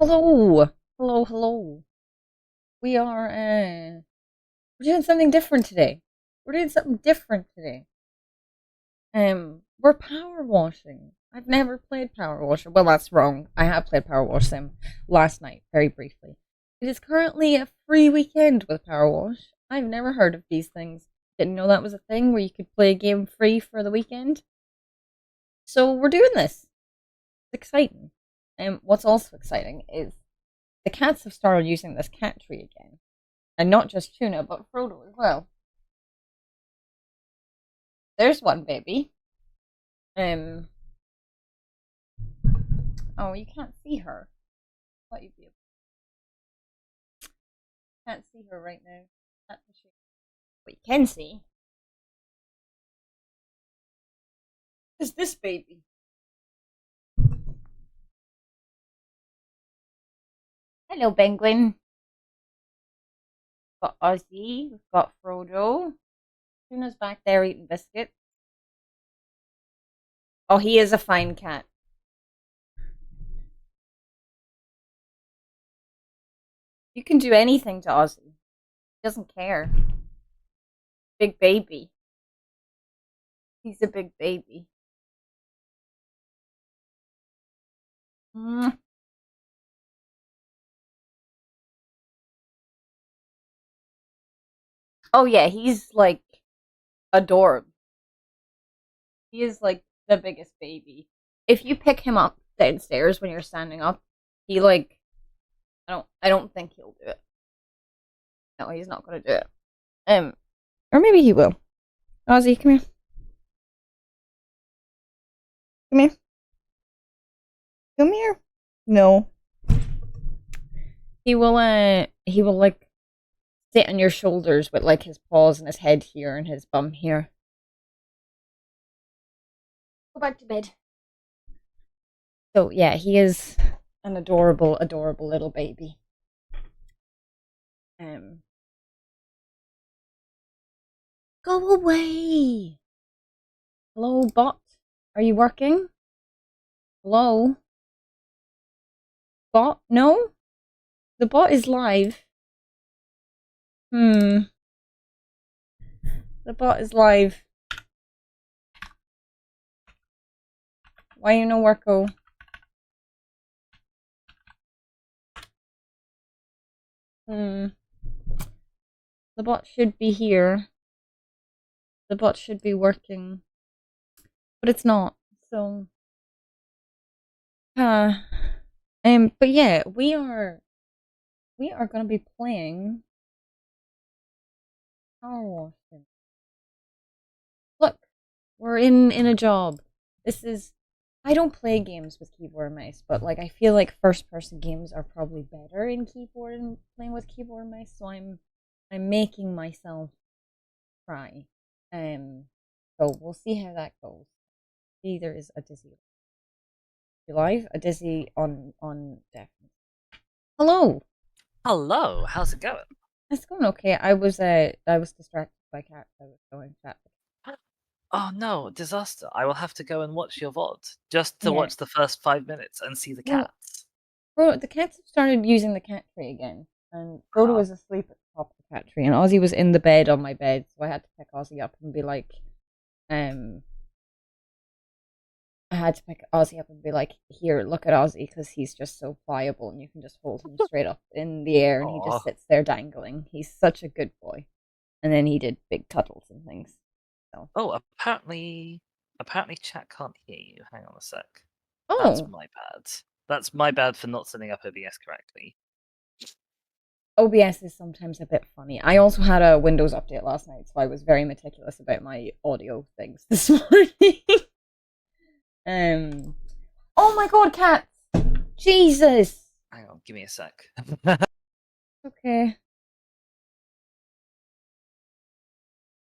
Hello, hello, hello. We are we're doing something different today. We're doing something different today. We're power washing. I've never played Power Washer. Well, that's wrong. I have played Power Wash Sim last night, very briefly. It is currently a free weekend with Power Wash. I've never heard of these things. Didn't know that was a thing where you could play a game free for the weekend. So we're doing this. It's exciting. And what's also exciting is the cats have started using this cat tree again. And not just Tuna, but Frodo as well. There's one baby. Um. Oh, you can't see her. What you do? Can't see her right now. That's a shame. What you can see is this baby. Hello, Penguin. We've got Ozzy. We've got Frodo. Tuna's back there eating biscuits. Oh, he is a fine cat. You can do anything to Ozzy. He doesn't care. Big baby. He's a big baby. Mm. Oh yeah, he's like adorable. He is like the biggest baby. If you pick him up downstairs when you're standing up, he like I don't think he'll do it. No, he's not gonna do it. Um or maybe he will. Ozzy, come here. Come here. Come here. No. He will like sit on your shoulders with like his paws and his head here and his bum here. Go back to bed. So yeah, he is an adorable, adorable little baby. Um Go away. Hello, bot. Are you working? Hello? Bot? No? The bot is live. Hmm. The bot is live. Why you no worko? Hmm. The bot should be here. The bot should be working. But it's not. So uh but yeah, we are gonna be playing Powerwash. Look, we're in a job. This is I don't play games with keyboard and mice, but like I feel like first person games are probably better in keyboard and playing with keyboard and mice, so I'm making myself try. Um so we'll see how that goes. See there is a Dizzy live, a Dizzy on definitely. Hello. Hello, how's it going? It's going okay. I was distracted by cats. I was going chat. Oh no, disaster. I will have to go and watch your VOD just to Yeah. watch the first 5 minutes and see the Well, cats. the cats have started using the cat tree again, and Frodo Huh? was asleep at the top of the cat tree, and Ozzy was in the bed on my bed, so I had to pick Ozzy up and be like, um, I had to pick Ozzy up and be like, here, look at Ozzy, because he's just so pliable, and you can just hold him straight up in the air, and he just Oh. sits there dangling. He's such a good boy. And then he did big cuddles and things. So, Oh, apparently chat can't hear you. Hang on a sec. That's oh, my bad. That's my bad for not setting up OBS correctly. OBS is sometimes a bit funny. I also had a Windows update last night, so I was very meticulous about my audio things this morning. um, oh my god, cats! Jesus. Hang on, give me a sec. Okay,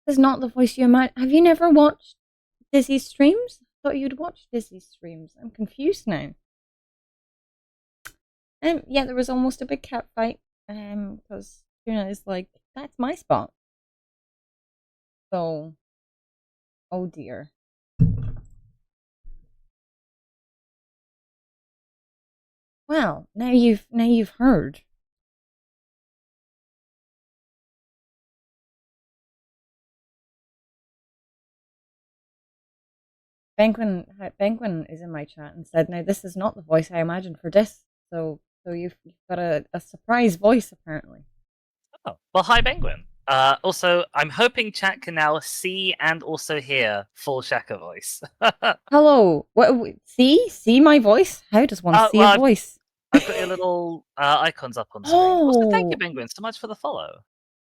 this is not the voice you imagine. Have you never watched Dizzy's streams? I thought you'd watch Dizzy's streams. I'm confused now. Yeah, there was almost a big cat fight. Because Tuna is like, that's my spot. So, oh dear. Well, now you've heard. Penguin is in my chat and said, "Now this is not the voice I imagined for this." So you've got a surprise voice apparently. Oh, well, hi, Penguin. Also, I'm hoping chat can now see and also hear full Shaka voice. Hello. What? See my voice? How does one see Well, a voice? I've got your little icons up on screen. Also, thank you, Oh, Penguin, so much for the follow.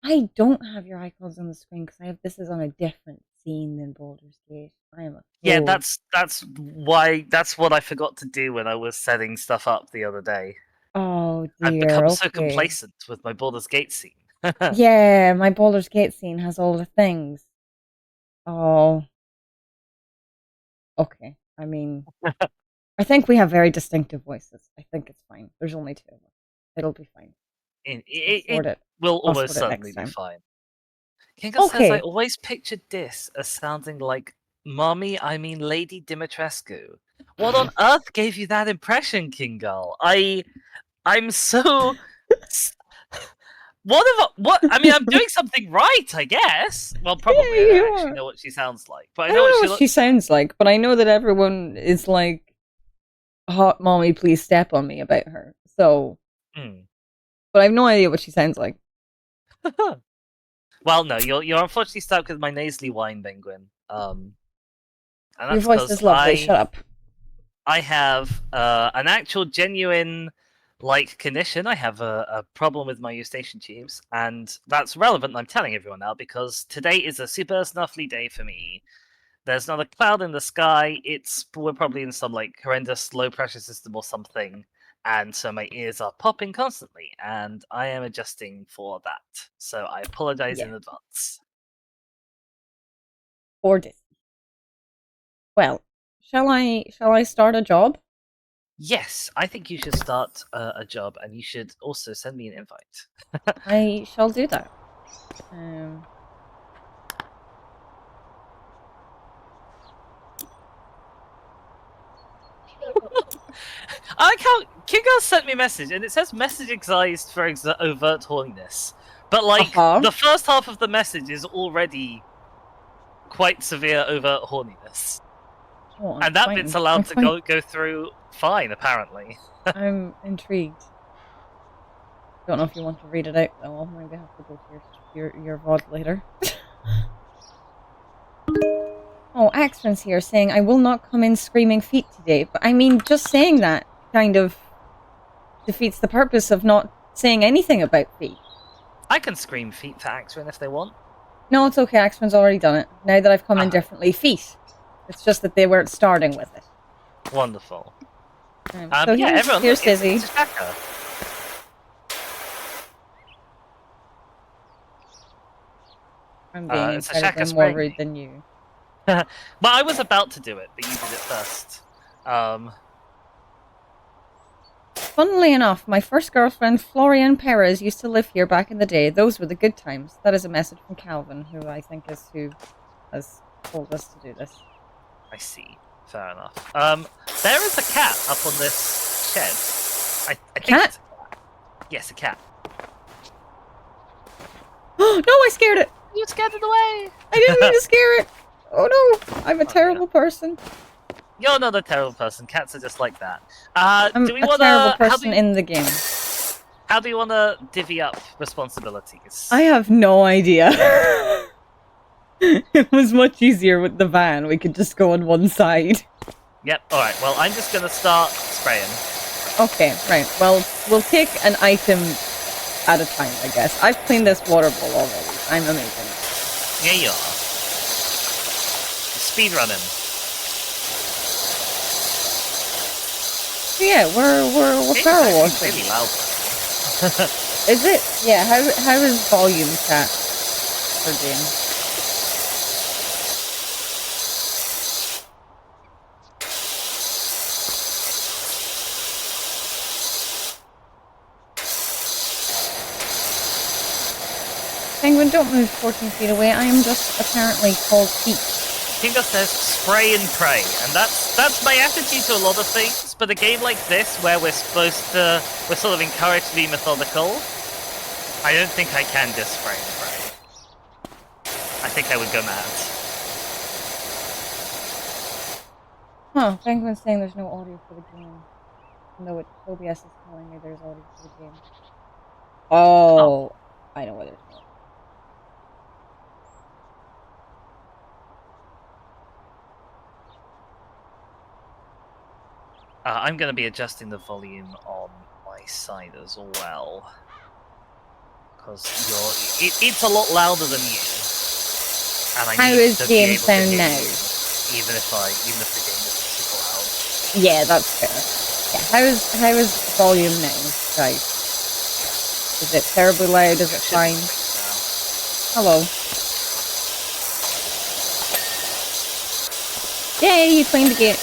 I don't have your icons on the screen because I have this is on a different scene than Baldur's Gate. I am a Yeah, fool. that's what I forgot to do when I was setting stuff up the other day. Oh I've dear. become so Okay. complacent with my Baldur's Gate scene. Yeah, my Baldur's Gate scene has all the things. Oh, okay. I mean, I think we have very distinctive voices. I think it's fine. There's only two of us. It'll be fine. I'll sort It it. will I'll almost sort it certainly next be time. fine. Kinga says, I Okay. always pictured this as sounding like Mommy, I mean Lady Dimitrescu. What on earth gave you that impression, Kingal? I'm so. What? I mean, I'm doing something right, I guess. Well, probably. I Yeah, don't you actually are. know what she sounds like, but I I know don't what know she what she looks like. sounds like, but I know that everyone is like, "Hot mommy, please step on me" about her. So, Hmm. but I have no idea what she sounds like. Well, no, you're unfortunately stuck with my nasally whine, Penguin. And Your that's voice because is lovely. Shut up. I have an actual genuine like condition. I have a problem with my eustachian tubes, and that's relevant. I'm telling everyone now because today is a super snuffly day for me. There's not a cloud in the sky. We're probably in some like horrendous low pressure system or something, and so my ears are popping constantly, and I am adjusting for that. So I apologize Yeah. in advance. Or this. Well, shall I start a job? Yes, I think you should start a job, and you should also send me an invite. I shall do that. Um, I like how Kingo sent me a message, and it says message excised for overt horniness. But like uh-huh. the first half of the message is already quite severe overt horniness, Oh, I'm and that bit's fine. I'm allowed to fine. go through fine, apparently. I'm intrigued. Don't know if you want to read it out though. I'll maybe have to go to your VOD later. Oh, Axman's here saying I will not come in screaming feet today. But I mean, just saying that kind of defeats the purpose of not saying anything about feet. I can scream feet for Axrin if they want. No, it's okay. Axman's already done it. Now that I've come in Uh-huh. differently, feet. It's just that they weren't starting with it. Wonderful. So yeah, everyone, here's look, Dizzy. it's a Shaka. I'm being It's a incredibly Shaka more spraying rude me. than you. Well, I was about to do it, but you did it first. Funnily enough, my first girlfriend, Florian Perez, used to live here back in the day. Those were the good times. That is a message from Calvin, who I think is who has told us to do this. I see. Fair enough. There is a cat up on this shed. I think Cat? it's a cat. Yes, a cat. Oh no! I scared it. You scared it away. I didn't mean to scare it. Oh no! I'm a terrible person. You're not a terrible person. Cats are just like that. I'm Do we a want terrible to? person in the game. How do you want to divvy up responsibilities? I have no idea. It was much easier with the van. We could just go on one side. Yep. All right. Well, I'm just gonna start spraying. Okay, right. Well, we'll take an item at a time, I guess. I've cleaned this water bowl already. I'm amazing. Yeah, you are. Speed running. Yeah, we're power washing. Really loud. Is it? Yeah. How is volume chat for game? Penguin, don't move 14 feet away. I am just apparently called feet. Kinga says spray and pray, and that's my attitude to a lot of things. but a game like this, where we're sort of encouraged to be methodical, I don't think I can just spray and pray. I think I would go mad. Huh, Penguin's saying there's no audio for the game. No, OBS is telling me there's audio for the game. Oh, I know what there's no. I'm going to be adjusting the volume on my side as well. Because it's a lot louder than you. And I How need is to game be able to sound hear now? you, even if the game isn't super loud. Yeah, that's fair. Yeah, how is volume now, guys? Is it terribly loud? Is it fine? Hello. Yay, you cleaned the gate.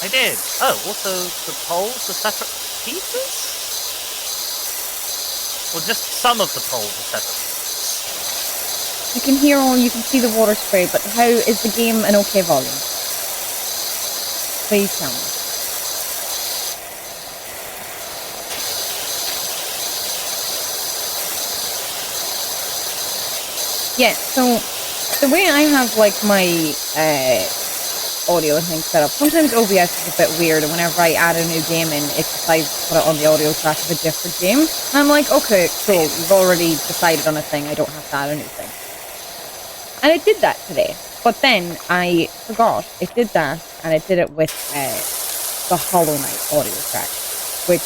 I did. Oh, also the poles are separate pieces? Well, just some of the poles are separate pieces. You can hear you can see the water spray, but how is the game an okay volume? Please tell me. Yeah, so the way I have like my audio and things set up, sometimes OBS is a bit weird, and whenever I add a new game in, it decides to put it on the audio track of a different game. And I'm like, okay, cool, you've already decided on a thing, I don't have to add a new thing. And it did that today, but then I forgot it did that, and it did it with the Hollow Knight audio track, which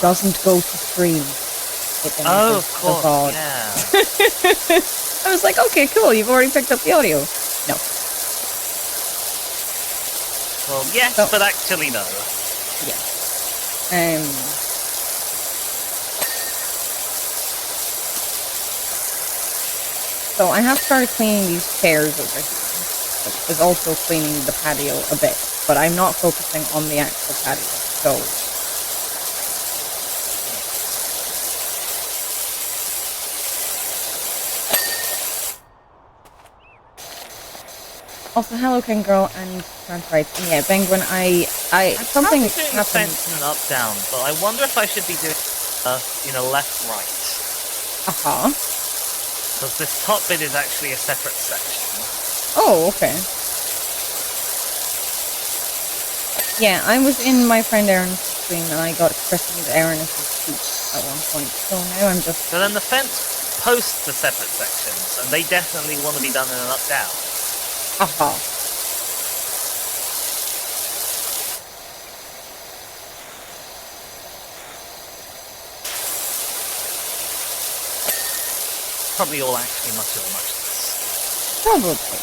doesn't go to stream. Oh, of course, yeah. I was like, okay, cool, you've already picked up the audio. No. Well, yes, but actually no. Yeah. So I have started cleaning these chairs over here. Is also cleaning the patio a bit, but I'm not focusing on the actual patio. So also, hello, King Girl and trans rights. And yeah, Penguin, something happened. Fence and up down, but I wonder if I should be doing left right. Because this top bit is actually a separate section. Oh, okay. Yeah, I was in my friend Aaron's stream and I got christened Aaron as his feet at one point. So now I'm just. So then the fence posts the separate sections, and they definitely want to be done in an up down. Probably all actually much of a muchness. Probably.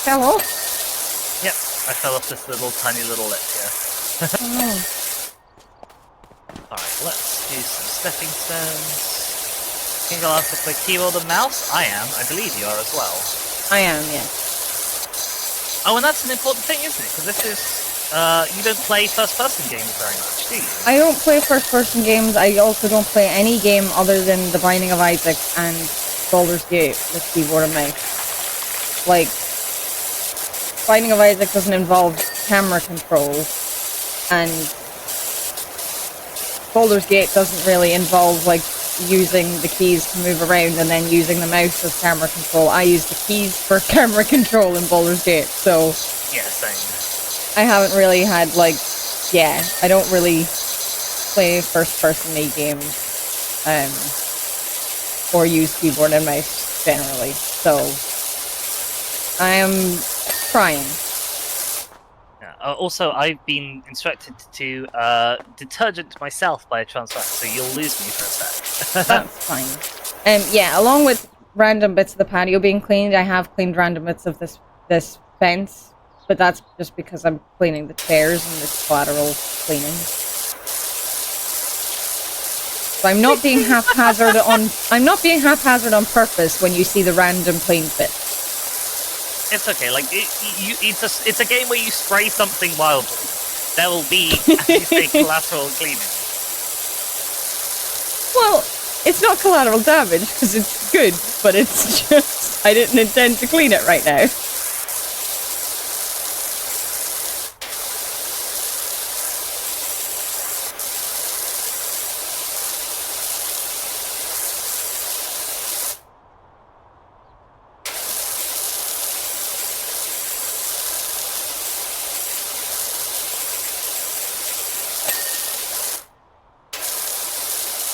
Fell off? Yep, I fell off this tiny little lip here. Oh no. Alright, let's do some stepping stones. Can you ask for quick keyboard and mouse? I am. I believe you are as well. I am, yeah. Oh, and that's an important thing, isn't it? Because this is... you don't play first-person games very much, do you? I don't play first-person games. I also don't play any game other than The Binding of Isaac and Baldur's Gate with keyboard and mouse. Like, Binding of Isaac doesn't involve camera control, and Baldur's Gate doesn't really involve, like, using the keys to move around and then using the mouse as camera control. I use the keys for camera control in Baldur's Gate, so... Yeah, same. I haven't really had, like... Yeah, I don't really play first-person games, or use keyboard and mouse, generally, so... I am trying. Yeah. Also, I've been instructed to detergent myself by a transfer, so you'll lose me for a sec. That's fine. Yeah, along with random bits of the patio being cleaned, I have cleaned random bits of this fence, but that's just because I'm cleaning the chairs and it's collateral cleaning. So I'm not being haphazard on purpose when you see the random cleaned bits. It's okay, like, it's a game where you spray something wildly. There will be, as you say, collateral cleaning. Well, it's not collateral damage, because it's good, but it's just... I didn't intend to clean it right now.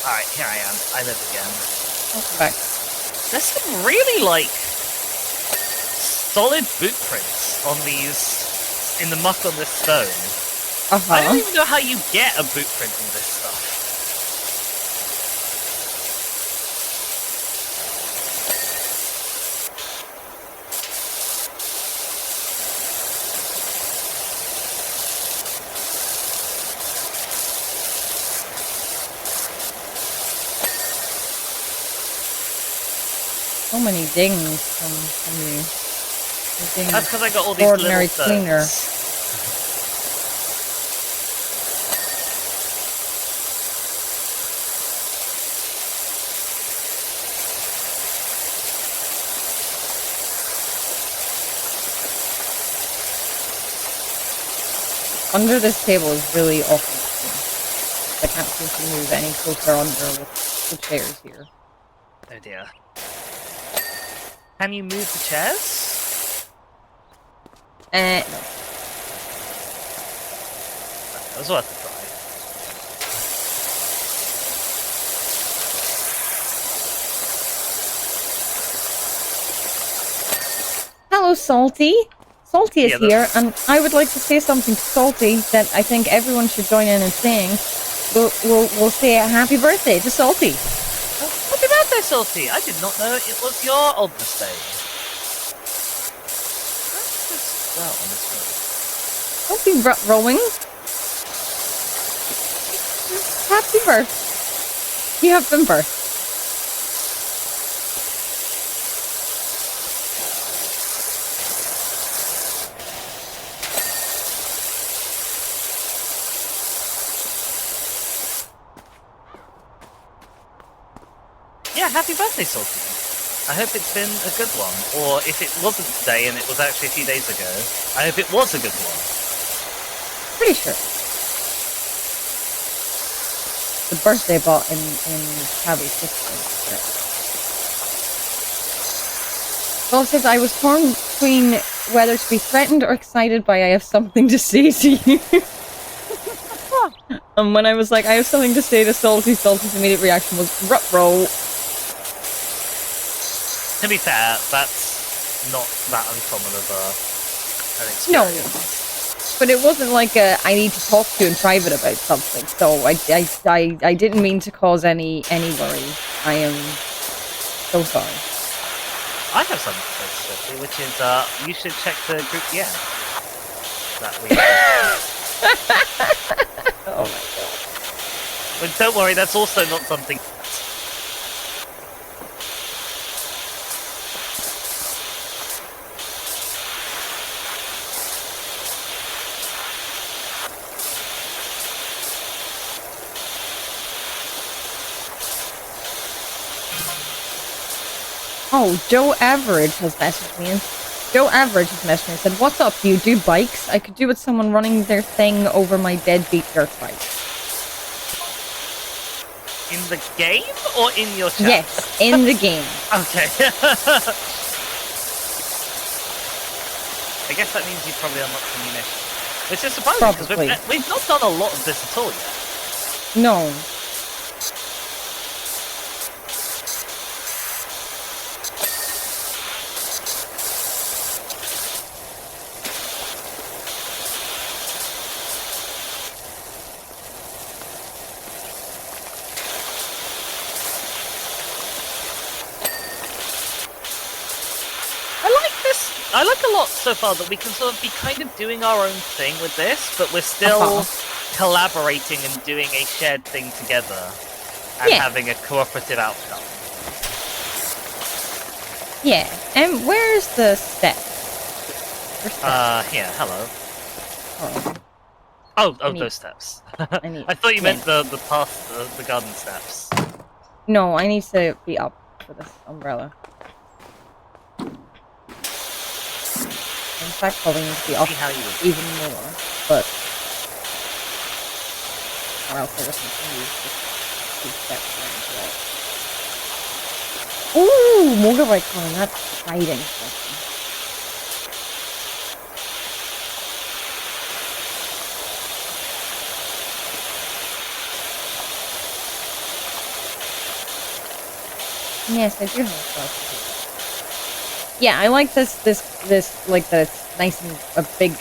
Alright, here I am. I live again. Welcome back. There's some really, like, solid boot prints on these, in the muck on this stone. I don't even know how you get a boot print on this stuff. So many dings from you. That's because I got all these Ordinary little cleaner. stones. Under this table is really awful. I can't seem to move any closer under with the chairs here. Oh dear. Can you move the chairs? No. That was worth a try. Hello, Salty. Salty is Yeah, here, and I would like to say something to Salty that I think everyone should join in and saying. We'll say a happy birthday to Salty. Happy birthday, Salty! I did not know it was your Oldness Day. Let's just go on this road. Don't be rowing. Happy birthday. You have been birthed. Yeah, happy birthday, Salty. I hope it's been a good one. Or if it wasn't today and it was actually a few days ago, I hope it was a good one. Pretty sure. The birthday bot in Tabby's system. Well, it says I was torn between whether to be threatened or excited by I have something to say to you. And when I was like, I have something to say to Salty, Salty's immediate reaction was, ruh-roh. To be fair, that's not that uncommon of an experience. No. But it wasn't like I need to talk to you in private about something, so I didn't mean to cause any worry. I am so sorry. I have something to say to Sophie, which is you should check the group that we Oh my god. But don't worry, that's also not something. Oh, Joe Average has messaged me. Joe Average has messaged me and said, "What's up? Do you do bikes? I could do with someone running their thing over my deadbeat dirt bike." In the game or in your chat? Yes, in the game. Okay. I guess that means you probably unlocked some munitions. Which is surprising because we've not done a lot of this at all yet. No. I like a lot so far that we can sort of be kind of doing our own thing with this, but we're still collaborating and doing a shared thing together and having a cooperative outcome. Yeah, and where's the step? Here, hello. Oh, those steps. I thought you meant the path, the garden steps. No, I need to be up for this umbrella. that probably needs to be See how you would. even more, but or else I just continue just 2 steps around the wall. Ooh, motorbike con, that's exciting. Yes, I do have a spot. Yeah, I like this like this nice and a big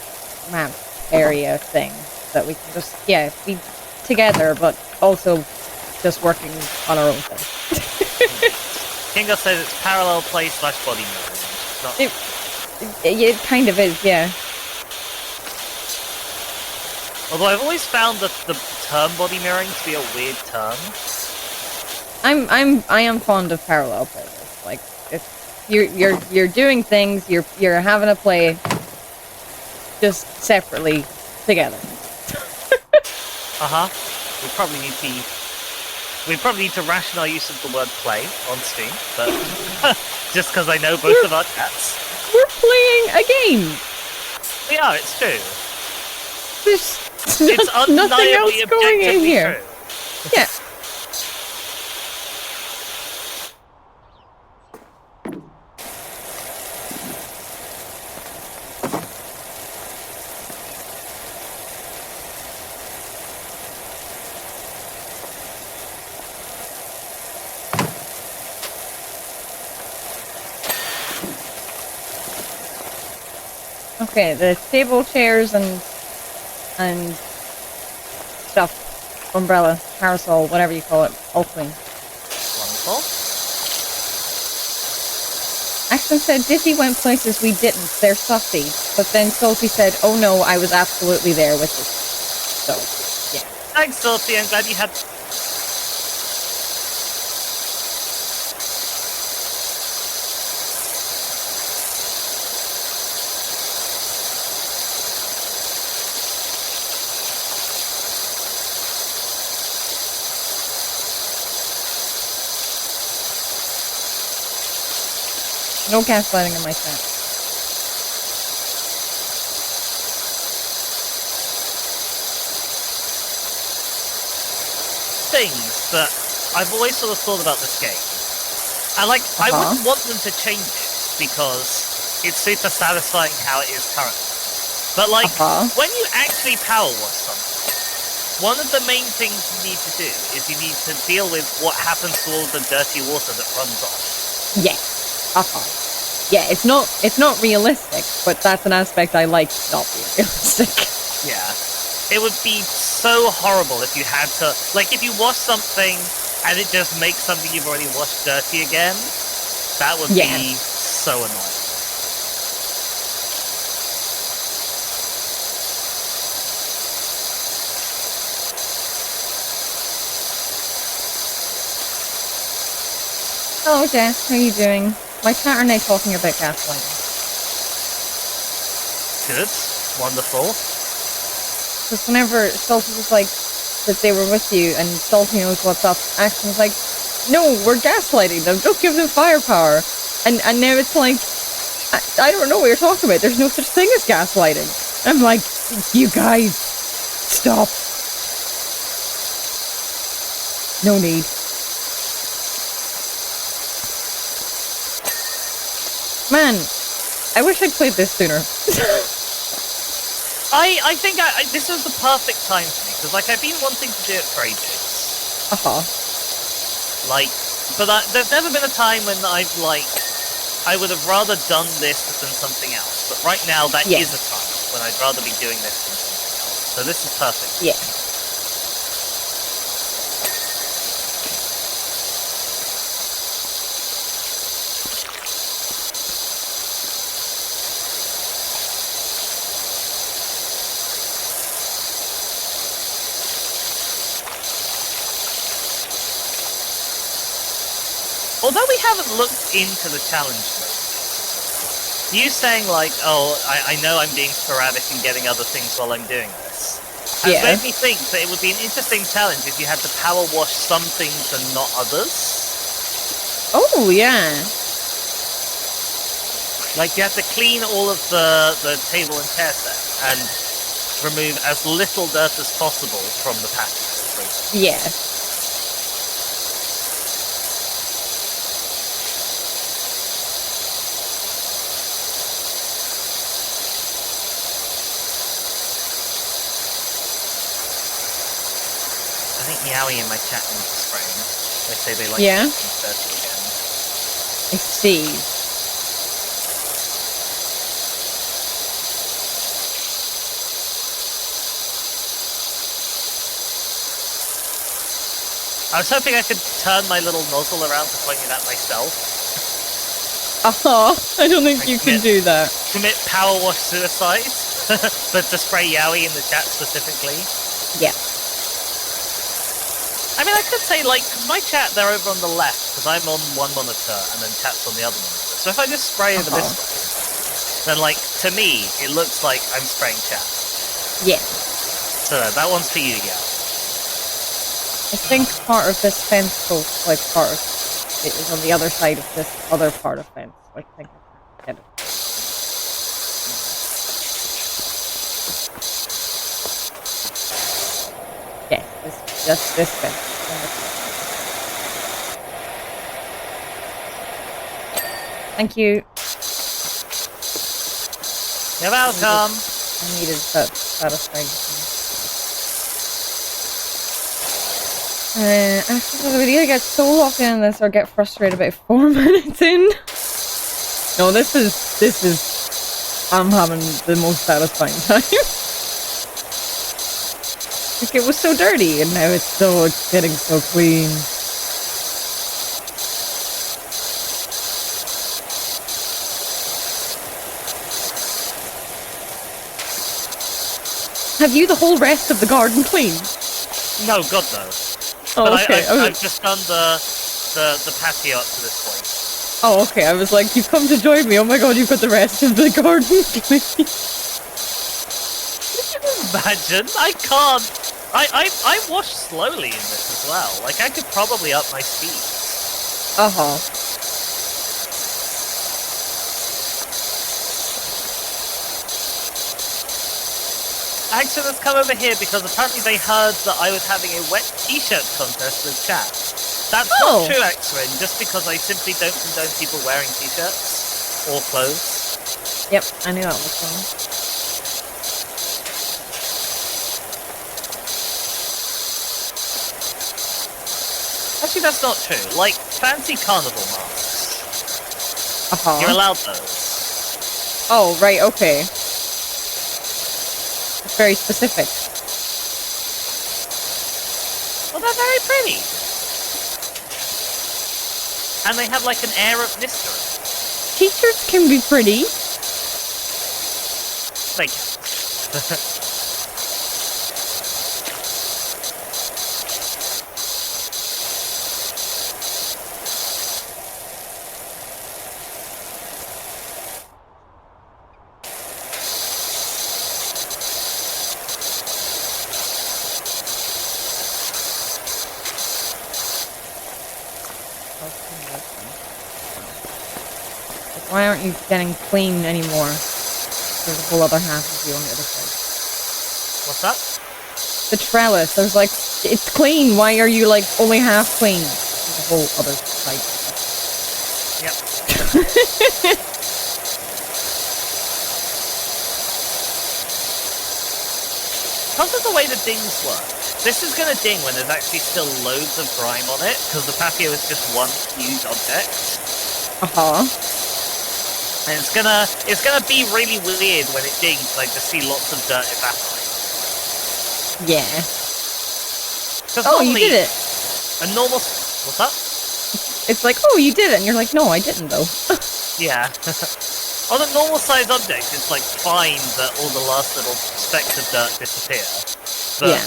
map area thing that we can just be together, but also just working on our own thing. Kingo says it's parallel play / body mirroring. It kind of is, yeah. Although I've always found the term body mirroring to be a weird term. I am fond of parallel plays. Like it's you're doing things, you're having a play just separately together. We probably need to ration our use of the word play on Steam, but just because I know both of our cats. We're playing a game. We are, it's true. There's It's nothing else undeniably going in here. true. Yeah. Okay, the table, chairs, and stuff, umbrella, parasol, whatever you call it, all clean. Wonderful. Action said Dizzy went places we didn't, they're stuffy. But then Salty said, oh no, I was absolutely there with it. So, yeah. Thanks, Salty, I'm glad you had... No gaslighting in my chat. Things that I've always sort of thought about this game. And like, I wouldn't want them to change it, because it's super satisfying how it is currently. But like, when you actually power wash something, one of the main things you need to do is you need to deal with what happens to all the dirty water that runs off. Yes. Yeah, it's not realistic, but that's an aspect I like not being realistic. Yeah. It would be so horrible if you had to... Like, if you wash something and it just makes something you've already washed dirty again, that would be so annoying. Hello, Jess. How are you doing? My chat are now talking about gaslighting. Good. Wonderful. Because whenever Salty was like that they were with you and Salty knows what's up, Action was like, no, we're gaslighting them. Don't give them firepower. And now it's like, I don't know what you're talking about. There's no such thing as gaslighting. I'm like, you guys, stop. No need. Man, I wish I'd played this sooner. I think this was the perfect time for me, because like, I've been wanting to do it for ages. Like, but there's never been a time when I've like, I would have rather done this than something else. But right now, that is a time when I'd rather be doing this than something else. So this is perfect. Yeah. Although we haven't looked into the challenge mode, you saying like, oh, I know I'm being sporadic and getting other things while I'm doing this, has made me think that it would be an interesting challenge if you had to power wash some things and not others. Oh, yeah. Like, you have to clean all of the table and chair set and remove as little dirt as possible from the patio. Yeah. I think Yowie in my chat needs spraying. They say they like Yeah? things dirty again. I see. I was hoping I could turn my little nozzle around to point it at myself. Oh, I don't think you can do that. Commit power wash suicide, but to spray Yowie in the chat specifically. Yeah. I mean, I could say, like, my chat, they're over on the left, because I'm on one monitor, and then chat's on the other monitor. So if I just spray over this way, then, like, to me, it looks like I'm spraying chat. Yeah. So that one's for you, yeah. I think part of this fence goes, like, part of it is on the other side of this other part of fence. I think I can't get it. Yeah, just this fence. Thank you. You're welcome. I needed that satisfying thing. After we either get so locked in this or get frustrated about 4 minutes in. No, this is I'm having the most satisfying time. Like, it was so dirty and now it's getting so clean. Have you the whole rest of the garden clean? No, God no. Oh, but okay. I've just done the patio up to this point. Oh, okay. I was like, you've come to join me. Oh my god, you've got the rest of the garden clean. Can you imagine? I can't. I wash slowly in this as well. Like, I could probably up my speed. Uh-huh. Action has come over here because apparently they heard that I was having a wet t-shirt contest with chat. That's not true, X-Rin, just because I simply don't condone people wearing t-shirts or clothes. Yep, I knew that was wrong. Actually, that's not true. Like, fancy carnival masks. Uh-huh. You're allowed those. Oh, right, okay. It's very specific. Well, they're very pretty. And they have, like, an air of mystery. T-shirts can be pretty. Thank you. Why aren't you getting clean anymore? There's a whole other half of you on the other side. What's that? The trellis. There's like, it's clean. Why are you like only half clean? There's a whole other side. Yep. Because of the way the dings work, this is going to ding when there's actually still loads of grime on it, because the patio is just one huge object. Uh-huh. And it's gonna be really weird when it dings, like to see lots of dirt evaporate. Yeah. Oh, you did it! A normal... What's up? It's like, oh, you did it, and you're like, no, I didn't, though. Yeah. On a normal size object, it's like fine that all the last little specks of dirt disappear. But yeah.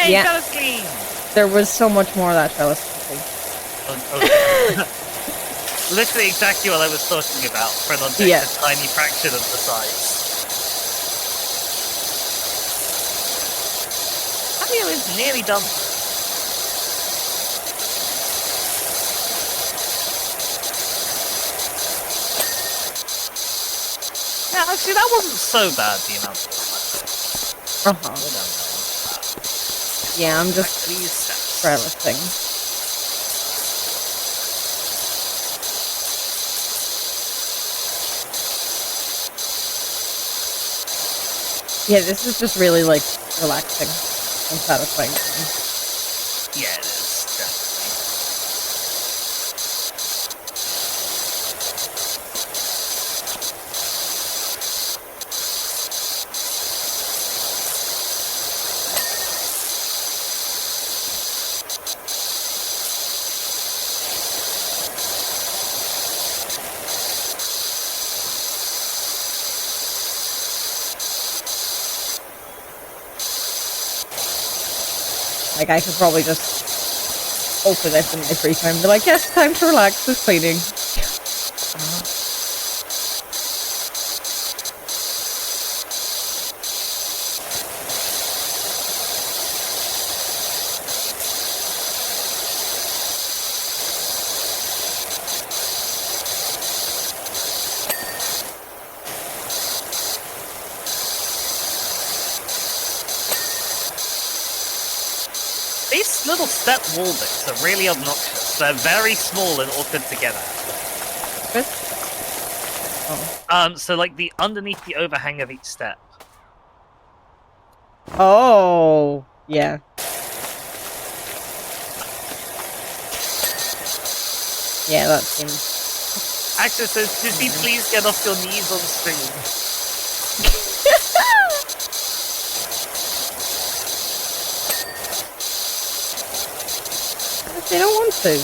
Yay! Yeah. Trellis clean! There was so much more of that trellis. Okay. Literally exactly what I was talking about for an object Yeah. a tiny fraction of the size. Patio is nearly done. Yeah, actually that wasn't so bad, the amount of Uh-huh. Yeah, I'm just these steps. trellising. Yeah, this is just really, like, relaxing and satisfying to me. Yeah, it is, definitely. Like, I could probably just open this in my free time and be like, yes, time to relax with cleaning. These little step wall bits are really obnoxious. They're very small and awkward to get at. So like the underneath the overhang of each step. Oh, yeah. Yeah, that seems... Access says, Disney, please get off your knees on stream. They don't want to.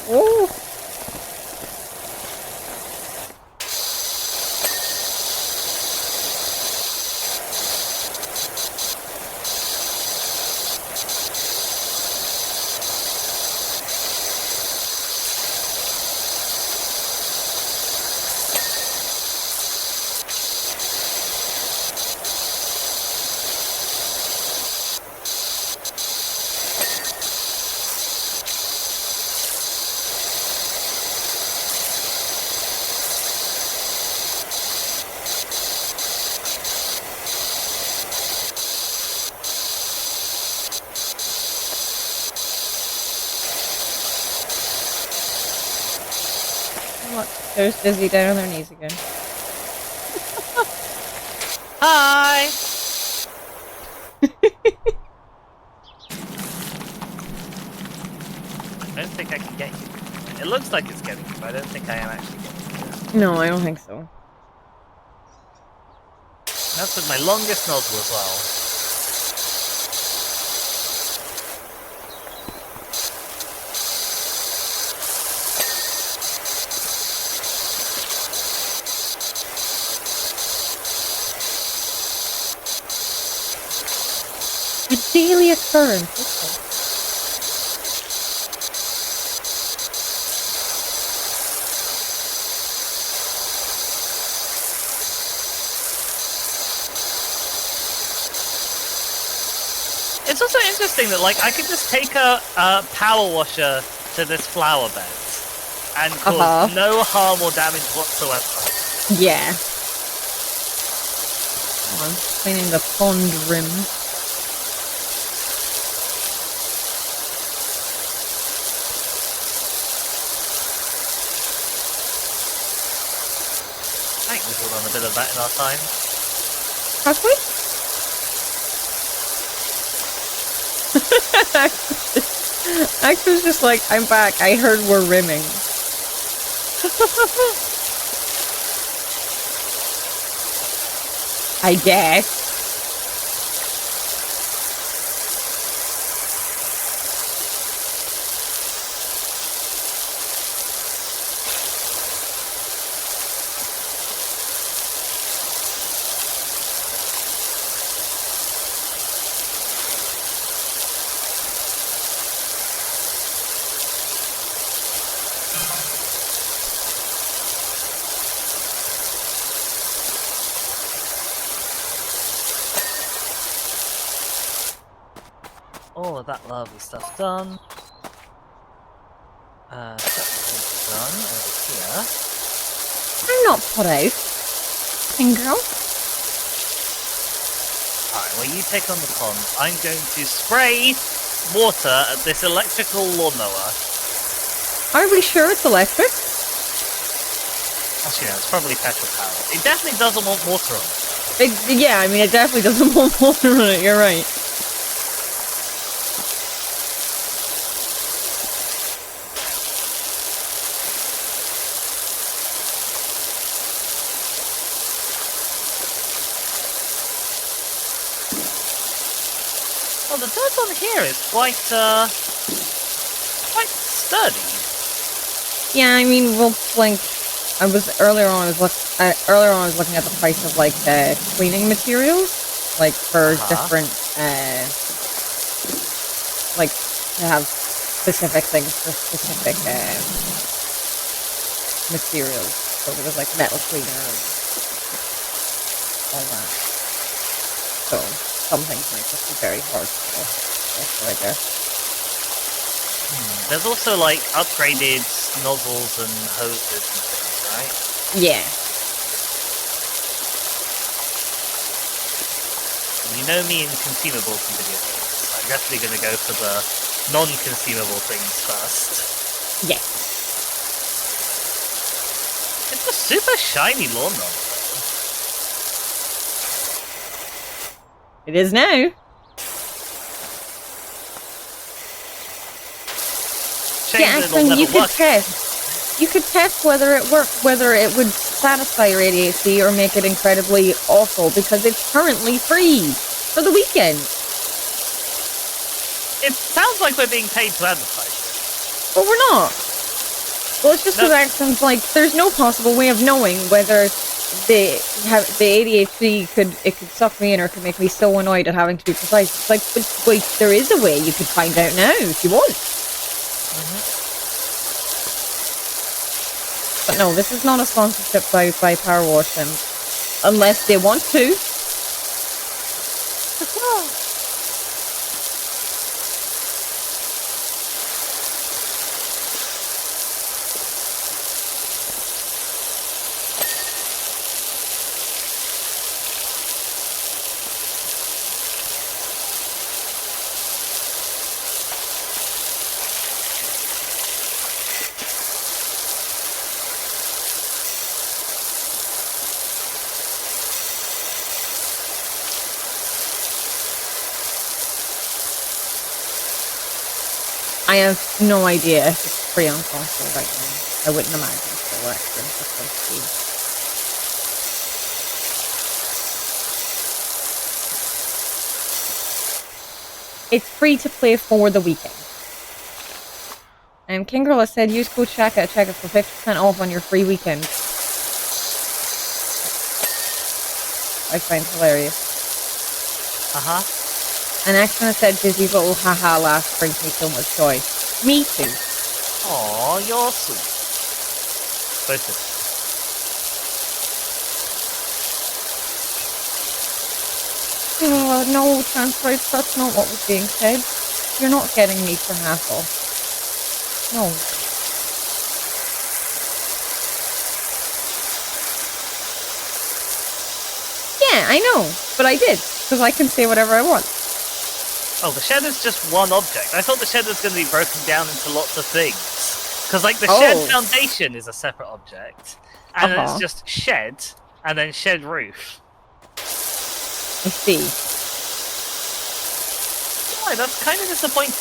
Oh. Look, there's Dizzy down on their knees again. Hi! I don't think I can get you. It looks like it's getting you, but I don't think I am actually getting you. No, I don't think so. That's with my longest nozzle as well. A daily occurrence. Okay. It's also interesting that, like, I could just take a power washer to this flower bed and cause no harm or damage whatsoever. Yeah. I'm cleaning the pond rim. We've all done a bit of that in our time. Have we? Axe was just like, I'm back. I heard we're rimming. I guess. All of that lovely stuff done. That's done over here. I'm not put out. Girl. Alright, well you take on the pond. I'm going to spray water at this electrical lawnmower. Are we sure it's electric? Actually, no, it's probably petrol powered. It definitely doesn't want water on it. Yeah, I mean, it definitely doesn't want water on it, you're right. Well, the dirt on here is quite sturdy. Yeah, I mean, well, like, earlier on I was looking at the price of, like, cleaning materials, like, for different, like, to have specific things for specific, materials. So there was, like, metal cleaner and all that. So some things might just be very hard to get right there. There's also, like, upgraded nozzles and hoses and things, right? Yeah. You know me in consumables and video games. I'm definitely going to go for the non-consumable things first. Yes. It's a super shiny lawnmower. It is now. Yeah, actually, you could test. You could test whether it worked, whether it would satisfy your ADHD or make it incredibly awful, because it's currently free for the weekend. It sounds like we're being paid to advertise it. But we're not. Well, it's just because Axon's like, there's no possible way of knowing whether the ADHD could suck me in or could make me so annoyed at having to be precise. It's like, but wait, there is a way you could find out now if you want. But no, this is not a sponsorship by Powerwash them, unless they want to. I have no idea if it's free on console right now. I wouldn't imagine so, actually. Just like it's free to play for the weekend. King Girl has said use code Shaka at checkout for 50% off on your free weekend. I find hilarious. And Axon has said Dizzy's little haha laugh brings me so much joy. Me too. Aw, you're sweet. Both of you. Oh, no, Transrights, that's not what was being said. You're not getting me for hassle. No. Yeah, I know, but I did, because I can say whatever I want. Oh, the shed is just one object. I thought the shed was going to be broken down into lots of things. Because, like, the shed foundation is a separate object. And then it's just shed, and then shed roof. I see. Why? That's kind of disappointing.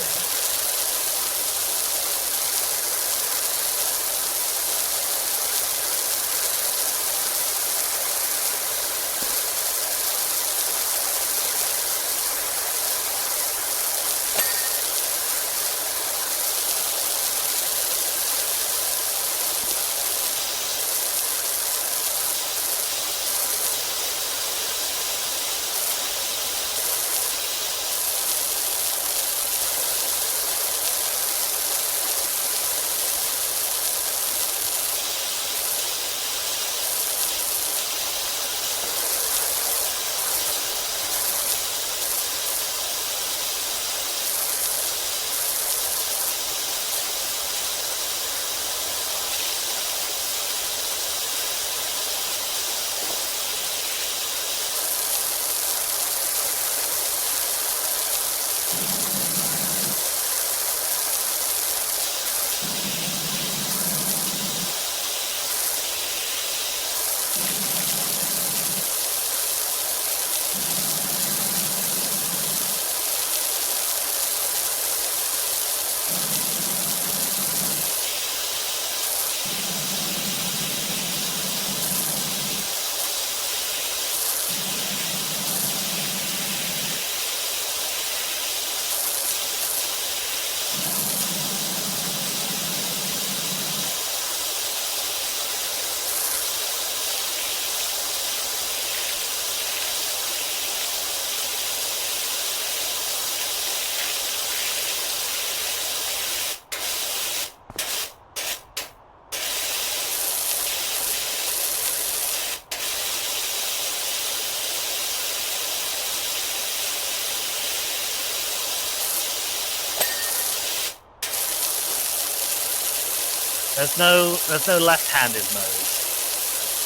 There's no left-handed mode.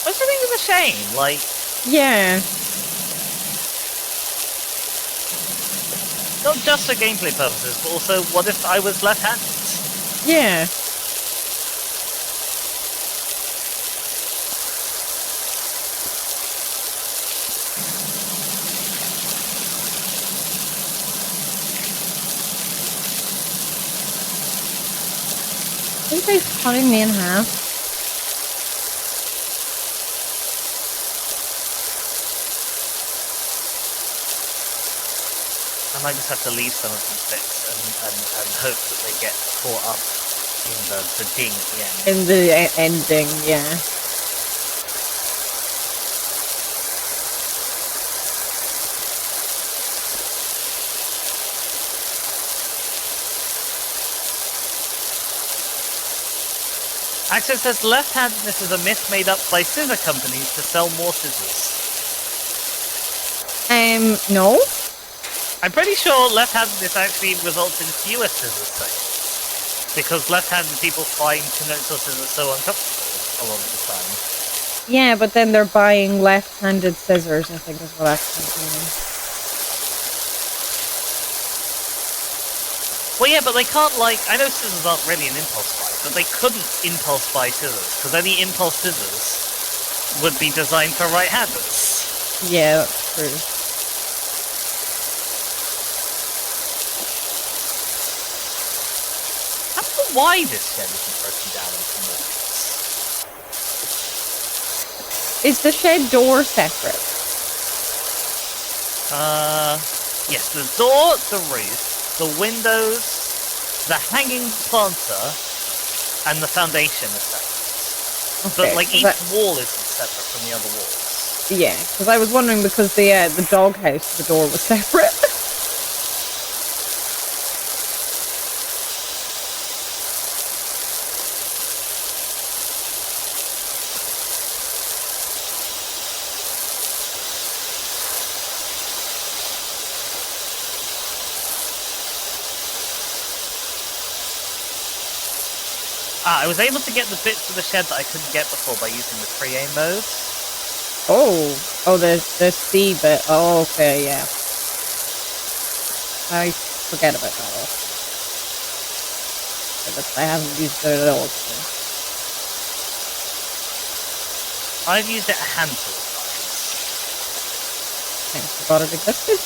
Which I think is a shame. Like, Yeah. not just for gameplay purposes, but also, what if I was left-handed? Yeah. I think they're cutting me in half. I might just have to leave some of these bits and hope that they get caught up in the ding at the end. In the ending, yeah. Actually, it says left-handedness is a myth made up by scissor companies to sell more scissors. No? I'm pretty sure left-handedness actually results in fewer scissors sales. Because left-handed people find conventional scissors so uncomfortable a lot of the time. Yeah, but then they're buying left-handed scissors, I think is what actually meaning. Well, yeah, but they can't, like, I know scissors aren't really an impulse buy, but they couldn't impulse buy scissors, because any impulse scissors would be designed for right-handers. Yeah, that's true. I don't know why this shed isn't broken down into more bits. Is the shed door separate? Yes, the door, the roof, the windows, the hanging planter, and the foundation are separate. Okay, But, like, each wall isn't separate from the other walls. Yeah, because I was wondering because the doghouse, the door was separate. I was able to get the bits of the shed that I couldn't get before by using the pre-aim mode. Oh, the C bit. Oh, okay, yeah. I forget about that often. But I haven't used it at all. So. I've used it a handful of I forgot it existed.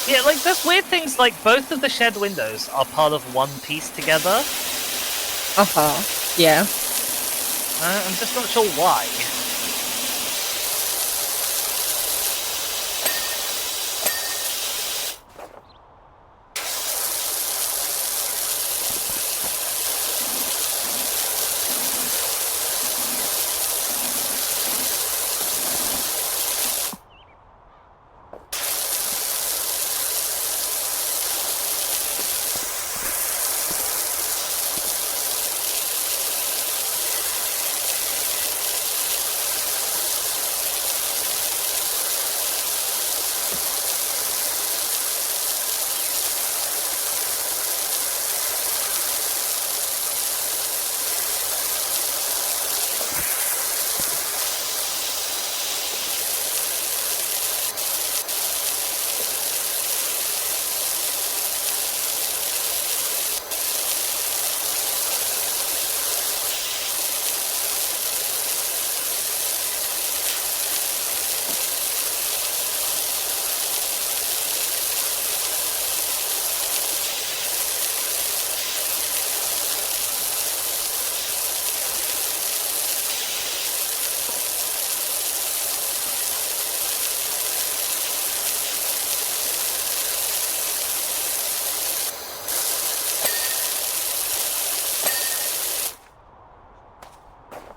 Yeah, like there's weird things like both of the shed windows are part of one piece together. Yeah. I'm just not sure why.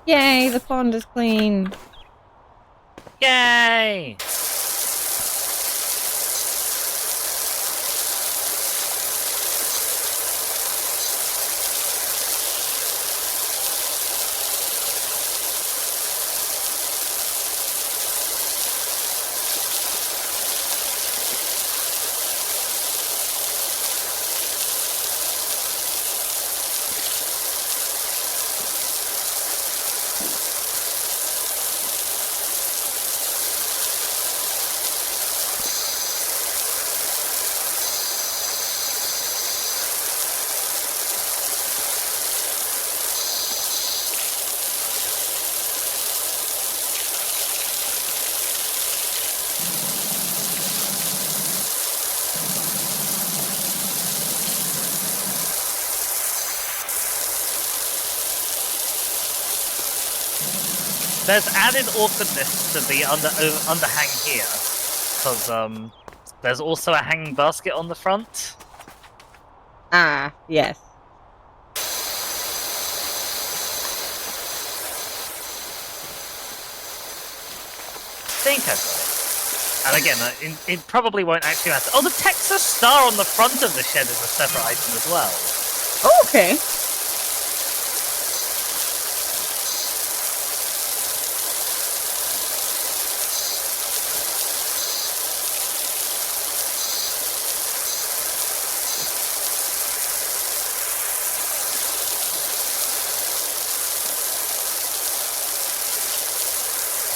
Yay, the pond is clean. Yay! There's added awkwardness to the underhang here, because there's also a hanging basket on the front. Ah, yes. I think I've got it. And again, it probably won't actually matter. Oh, the Texas star on the front of the shed is a separate item as well. Oh, okay.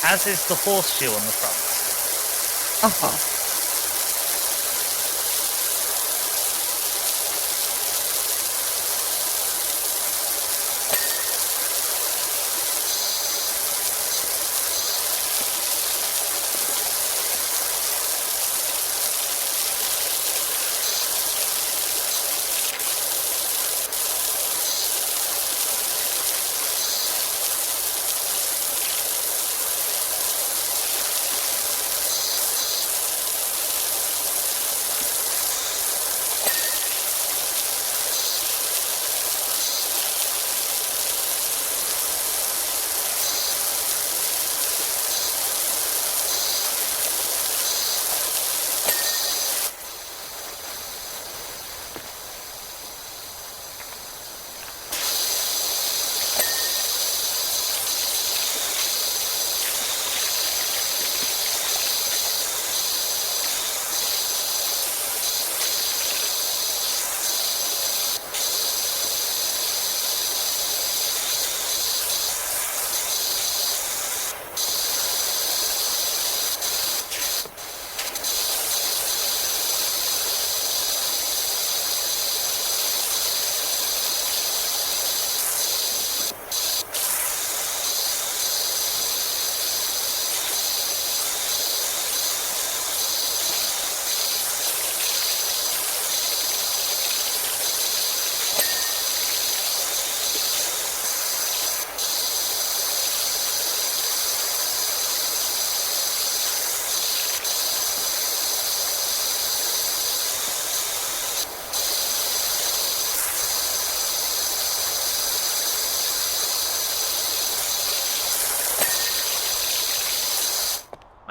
As is the horseshoe on the front.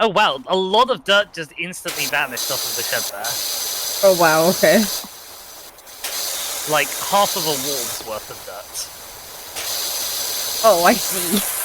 Oh wow, a lot of dirt just instantly vanished off of the shed there. Oh wow, okay. Like half of a wall's worth of dirt. Oh, I see.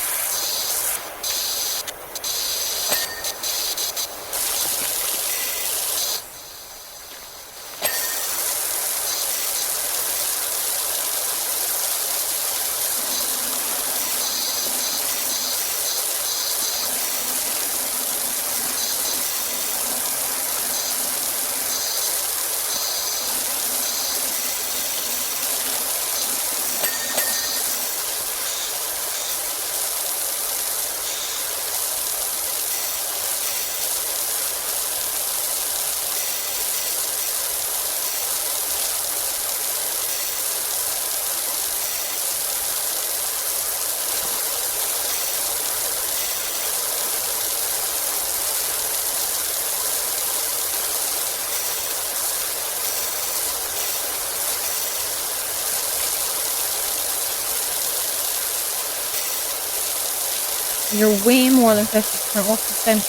You're way more than 50%. What percent?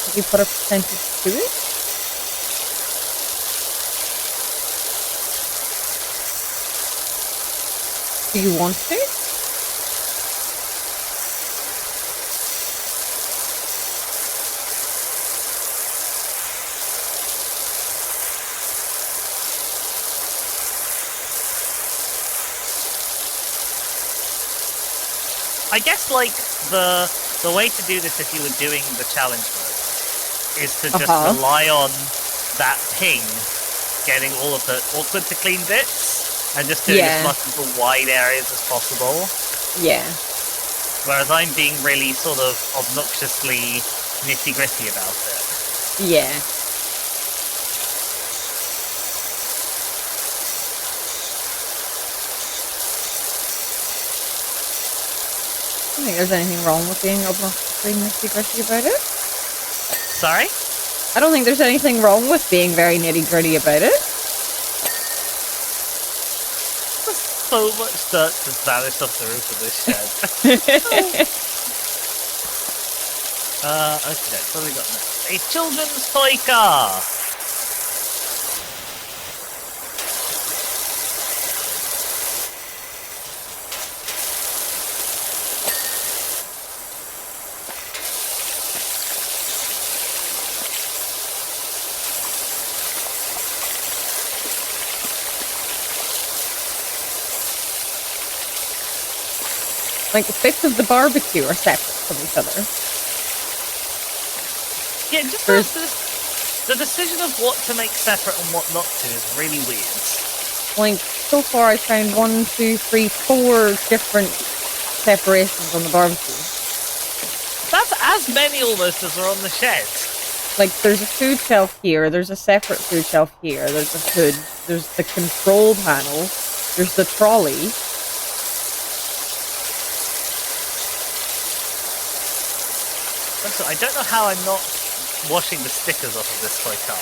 Did you put a percentage to it? Do you want to? I guess like the way to do this if you were doing the challenge mode is to just rely on that ping getting all of the awkward to clean bits and just doing as much of the wide areas as possible. Yeah. Whereas I'm being really sort of obnoxiously nitty-gritty about it. Yeah. I don't think there's anything wrong with being obnoxiously nitty-gritty about it. Sorry? I don't think there's anything wrong with being very nitty-gritty about it. So much dirt just vanished off the roof of this shed. Okay, what have we got next? A children's toy car! Like, the bits of the barbecue are separate from each other. Yeah, just the decision of what to make separate and what not to is really weird. Like, so far I found 1, 2, 3, 4 different separations on the barbecue. That's as many almost as are on the shed. Like, there's a food shelf here, there's a separate food shelf here, there's a hood, there's the control panel, there's the trolley. Also, I don't know how I'm not washing the stickers off of this toy car.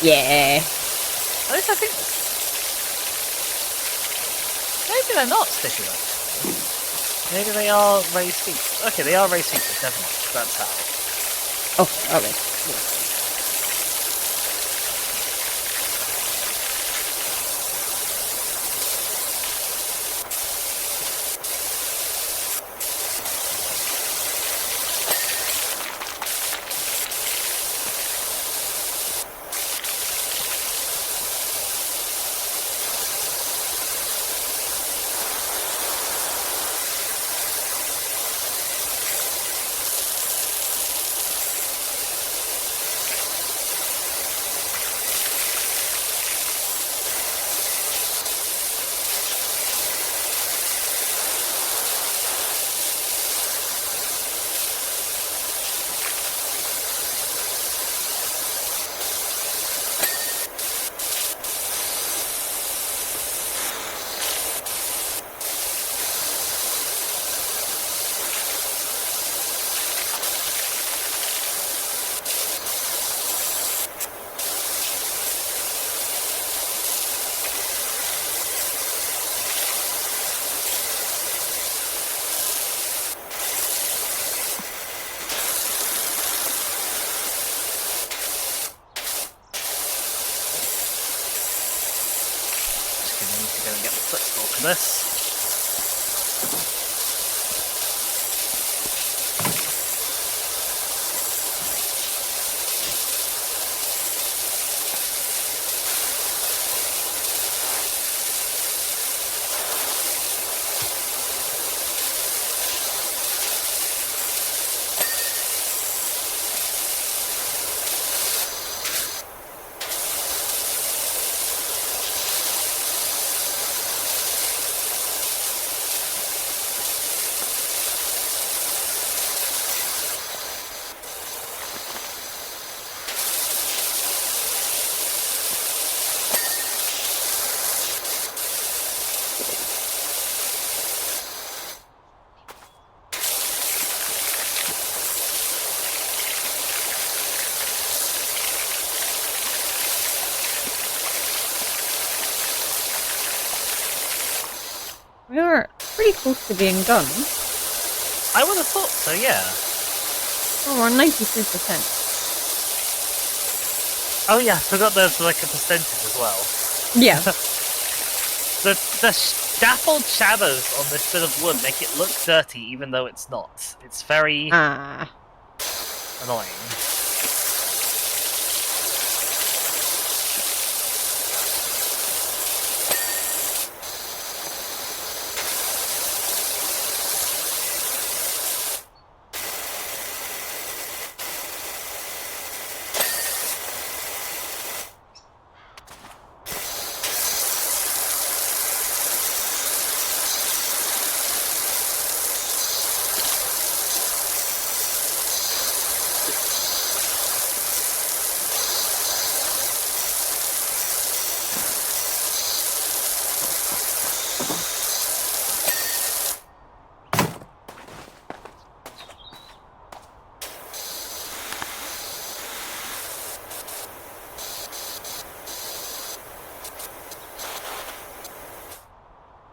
Yeah. At least I think... Maybe they're not stickers, actually. Maybe they are raised features. Okay, they are raised features, never mind. That's how. Okay, alright. Yeah. Let's go for this. We are pretty close to being done. I would have thought so, yeah. Oh, we're 93%. Oh yeah, I forgot there's like a percentage as well. Yeah. The dappled shadows on this bit of wood make it look dirty even though it's not. It's very annoying.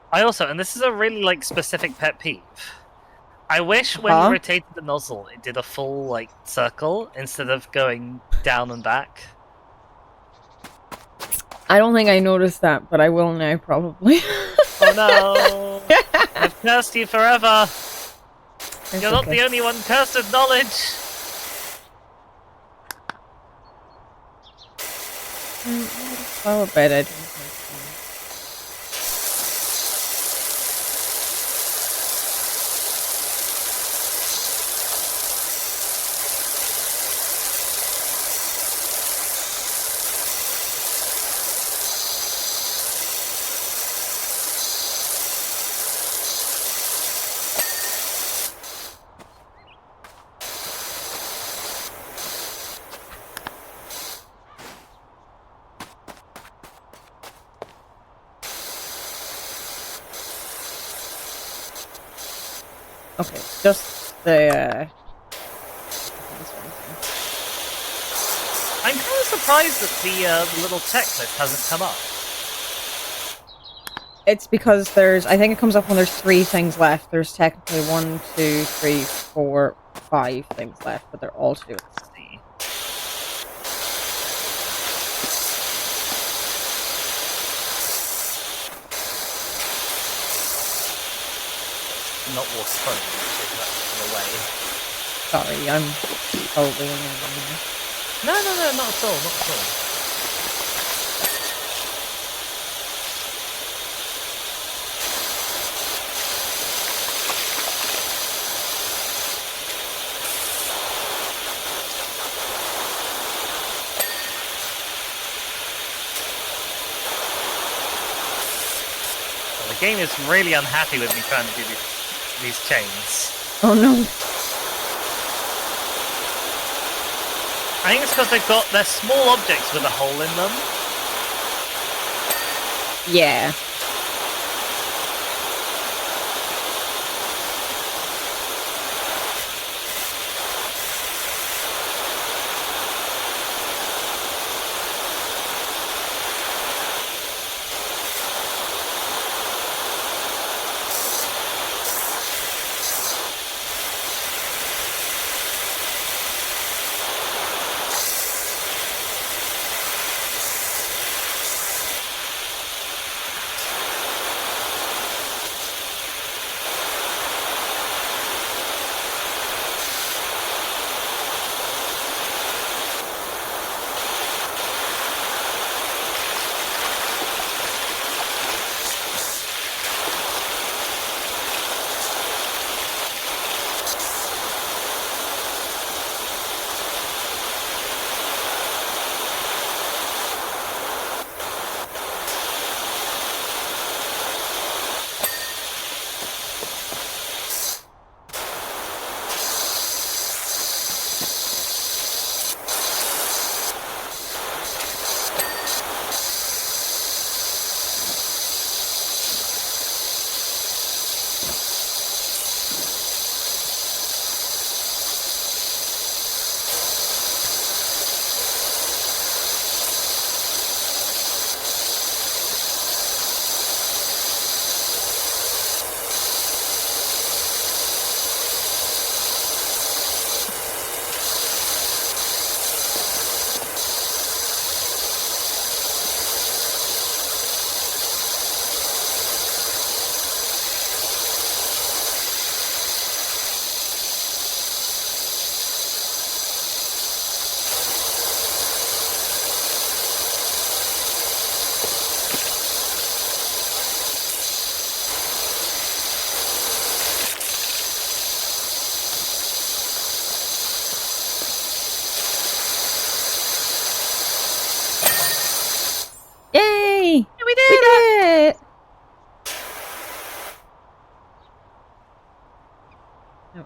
I also, and this is a really like specific pet peeve. I wish when you rotated the nozzle, it did a full like circle instead of going down and back. I don't think I noticed that, but I will now probably. Oh no! I've cursed you forever. You're not the only one cursed with knowledge. Oh, I bet I didn't. Okay, just the, I'm kind of surprised that the little checklist hasn't come up. It's because there's, I think it comes up when there's 3 things left. There's technically 1, 2, 3, 4, 5 things left, but they're all to do with the sea. Not what's funny, in a way. Sorry, I'm totally in there. No, not at all, not at all. Well, the game is really unhappy with me trying to do these chains. Oh no. I think it's because they're small objects with a hole in them. Yeah.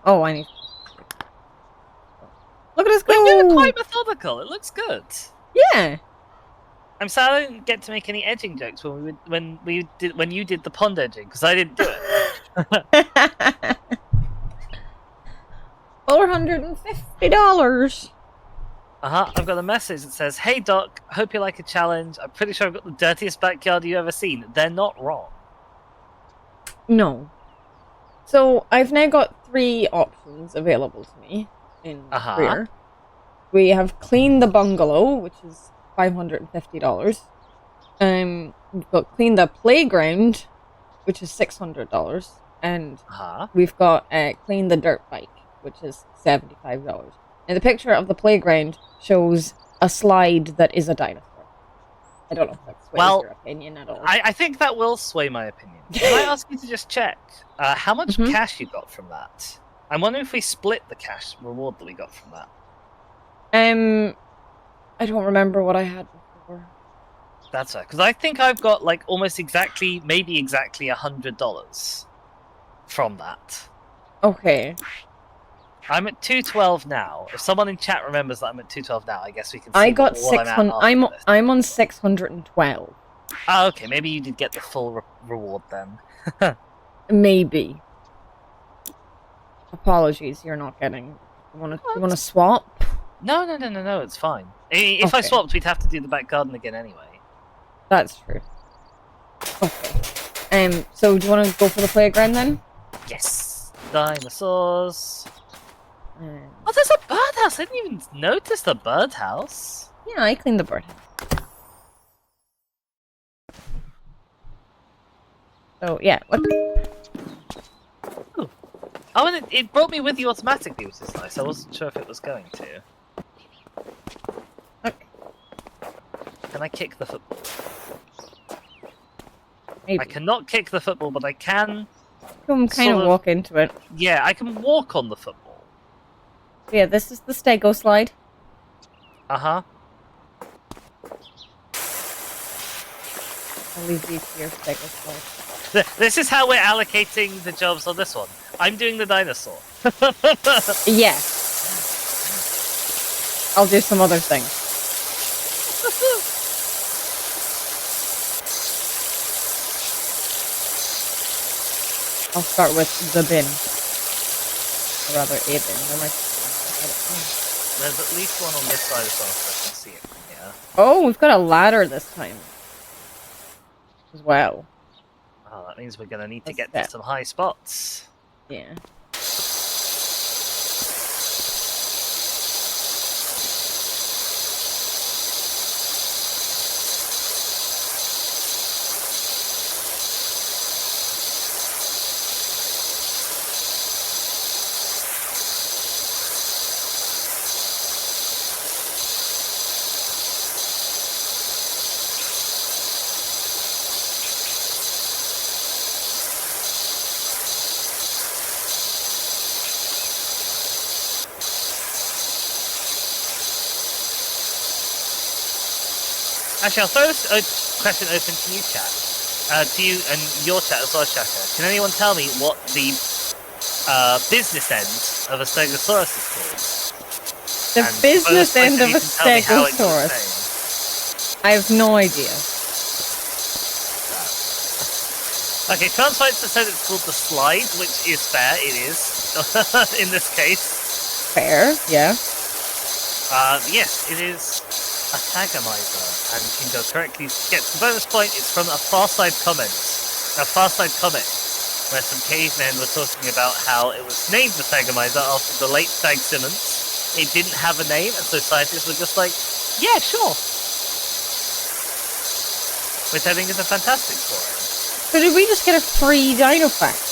Oh, I need. Look at us go! We're quite methodical. It looks good. Yeah. I'm sad I didn't get to make any edging jokes when you did the pond edging because I didn't do it. $450. I've got a message that says, "Hey Doc, hope you like a challenge. I'm pretty sure I've got the dirtiest backyard you've ever seen." They're not wrong. No. So I've now got 3 options available to me in career. We have clean the bungalow, which is $550. We've got clean the playground, which is $600, and we've got clean the dirt bike, which is $75. And the picture of the playground shows a slide that is a dinosaur. I don't know if that sways your opinion at all. I think that will sway my opinion. Can I ask you to just check how much cash you got from that? I'm wondering if we split the cash reward that we got from that. I don't remember what I had before. That's right, because I think I've got like almost exactly, maybe exactly $100 from that. Okay. I'm at 212 now. If someone in chat remembers that I'm at 212 now, I guess we can see I got what 600. I'm on 612. Oh, okay. Maybe you did get the full reward then. Maybe. Apologies, you're not getting. You want to swap? No. It's fine. If I swapped, we'd have to do the back garden again anyway. That's true. Okay. So do you want to go for the playground then? Yes. Dinosaurs. Oh, there's a birdhouse. I didn't even notice the birdhouse. Yeah, I cleaned the birdhouse. So yeah, look. Ooh. Oh, and it brought me with you automatically, which is nice. I wasn't sure if it was going to. Okay. Can I kick the football? Maybe. I cannot kick the football, but I can. Come kind of walk into it. Yeah, I can walk on the football. Yeah, this is the Stego slide. Uh-huh. I'll leave these to your Stego slide. This is how we're allocating the jobs on this one. I'm doing the dinosaur. Yeah. I'll do some other things. I'll start with the bin. Or rather, a bin. There's at least one on this side as well, so I can see it from here. Oh, we've got a ladder this time. As well. Oh, that means we're going to need to get to some high spots. Yeah. Actually, I'll throw this question open to you, chat. To you and your chat as well, Shaka. Can anyone tell me what the business end of a Stegosaurus is called? The business end of a Stegosaurus? I have no idea. Okay, Transfighter said it's called the Slide, which is fair. It is in this case. Fair, yeah. Yes, it is a Thagomizer, and you can go correctly get the bonus point. It's from a Farside comment, where some cavemen were talking about how it was named the Thagomizer after the late Thag Simmons. It didn't have a name, and so scientists were just like, yeah, sure. Which I think is a fantastic story. So did we just get a free dino fact?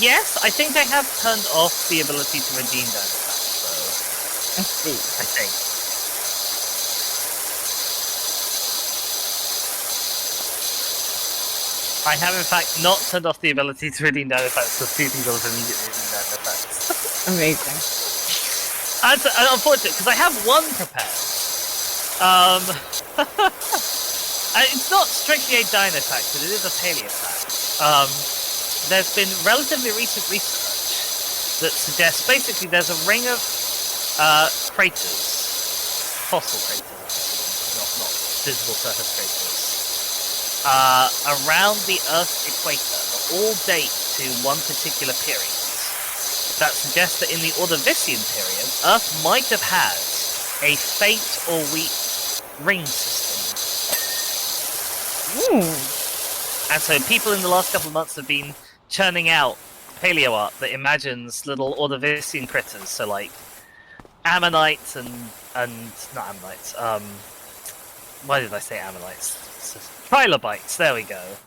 Yes, I think I have turned off the ability to redeem dino facts, though. I see. I think. I have, in fact, not turned off the ability to redeem dino facts because two people have immediately redeemed dino facts. Amazing. And unfortunate, because I have one prepared. It's not strictly a dino fact, but it is a paleo fact. there's been relatively recent research that suggests basically there's a ring of craters, fossil craters, not visible surface craters, around the Earth's equator that all date to one particular period. That suggests that in the Ordovician period, Earth might have had a faint or weak ring system. And so people in the last couple of months have been churning out paleo art that imagines little Ordovician critters, so like ammonites and not ammonites. Why did I say ammonites? Trilobites. There we go.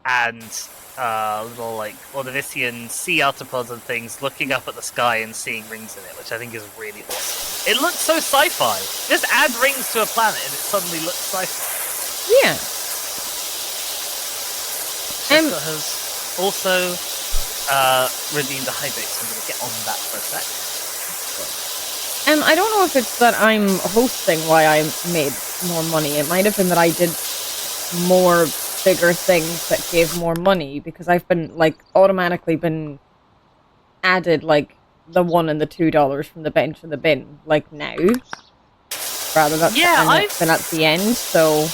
And little like Ordovician sea arthropods and things looking up at the sky and seeing rings in it, which I think is really awesome. It looks so sci-fi. Just add rings to a planet and it suddenly looks sci-fi. Yeah. Tesla has also redeemed the hydrate, so I'm going to get on that for a sec. I don't know if it's that I'm hosting why I made more money. It might have been that I did more bigger things that gave more money, because I've been, like, automatically been added, like, the $1 and the $2 from the bench and the bin, like, now. Rather than than at the end, so...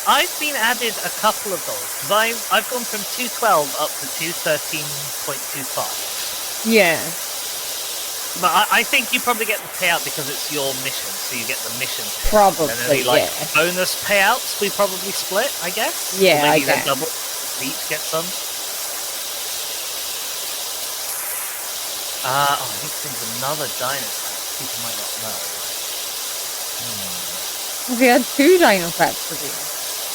I've been added a couple of those, because I've gone from 212 up to 213.25. Yeah. But I think you probably get the payout because it's your mission, so you get the mission payout. Probably, and then like bonus payouts we probably split, I guess. Yeah, or maybe I guess. Double, we each get some. I think there's another dinosaur people might not know. We had 2 dino facts for you.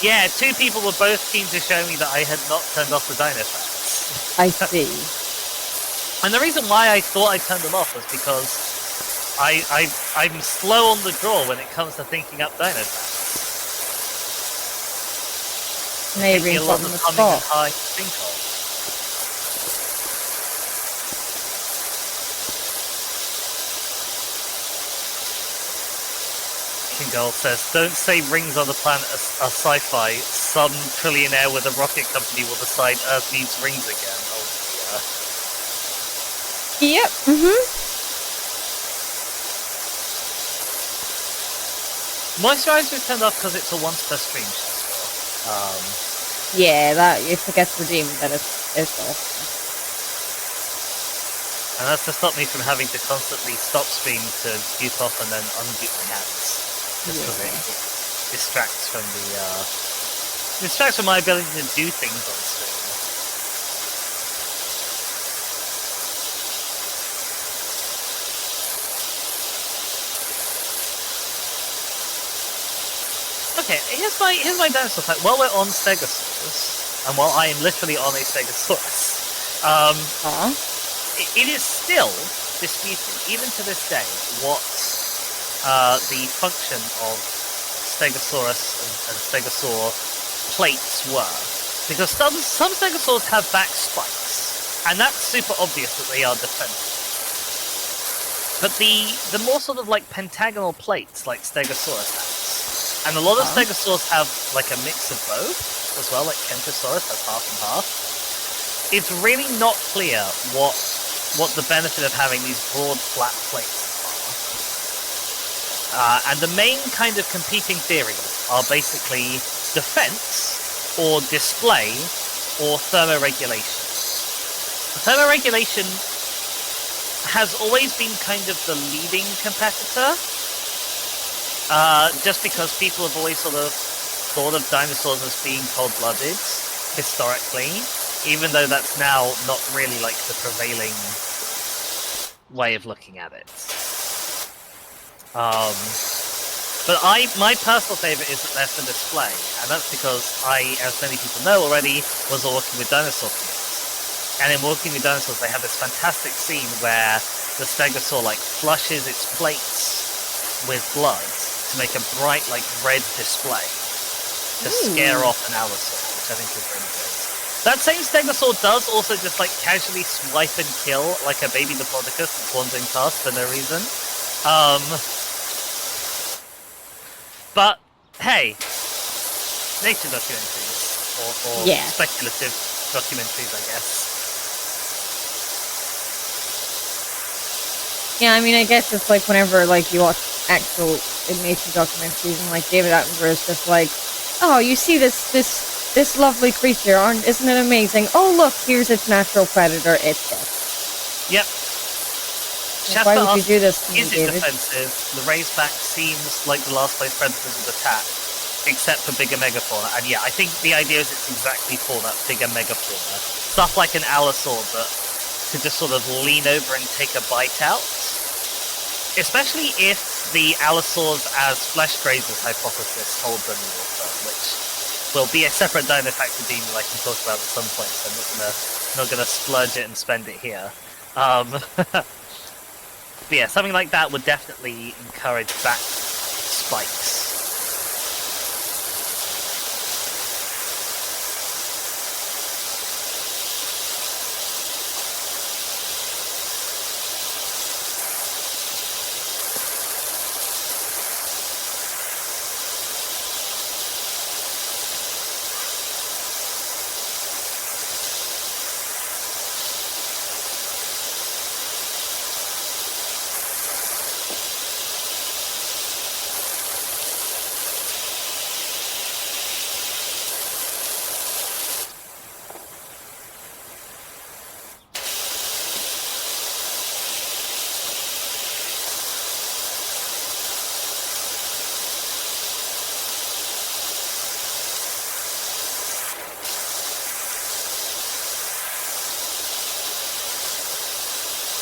Yeah, 2 people were both keen to show me that I had not turned off the dino facts. I see. And the reason why I thought I turned them off was because I'm slow on the draw when it comes to thinking up dino facts. Maybe a lot of humming and high think of. Girl says, don't say rings on the planet are sci-fi. Some trillionaire with a rocket company will decide Earth needs rings again. Oh dear. Yep, Moisturizer is turned off because it's a once per stream. yeah, that if it gets redeemed, then it's off. And that's to stop me from having to constantly stop stream to mute off and then unmute my hands. Just because it distracts from my ability to do things on stream. Okay, here's my dinosaur fact. While we're on Stegosaurus, and while I am literally on a Stegosaurus, it is still disputed, even to this day, what the function of Stegosaurus and Stegosaur plates were. Because some Stegosaurs have back spikes, and that's super obvious that they are defensive. But the more sort of like pentagonal plates like Stegosaurus has, and a lot of Stegosaurs have like a mix of both as well, like Kentrosaurus has half and half. It's really not clear what the benefit of having these broad flat plates are. And the main kind of competing theories are basically defense, or display, or thermoregulation. Thermoregulation has always been kind of the leading competitor, just because people have always sort of thought of dinosaurs as being cold-blooded, historically, even though that's now not really like the prevailing way of looking at it. But my personal favourite is that they're for display, and that's because I, as many people know already, was working with dinosaur kids. And in Walking with Dinosaurs, they have this fantastic scene where the Stegosaur like flushes its plates with blood to make a bright like red display to scare off an Allosaur, which I think is really good. That same Stegosaur does also just like casually swipe and kill like a baby Diplodocus that's wandering past for no reason. But hey, nature documentaries or speculative documentaries, I guess. Yeah, I mean, I guess it's like whenever like you watch actual nature documentaries and like David Attenborough is just like, oh, you see this lovely creature, isn't it amazing? Oh, look, here's its natural predator. It's dead. Yep. Like, why would you do this to me, is it David? defensive? The Razorback seems like the last place predators would attack, except for bigger megafauna. And yeah, I think the idea is it's exactly for that bigger megafauna. Stuff like an allosaur that could just sort of lean over and take a bite out. Especially if the allosaurs as flesh grazers hypothesis holds any water, which will be a separate dino factor beam that I can talk about at some point, so I'm not gonna splurge it and spend it here. But yeah, something like that would definitely encourage back spikes.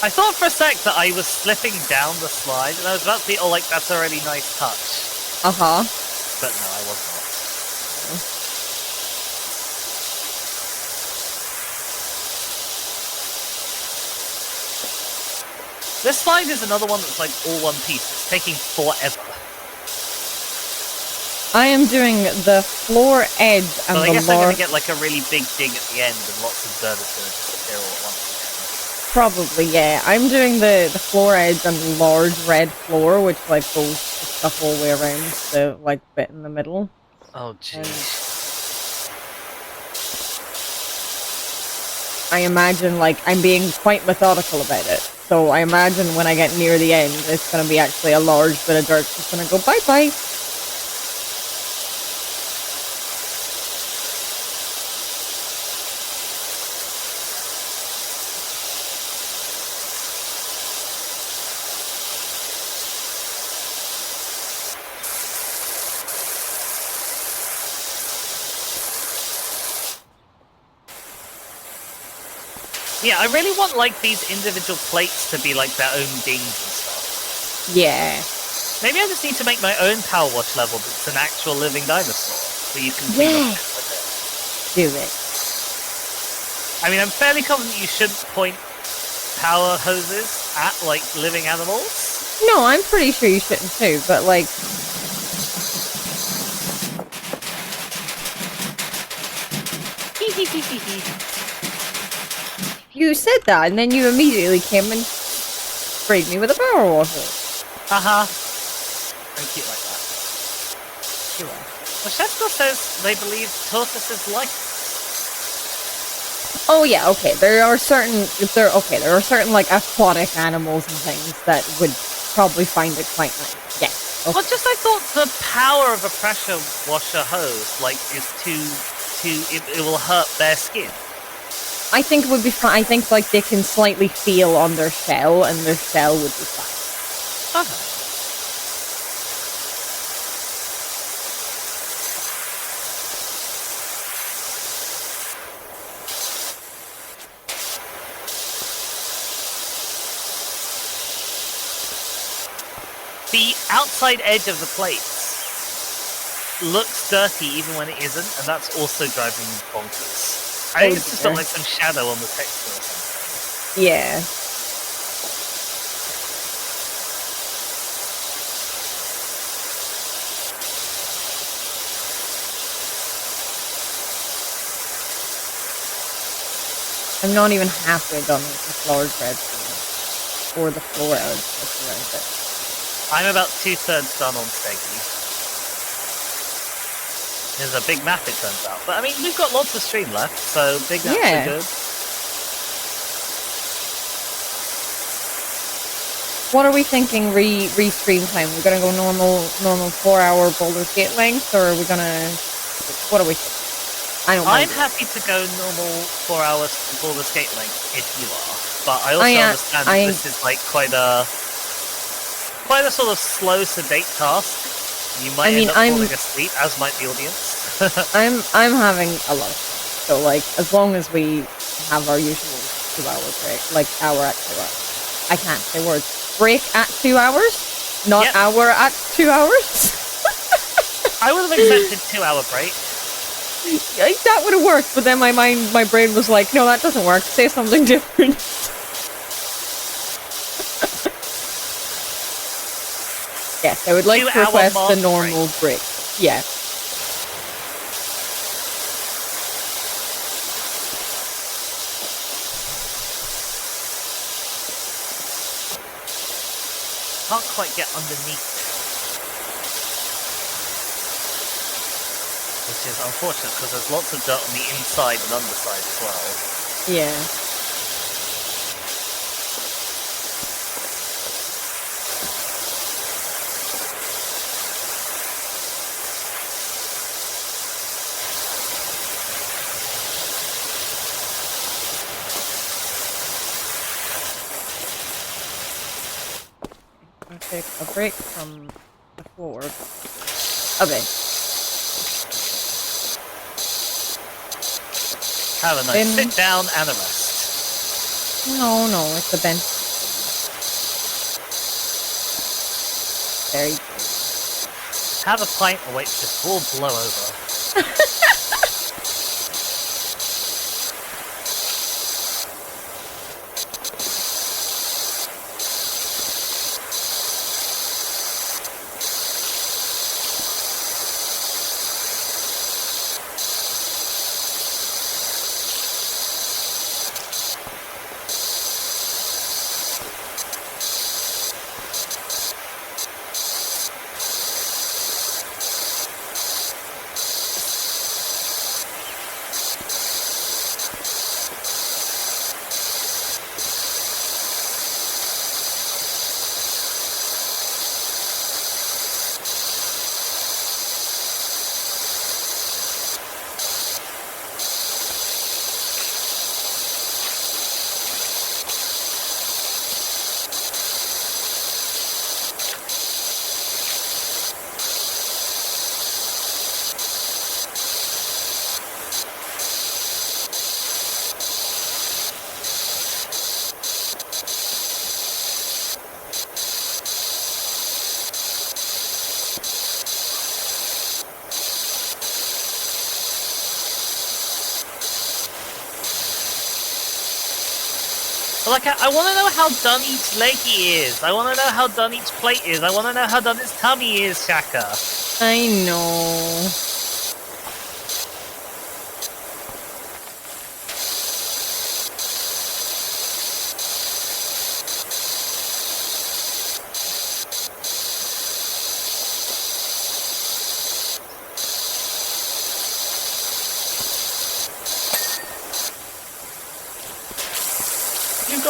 I thought for a sec that I was slipping down the slide, and I was about to be, oh, like, that's a really nice touch. Uh-huh. But no, I was not. This slide is another one that's like all one piece. It's taking forever. I am doing the floor edge and But I guess the I'm large... gonna get like a really big dig at the end, and lots of dirt is gonna disappear all at once. Probably, yeah. I'm doing the floor edge and the large red floor, which like goes just the whole way around the like bit in the middle. Oh jeez. I imagine like I'm being quite methodical about it. So I imagine when I get near the end, it's gonna be actually a large bit of dirt that's gonna go bye bye. Yeah, I really want like these individual plates to be like their own dings and stuff. Yeah. Maybe I just need to make my own Powerwash level that's an actual living dinosaur, so you can clean up with it. Do it. I mean, I'm fairly confident you shouldn't point power hoses at like living animals. No, I'm pretty sure you shouldn't too, but like... You said that, and then you immediately came and sprayed me with a power washer. Haha. I'm cute like that. You are. Well, Shefko says they believe tortoise is light. Oh yeah, okay. There are certain like aquatic animals and things that would probably find it quite nice. Yes. Okay. Well, just I thought the power of a pressure washer hose like is too it will hurt their skin. I think it would be fine. I think like they can slightly feel on their shell, and their shell would be fine. Okay. The outside edge of the plates looks dirty even when it isn't, and that's also driving me bonkers. I think it's just got like some shadow on the texture or something. Yeah. I'm not even halfway done with this large red floor. Or the floor edge that's around it. I'm about 2/3 done on Steggy. There's a big map, it turns out. But I mean, we've got lots of stream left, so big maps are good. What are we thinking re-stream time? We're gonna go normal 4-hour Baldur's Gate length, or are we gonna... What are we thinking? I'm happy to go normal 4 hours Baldur's Gate length if you are, but I also understand that this is like quite a sort of slow, sedate task. You might end up falling asleep, as might the audience. I'm having a lot of fun. So like, as long as we have our usual 2-hour break, like hour at 2 hours. I can't say words. Break at 2 hours, not hour at 2 hours. I would have accepted 2-hour break. That would have worked, but then my brain was like, no, that doesn't work. Say something different. Yes, I would like to request the normal break. Yeah. Can't quite get underneath. Which is unfortunate because there's lots of dirt on the inside and underside as well. Yeah. I'm gonna take a break from the floor a bit. Have a nice sit down and a rest. No, it's a bench. There you go. Have a pint and wait for this all blow over. Like, I want to know how done each leggy is. I want to know how done each plate is. I want to know how done its tummy is, Shaka. I know.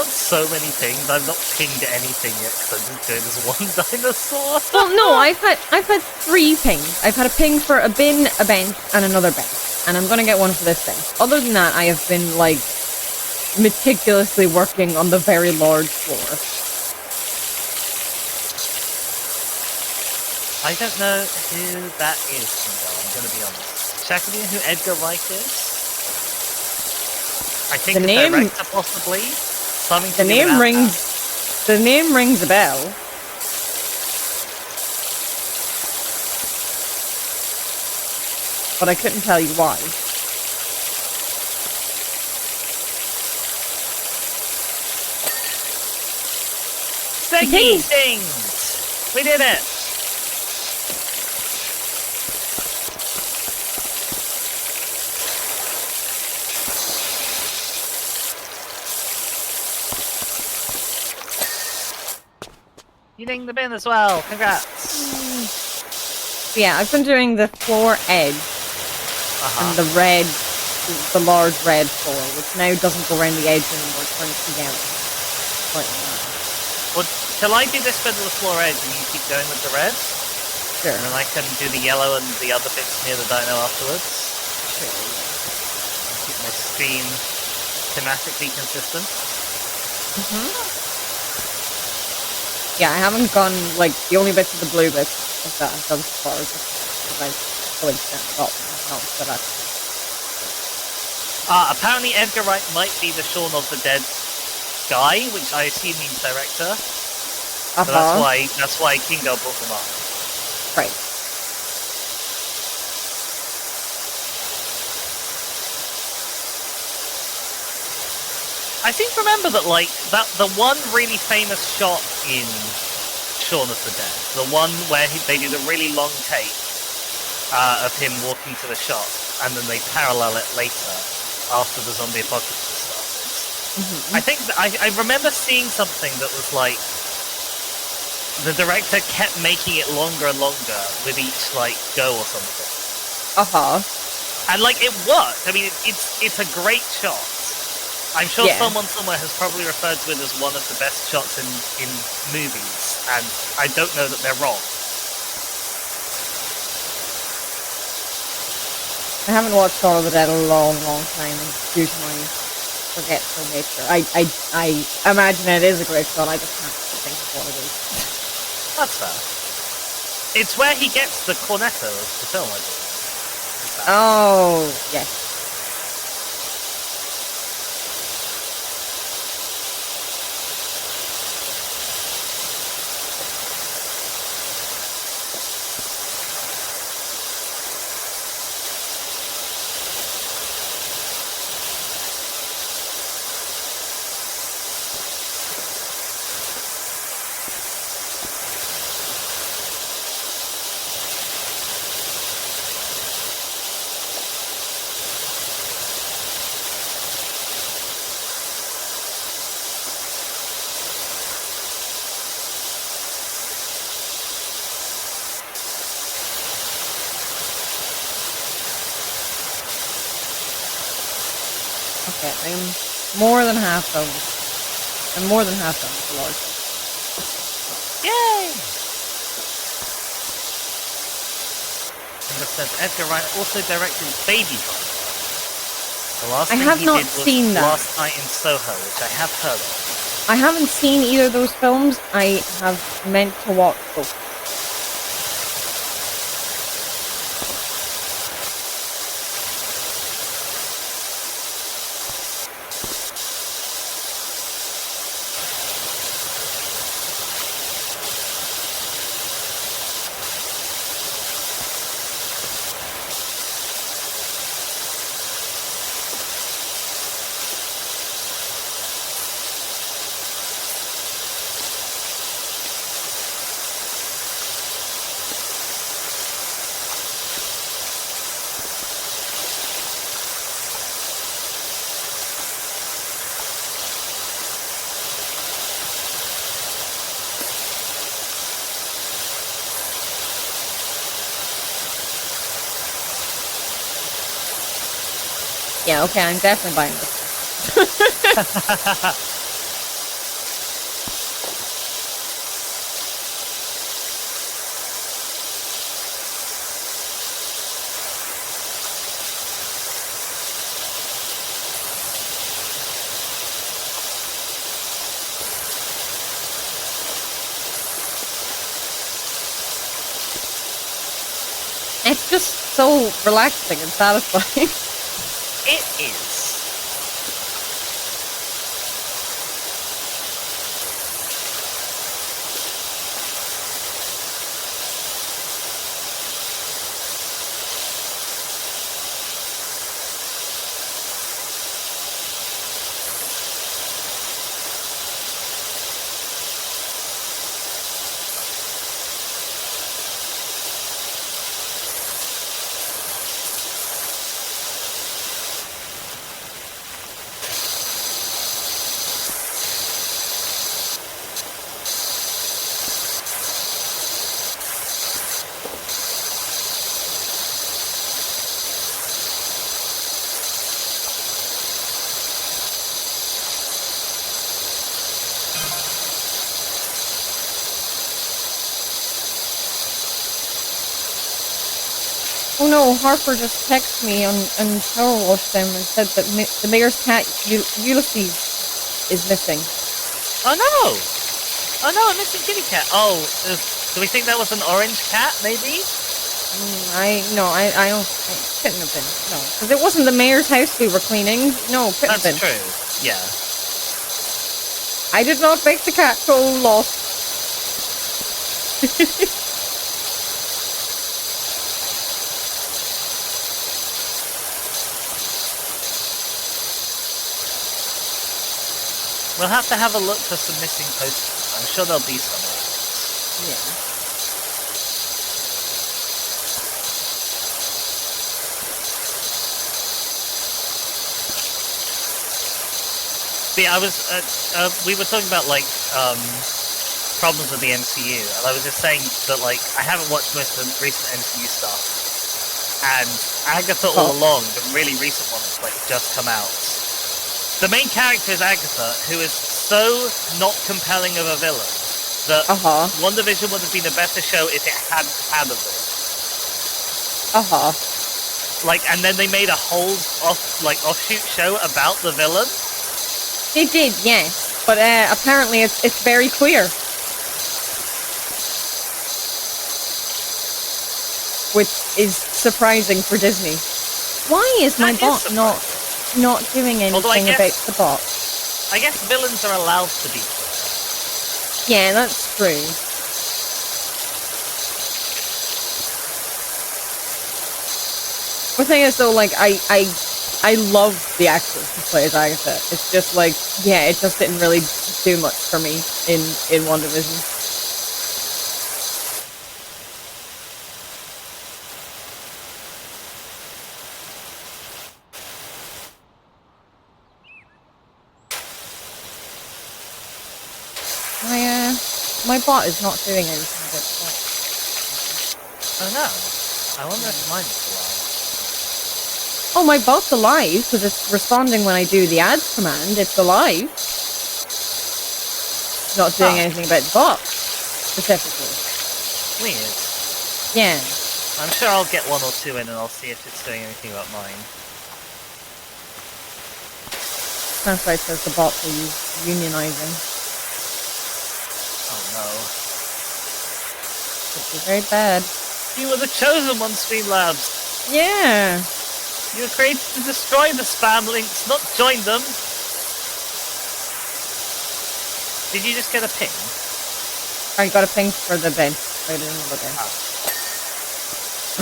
So many things. I've not pinged anything yet because I'm just doing this one dinosaur. Well, no, I've had 3 pings. I've had a ping for a bin, a bench, and another bench. And I'm gonna get one for this bench. Other than that, I have been, like, meticulously working on the very large floor. I don't know who that is, I'm gonna be honest. Shaka, do you know who Edgar Wright is? I think the director, possibly. The name rings a bell. But I couldn't tell you why. Sticky things! We did it! You dinged the bin as well. Congrats. Yeah, I've been doing the floor edge and the large red floor, which now doesn't go around the edge anymore. It turns to yellow. Well, shall I do this bit of the floor edge and you keep going with the red? Sure. And then I can do the yellow and the other bits near the dino afterwards. Sure. Keep my screen thematically consistent. Yeah, I haven't gone, like, the only bits of the blue bits of that I've done so far just because I coincidentally got them, not that Apparently Edgar Wright might be the Shaun of the Dead guy, which I assume means director. So that's why Kingo brought them up. Right. I seem to remember that, like, that the one really famous shot in Shaun of the Dead, the one where they do the really long take of him walking to the shop, and then they parallel it later after the zombie apocalypse has started. I think I remember seeing something that was like the director kept making it longer and longer with each like go or something. And like it worked. I mean, it's a great shot. I'm sure someone somewhere has probably referred to it as one of the best shots in movies, and I don't know that they're wrong. I haven't watched Shaun of the Dead in a long, long time, and due to my forgetful nature, I imagine it is a great shot, I just can't think of what it is. That's fair. It's where he gets the cornetto of the film, I believe. Oh, yes. Okay, I'm more than half done. I'm more than half done with the Lord. Yay! And it says Edgar Wright also directed Baby Driver. The last thing he did was Last Night in Soho, which I have heard of. I haven't seen either of those films. I have meant to watch both. Yeah, okay, I'm definitely buying this. It's just so relaxing and satisfying. It is. Oh no, Harper just texted me and powerwashed them and said that the mayor's cat, Ulysses, is missing. Oh no! Oh no, a missing kitty cat. Oh, do we think that was an orange cat, maybe? I don't. It couldn't have been. No, because it wasn't the mayor's house we were cleaning. No, couldn't have been. That's true. Yeah. I did not make the cat go lost. We'll have to have a look for some missing posters. I'm sure there'll be somewhere. Yeah. But yeah, we were talking about like problems with the MCU, and I was just saying that like I haven't watched most of the recent MCU stuff, and Agatha all along, the really recent one that's like just come out. The main character is Agatha, who is so not compelling of a villain that WandaVision would have been a better show if it had had a villain. Like, and then they made a whole offshoot show about the villain. They did, yes, but apparently it's very clear, which is surprising for Disney. Why is my bot not doing anything about the bot? I guess villains are allowed to be clear. Yeah, that's true. The thing is, though, like I love the actress who plays Agatha. It's just like, yeah, it just didn't really do much for me in WandaVision. My bot is not doing anything about that. Oh no. I wonder if mine is alive. Oh, my bot's alive, because it's responding when I do the ads command. It's alive. Not doing anything about the bot, specifically. Weird. Yeah. I'm sure I'll get one or two in and I'll see if it's doing anything about mine. Transcribe says the bots are unionizing. Oh no. Which is very bad. You were the chosen one, Streamlabs! Yeah! You were created to destroy the spam links, not join them! Did you just get a ping? I got a ping for the bench. I didn't know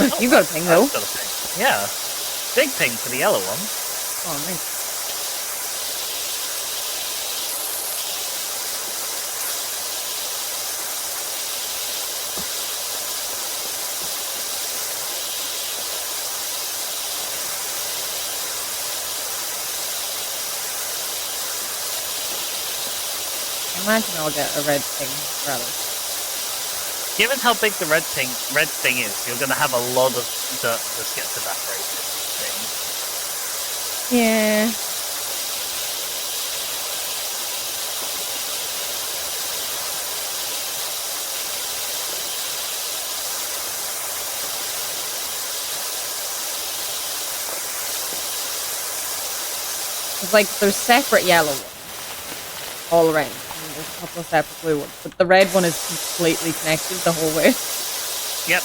that. You got a ping though. Got a ping. Yeah. Big ping for the yellow one. Oh, nice. I imagine I'll get a red thing, rather. Given how big the red thing is, you're gonna have a lot of dirt that just gets evaporated. Yeah. It's like there's separate yellow ones all around. And there's a couple of separate blue ones, but the red one is completely connected the whole way. Yep.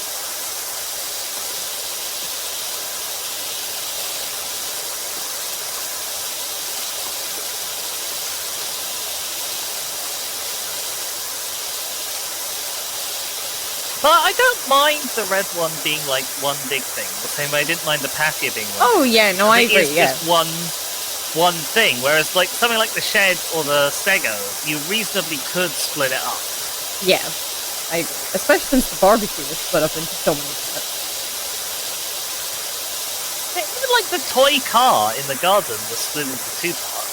But I don't mind the red one being like one big thing, the same way I didn't mind the Patia being one. Oh yeah, no, I agree. It's just one thing, whereas like something like the Shed or the Stego, you reasonably could split it up. Yeah, I agree. Especially since the barbecue was split up into so many parts. Even like the toy car in the garden was split into two parts.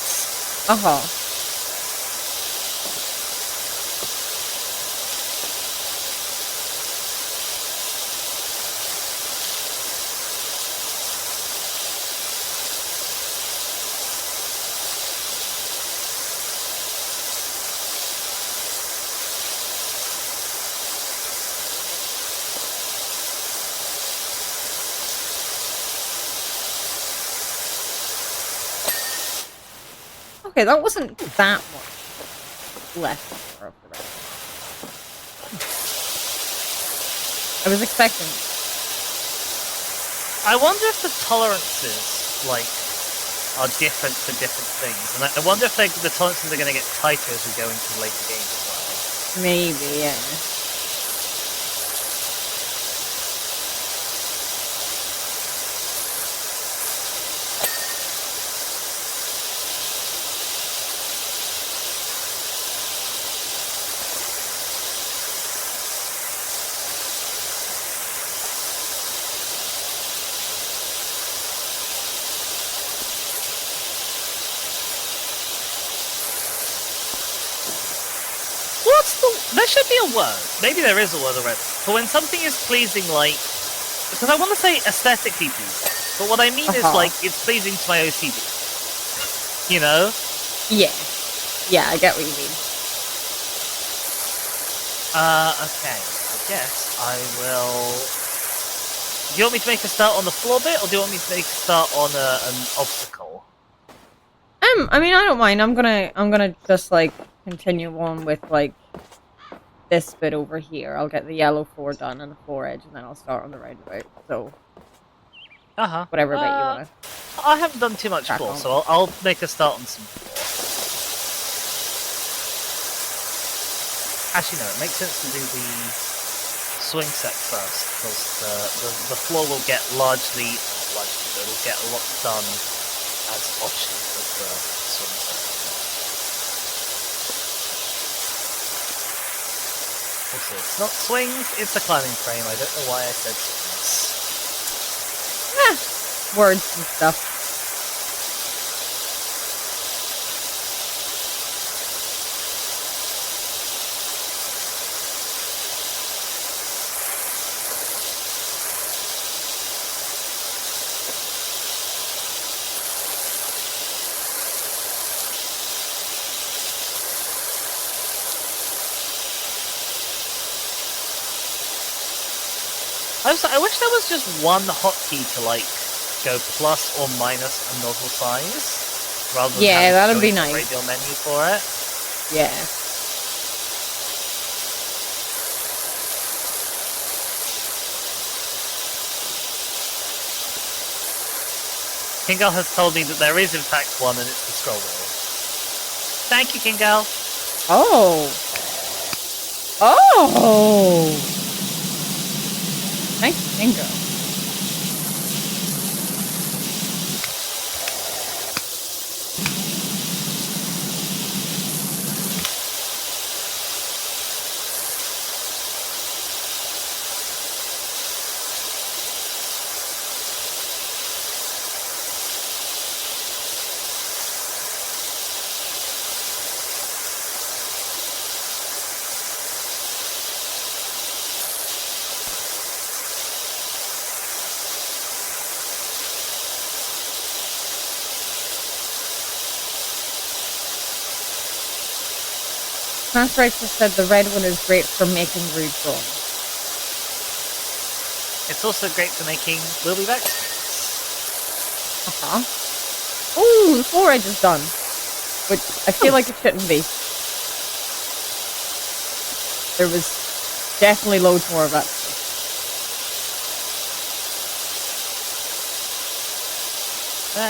Okay, that wasn't that much left of the rest. I was expecting. I wonder if the tolerances, like, are different for different things. And I wonder if the tolerances are going to get tighter as we go into the later games as well. Maybe, yeah. There should be a word. Maybe there is a word already. For when something is pleasing, like, because I want to say aesthetically pleasing, but what I mean is like it's pleasing to my OCD. You know? Yeah. Yeah, I get what you mean. Okay. I guess I will. Do you want me to make a start on the floor bit, or do you want me to make a start on an obstacle? I mean, I don't mind. I'm gonna just like continue on with like this bit over here. I'll get the yellow floor done and the floor edge, and then I'll start on the roundabout. So, whatever bit you wanna. I haven't done too much floor, so I'll make a start on some floor. Actually, no, it makes sense to do the swing set first, because the floor will get largely, it'll get a lot done as options as the swing set. Also, it's not swings, it's a climbing frame. I don't know why I said swings. Words and stuff. I wish there was just one hotkey to like go plus or minus a nozzle size, rather than that'd be nice. Radial menu for it. Yeah. Kingal has told me that there is in fact one, and it's the scroll wheel. Thank you, Kingal. Oh. Oh. Nice bingo. Transrights has said the red one is great for making rude drawings. It's also great for making We'll Be Back. Ooh, the floor edge is done. Which I feel like it shouldn't be. There was definitely loads more of that.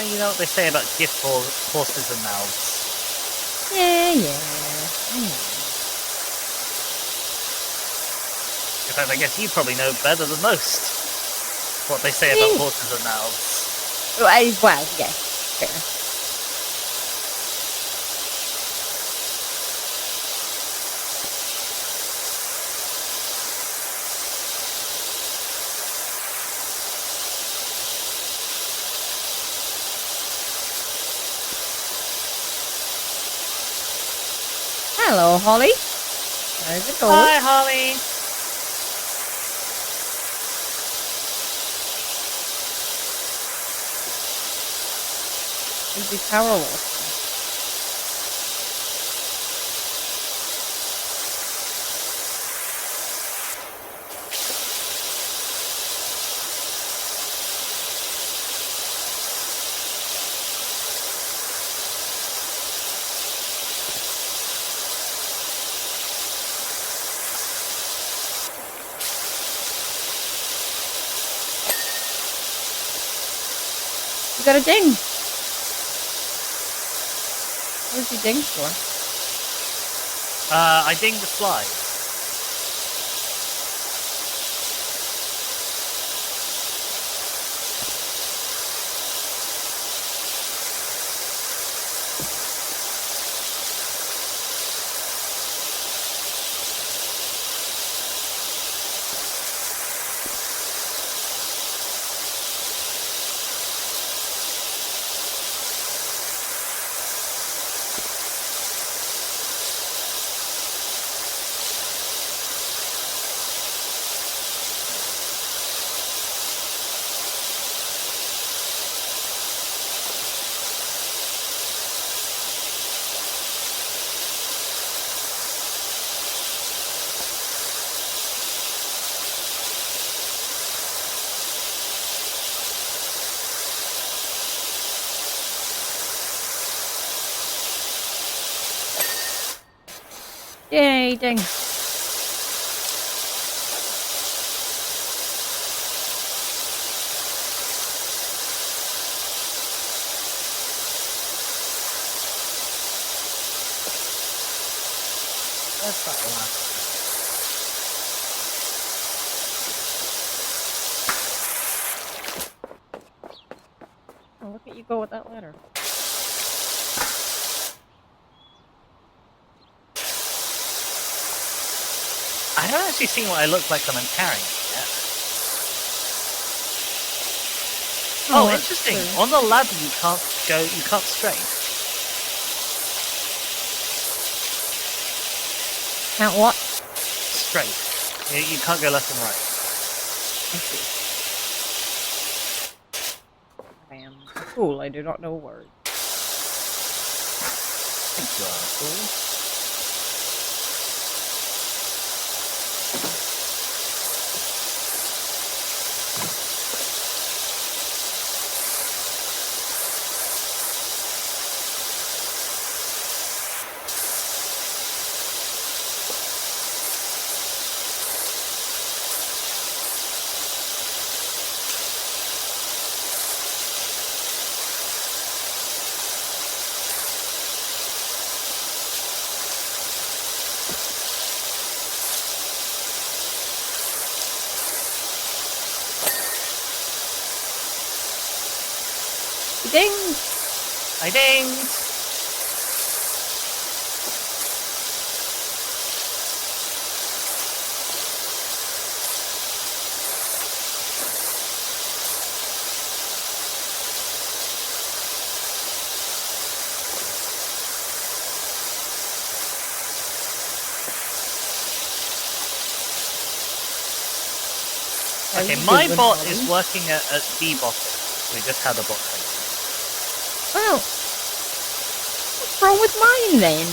You know what they say about gift horses and mouths. Yeah. In fact, I guess you probably know better than most what they say about horses and mouths. Well, yeah, fair. Hello, Holly. There's it goes. Hi, Holly. Easy Powerwash. got a ding. What did you ding for? I dinged the slide. Yay, ding. Where's that one? Oh, look at you go with that ladder. I haven't actually seen what I look like when I'm carrying it yet. Oh, interesting. True. On the ladder you can't straight. Can't what? Straight. You can't go left and right. I see. I am a fool. I do not know words. I think you are a fool. Ding! I dinged! Okay, my bot is working at D bottom. We just had a bot thing. Well, what's wrong with mine then?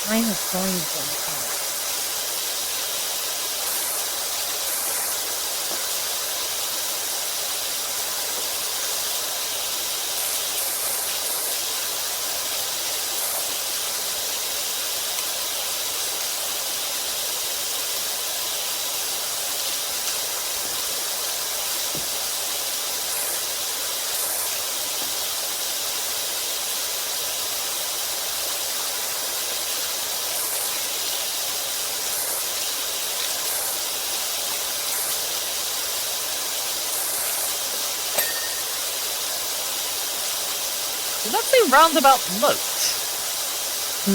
Mine has joined them. Did that say roundabout moat?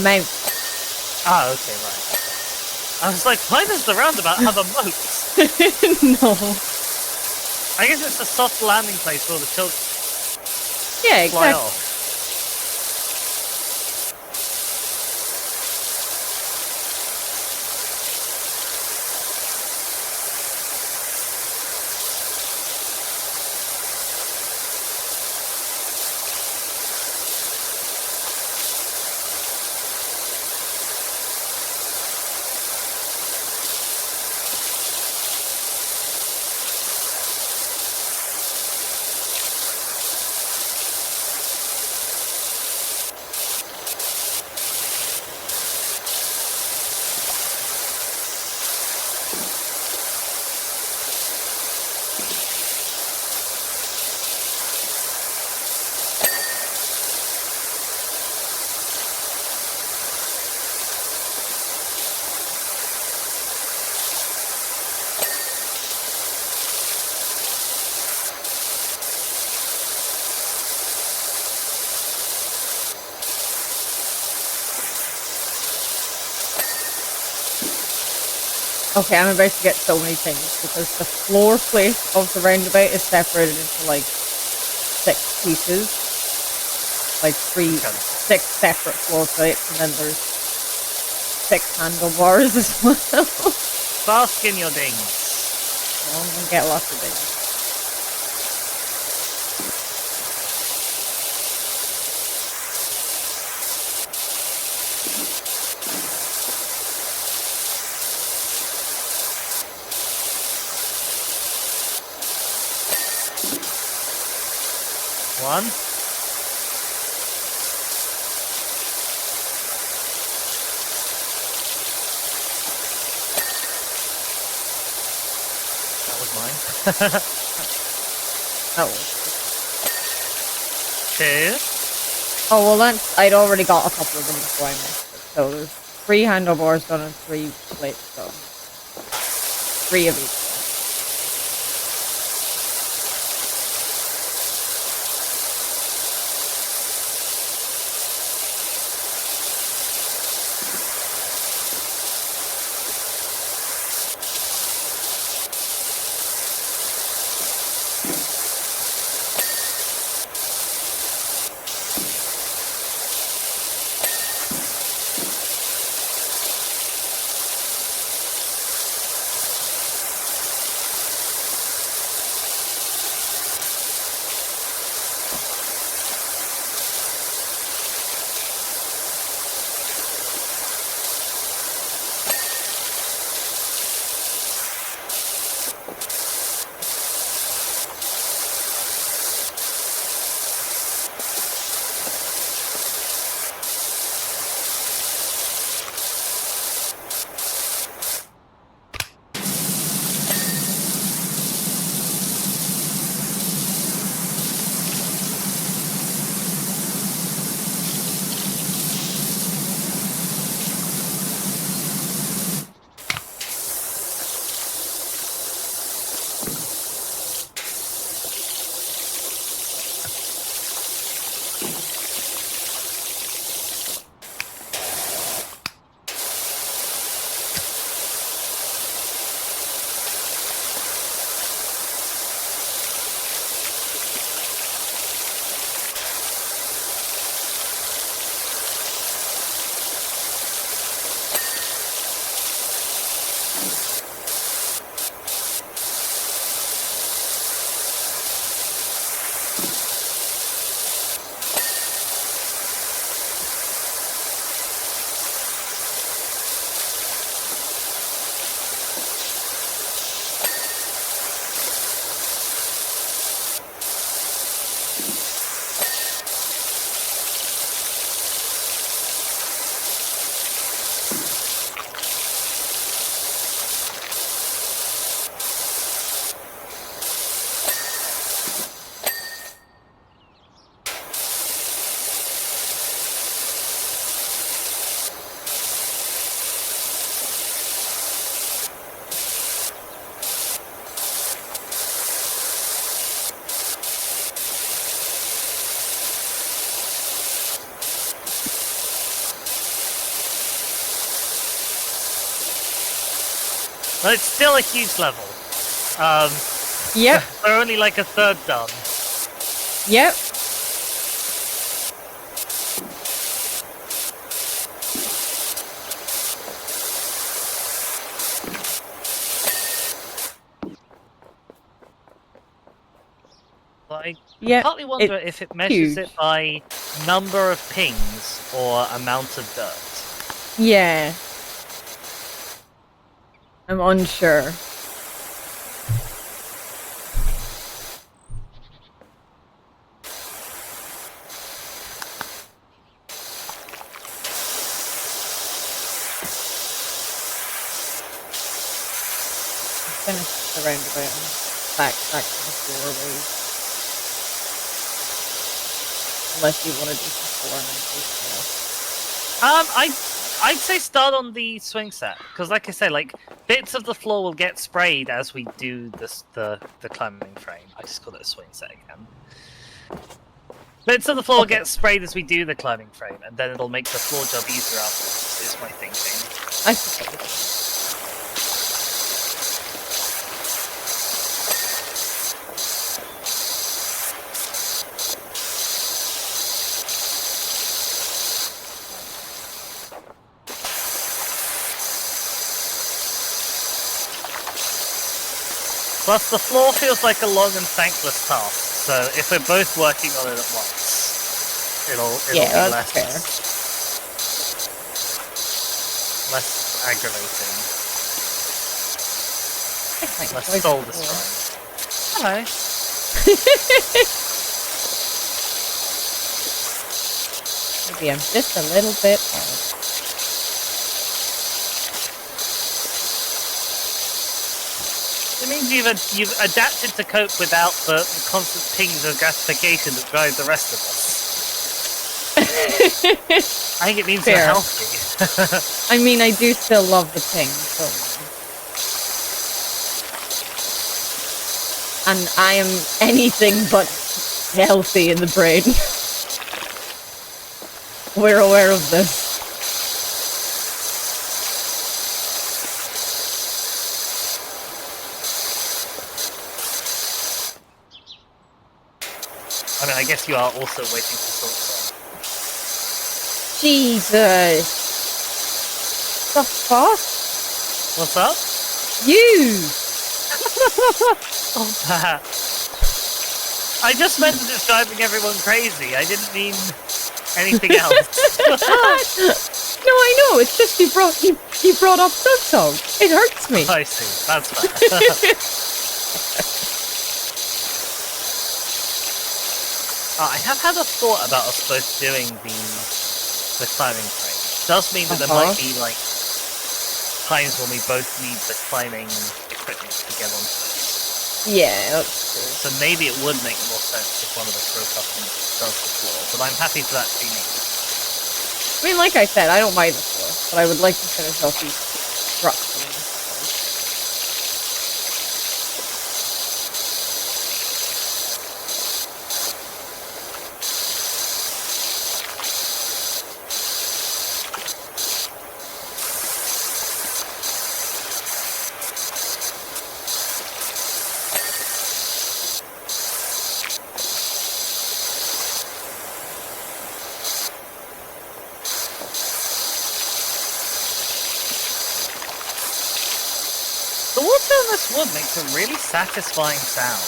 Mount. Ah, okay, right. I was like, why does the roundabout have a moat? No. I guess it's a soft landing place for the children Yeah, fly exactly. off. Okay, I'm about to get so many things because the floor plate of the roundabout is separated into like 6 pieces, like six separate floor plates, and then there's 6 handlebars as well. Bask in your dings. Oh, I'm gonna get lots of things. One. That was mine. That was. Two. Oh well, I'd already got a couple of them before I missed it. So there's 3 handlebars done and 3 plates done. 3 of each. Well, it's still a huge level. Yep. We're only like a third done. Yep. I Yep. partly wonder if it measures huge. it by number of pings or amount of dirt. Yeah. I'm unsure. Finish the roundabout and back to the doorways. Unless you want to do some floor and I'd say start on the swing set because, like I say, like bits of the floor will get sprayed as we do this the climbing frame. I just call it a swing set again. Bits of the floor will get sprayed as we do the climbing frame, and then it'll make the floor job easier afterwards. Is my thinking. I suppose. Plus, the floor feels like a long and thankless task, so if we're both working on it at once, it'll be that's fair. less aggravating. Less Enjoy soul the destroying. Hello. Maybe I'm just a little bit hard. It means you've adapted to cope without the constant pings of gratification that drive the rest of us. I think it means you're healthy. I mean, I do still love the ping, so... And I am anything but healthy in the brain. We're aware of this. I mean, I guess you are also waiting for Sorcerer. Jesus! The fuck? What's up? You! Oh, Pat. I just meant that it's driving everyone crazy. I didn't mean anything else. No, I know. It's just you brought up Song. It hurts me. I see. That's fair. I have had a thought about us both doing the climbing frame. It does mean that there might be like times when we both need the climbing equipment to get onto it. Yeah, that's true. So maybe it would make more sense if one of us broke up and does the floor, but I'm happy for that to be me. I mean, like I said, I don't mind the floor, but I would like to finish off these struts. The water on this wood makes a really satisfying sound.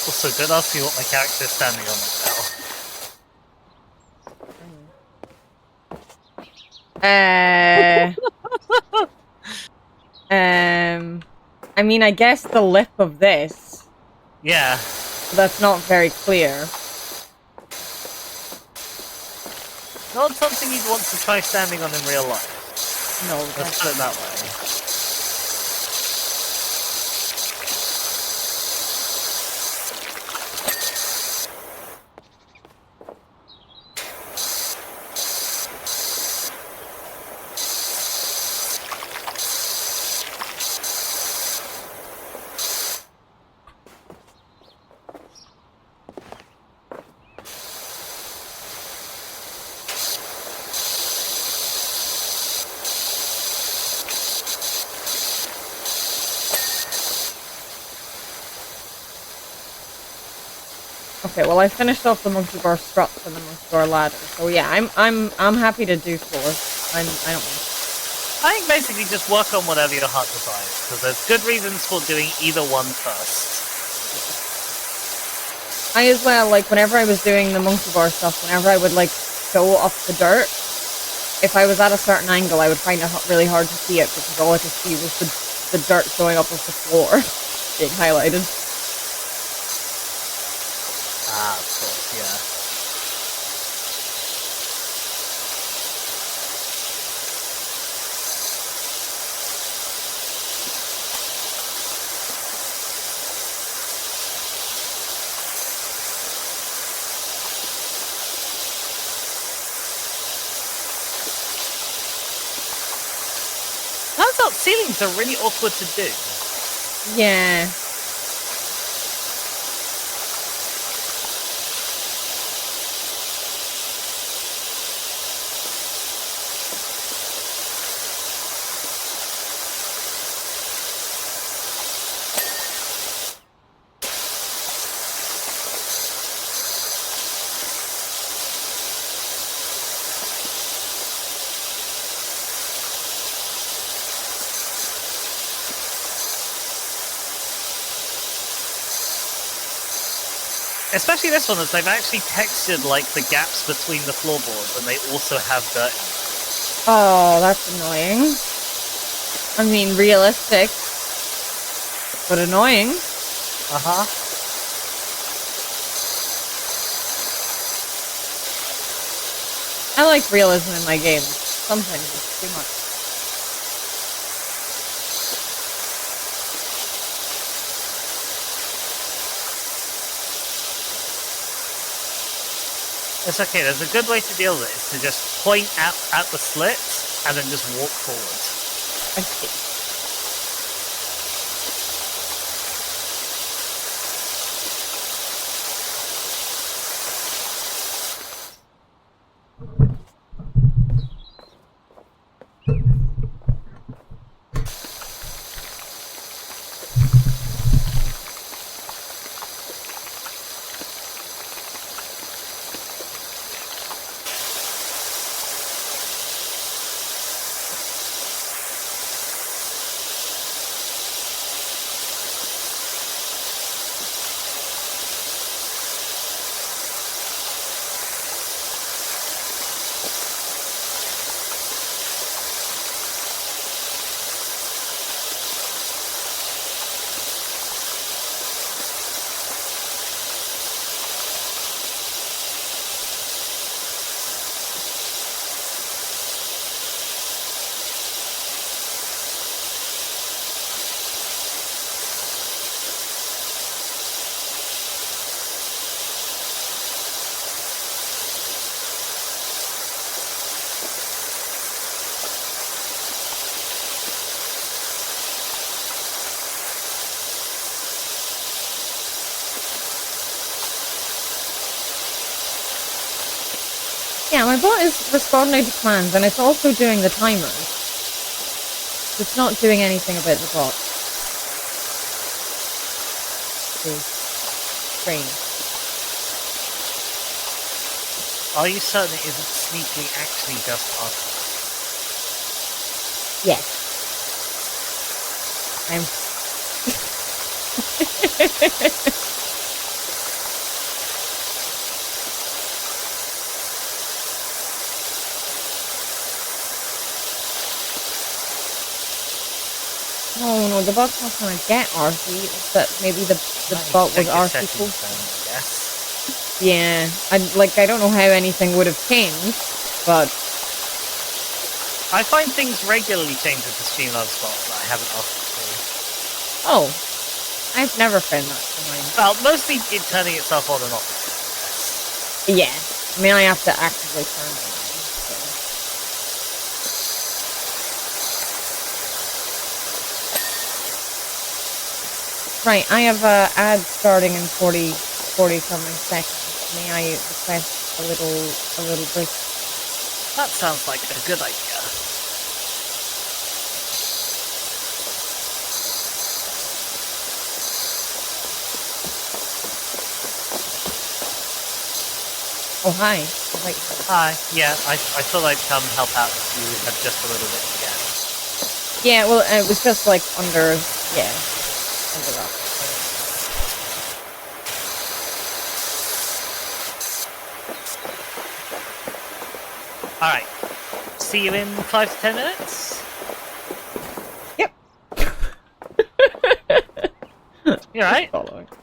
Also, don't ask me what my character is standing on now. I mean, I guess the lip of this. Yeah. That's not very clear. Not something you'd want to try standing on in real life. No, let's put it that way. Okay, well I finished off the monkey bar struts and the monkey bar ladder, so yeah, I'm happy to do floors. I don't mind. I think basically just work on whatever your heart desires, because there's good reasons for doing either one first. I as well, like whenever I was doing the monkey bar stuff, whenever I would like go up the dirt, if I was at a certain angle, I would find it really hard to see it because all I could see was the dirt showing up off the floor, being highlighted. Ah, of course, yeah. ceilings are really awkward to do. Yeah. Especially this one, as they've actually textured like the gaps between the floorboards, and they also have dirt. Oh, that's annoying. I mean, realistic, but annoying. Uh-huh. I like realism in my games. Sometimes it's too much. It's okay, there's a good way to deal with it, is to just point at the slit, and then just walk forward. I see. Yeah, my bot is responding to commands, and it's also doing the timers. It's not doing anything about the bot. It's strange. Are you certain it isn't sneaking actually just us? Yes. I'm... Oh no, the bot's not trying to get Archie. It's that maybe the bot was Archie posted. I guess. Yeah, I don't know how anything would have changed, but I find things regularly change with the Streamlabs bot that I haven't asked before. oh, I've never found that for mine. Well, mostly it turning itself on and off. Yeah, I mean I have to actively turn it on. So. Right, I have ad starting in 40 something seconds. May I request a little break? That sounds like a good idea. Oh, hi. Like, Hi. Yeah, I thought I'd come help out if you had just a little bit to get. yeah, well, it was just like under, yeah, under that. Alright. See you in 5 to 10 minutes? Yep. You alright?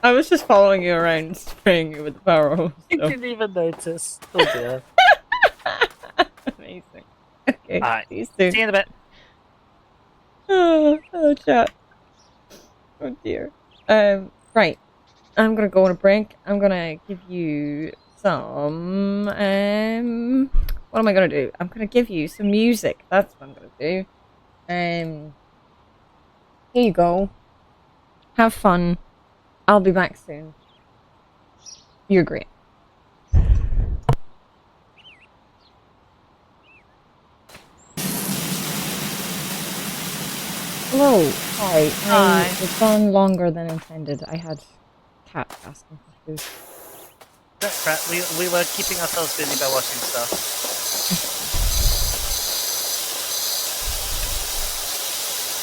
I was just following you around, spraying you with the power hose. You So. didn't even notice. Oh dear. Amazing. Okay. Alright. See you soon. See you in a bit. Oh, chat. Oh dear. Right. I'm gonna go on a break. I'm gonna give you some, what am I gonna do? I'm gonna give you some music. That's what I'm gonna do. Here you go. Have fun. I'll be back soon. You're great. Hello. Hi. Hi. I was gone longer than intended. I had cats asking for food. Don't fret, we were keeping ourselves busy by watching stuff.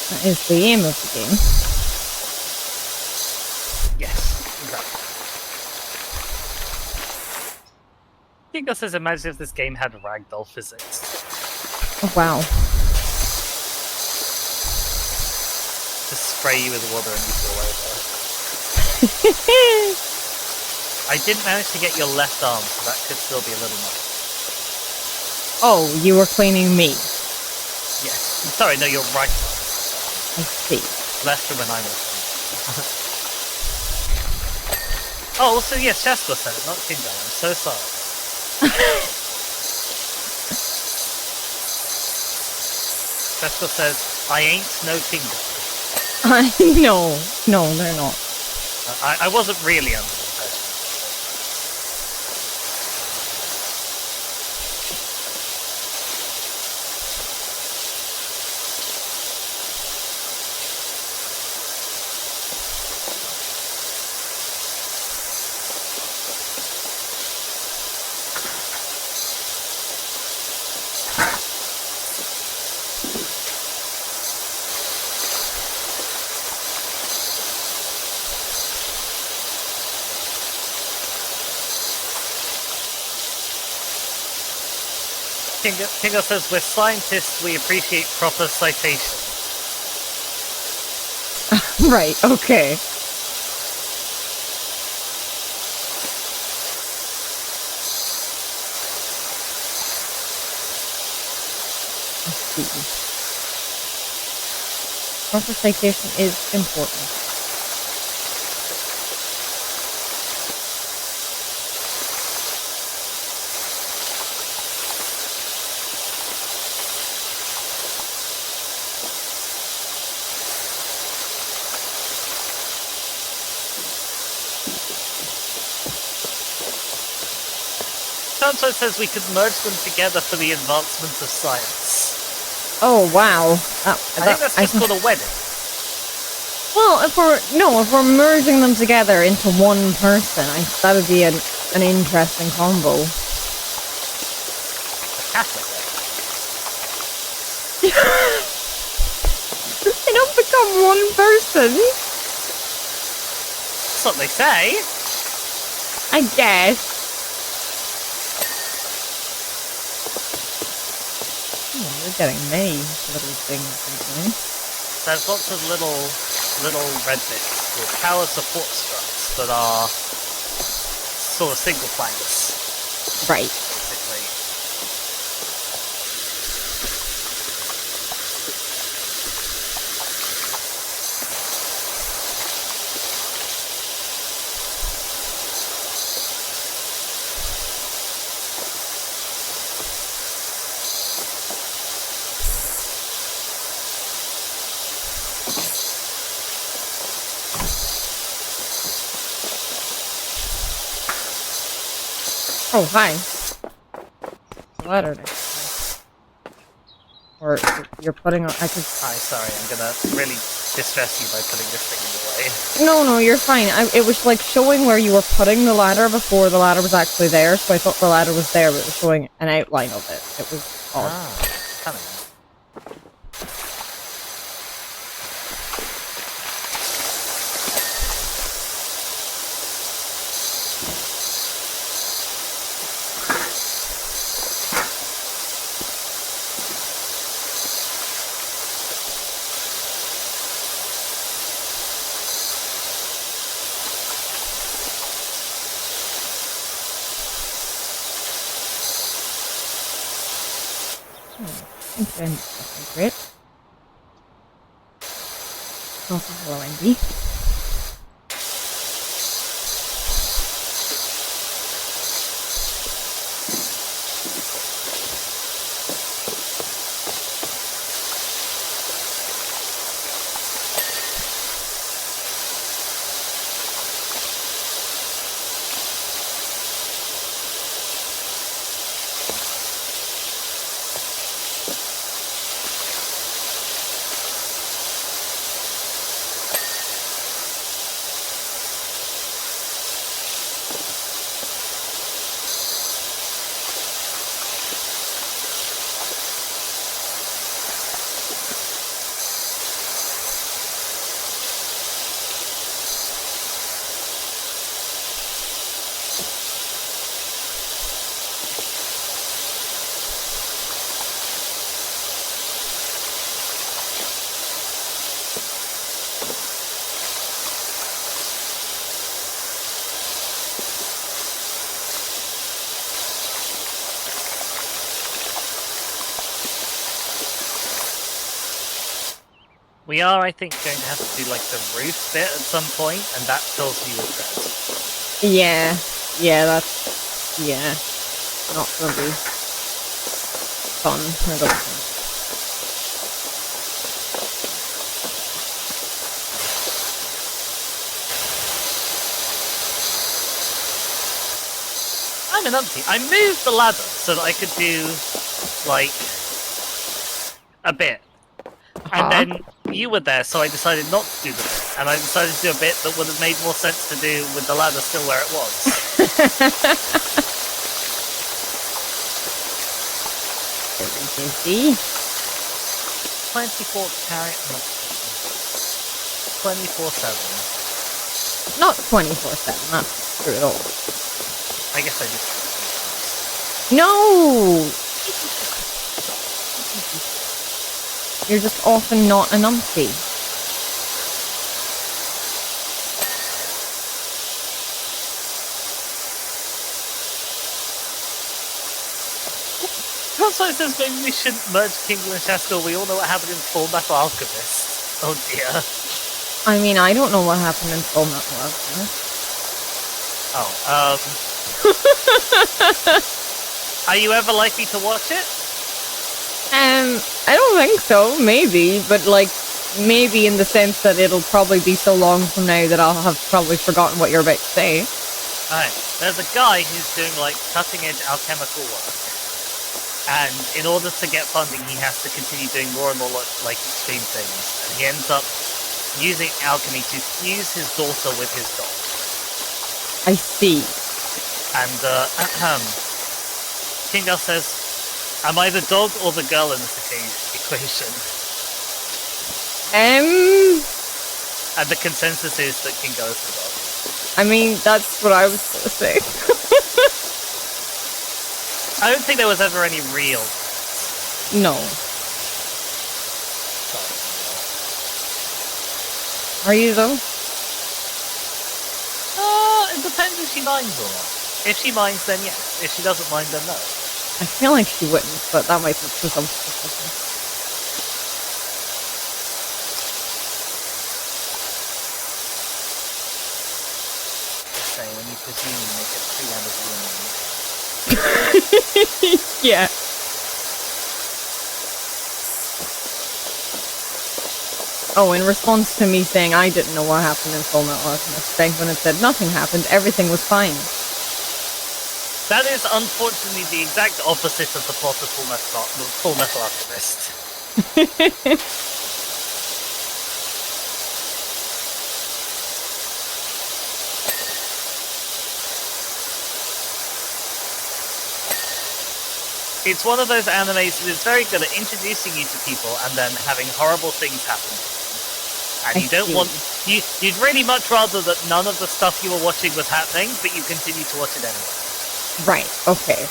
That is the aim of the game. Yes, exactly. Kingo says, imagine if this game had ragdoll physics. Oh, wow. Just spray you with water and you fall over. I didn't manage to get your left arm, so that could still be a little much. Oh, you were cleaning me. Yes. Sorry, no, your right arm. I see. Left when I'm left. Oh, also, yes, Shasko said it, not Kingo. I'm so sorry. Shasko says, I ain't no Kingo. No, they're not. I wasn't really under the impression. Kingo says, we're scientists, we appreciate proper citation. Right, okay. I see. Proper citation is important. Sancho says we could merge them together for the advancement of science. Oh, wow. I think that's just called a wedding. Well, if we're merging them together into one person, that would be an interesting combo. A Catholic wedding. They don't become one person. That's what they say. I guess. Oh, you're getting many little things. There's lots of little red bits called power support struts that are sort of single planks. Right. Basically. Oh, hi. Ladder next time. Or you're putting on. I could. Hi, sorry, I'm gonna really distress you by putting this thing in the way. No, you're fine. It was like showing where you were putting the ladder before the ladder was actually there, so I thought the ladder was there, but it was showing an outline of it. It was odd. Kind of. Thank you, Andy. Great. Also, hello, Andy. We are, I think, going to have to do like the roof bit at some point, and that fills me with dread. Yeah, that's not gonna be fun. I don't think. I'm an umpty. I moved the ladder so that I could do like a bit. And then you were there, so I decided not to do the bit. And I decided to do a bit that would have made more sense to do with the ladder still where it was. Very busy. 24 carry, 24/7. Not 24/7. That's not true at all. I guess I just. No! You're just often not an umpty. Console says maybe we shouldn't merge Kingdom and Shaskell. We all know what happened in Full Metal Alchemist. Oh dear. I mean, I don't know what happened in Full Metal Alchemist. Oh, are you ever likely to watch it? I don't think so. Maybe, but like, maybe in the sense that it'll probably be so long from now that I'll have probably forgotten what you're about to say. Alright, there's a guy who's doing like cutting edge alchemical work. And in order to get funding, he has to continue doing more and more like extreme things. And he ends up using alchemy to fuse his daughter with his dog. I see. And Kingal says, "Am I the dog or the girl in this equation?" And the consensus is that Kingal is the dog. I mean, that's what I was gonna say. I don't think there was ever any real. No. Are you though? It depends if she minds or not. If she minds, then yes. If she doesn't mind, then no. I feel like she wouldn't, but that might be presumptuous. Say, when you presume you make it 3 out of 1. Yeah. Oh, in response to me saying I didn't know what happened in Full Metal Alchemist, Benjamin had said nothing happened, everything was fine. That is unfortunately the exact opposite of the plot of Full Metal Alchemist. It's one of those animes that is very good at introducing you to people and then having horrible things happen to them. And you don't want... You'd really much rather that none of the stuff you were watching was happening, but you continue to watch it anyway. Right, okay.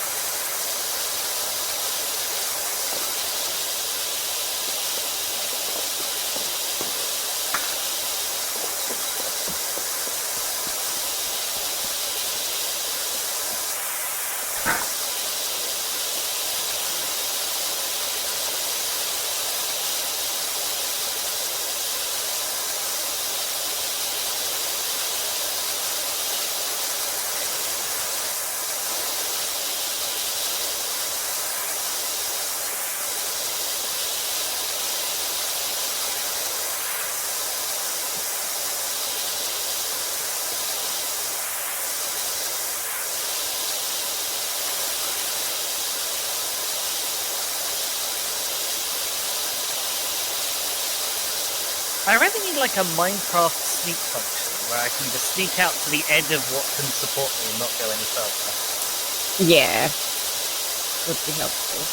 I really need like a Minecraft sneak function where I can just sneak out to the edge of what can support me and not go any further. Yeah. Would be helpful.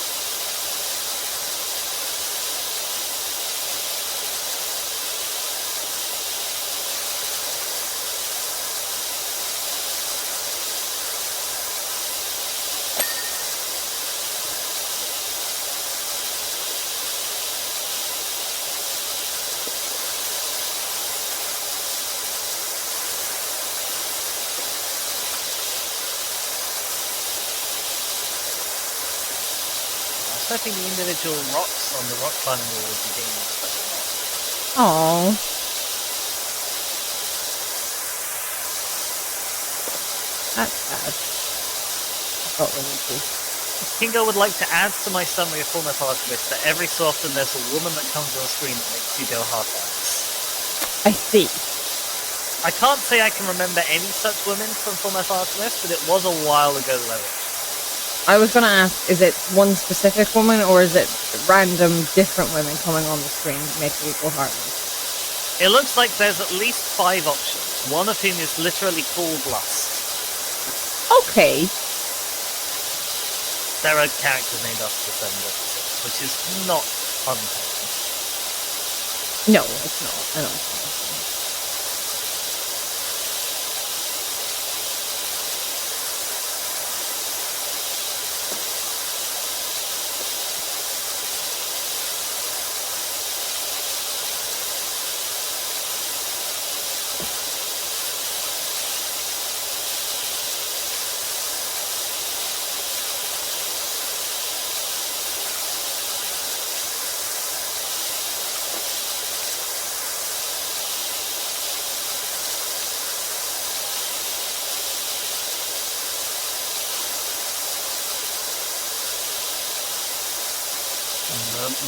I was hoping the individual rocks on the rock climbing wall would be dangerous, but they're not. Aww. That's sad. I thought it would be. Kingo would like to add to my summary of Fullmetal Alchemist that every so often there's a woman that comes on screen that makes you go hard eyes. I see. I can't say I can remember any such women from Fullmetal Alchemist, but it was a while ago that I watched. I was gonna ask, is it one specific woman, or is it random different women coming on the screen making you go hard? It looks like there's at least 5 options, one of whom is literally called Lust. Okay. There are characters named after the same episodes, which is not uncommon. No, it's not. I don't think so.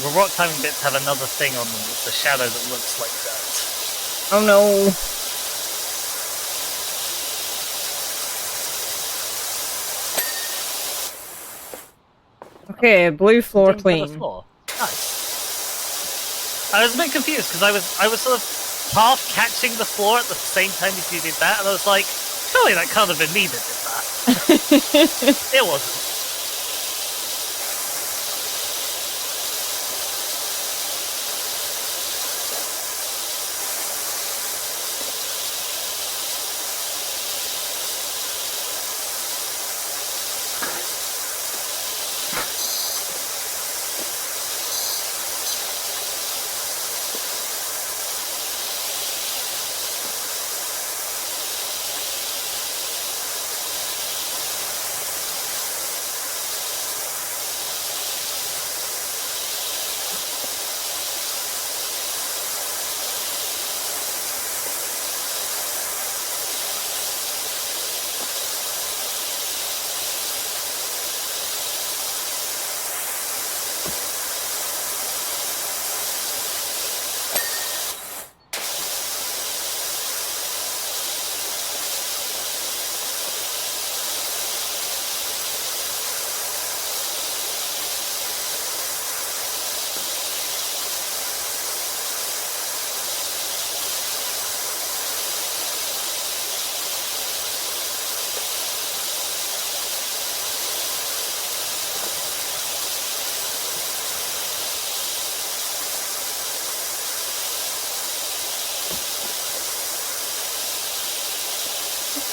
The rock climbing bits have another thing on them. It's a shadow that looks like that. Oh no. Okay, blue floor clean. Floor. Nice. I was a bit confused because I was sort of half catching the floor at the same time as you did that, and I was like, surely that can't have been me that did that. It wasn't.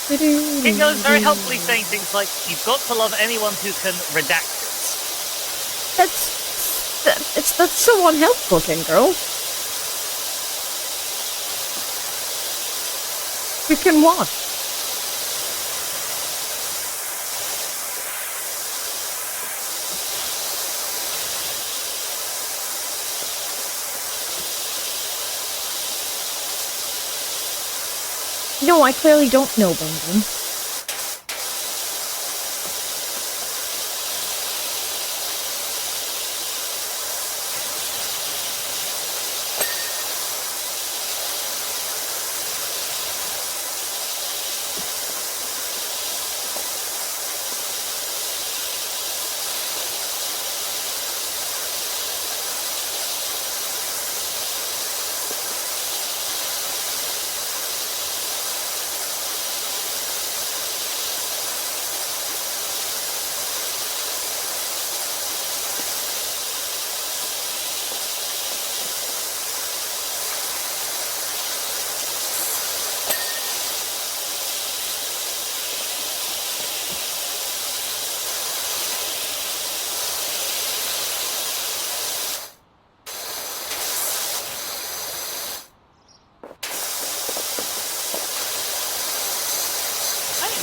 Kingo is very helpfully saying things like, you've got to love anyone who can redact it. That's so unhelpful, Kingo. Who can what? No, I clearly don't know, Benjamin.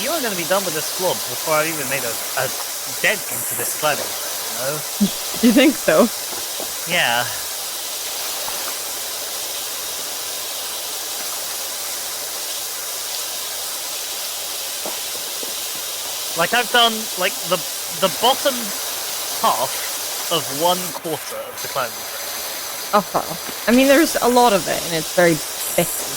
You are going to be done with this floor before I've even made a dent into this climbing, you know? You think so? Yeah. Like I've done like the bottom half of 1/4 of the climbing frame. I mean, there's a lot of it, and it's very bitty.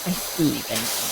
I see, Benji.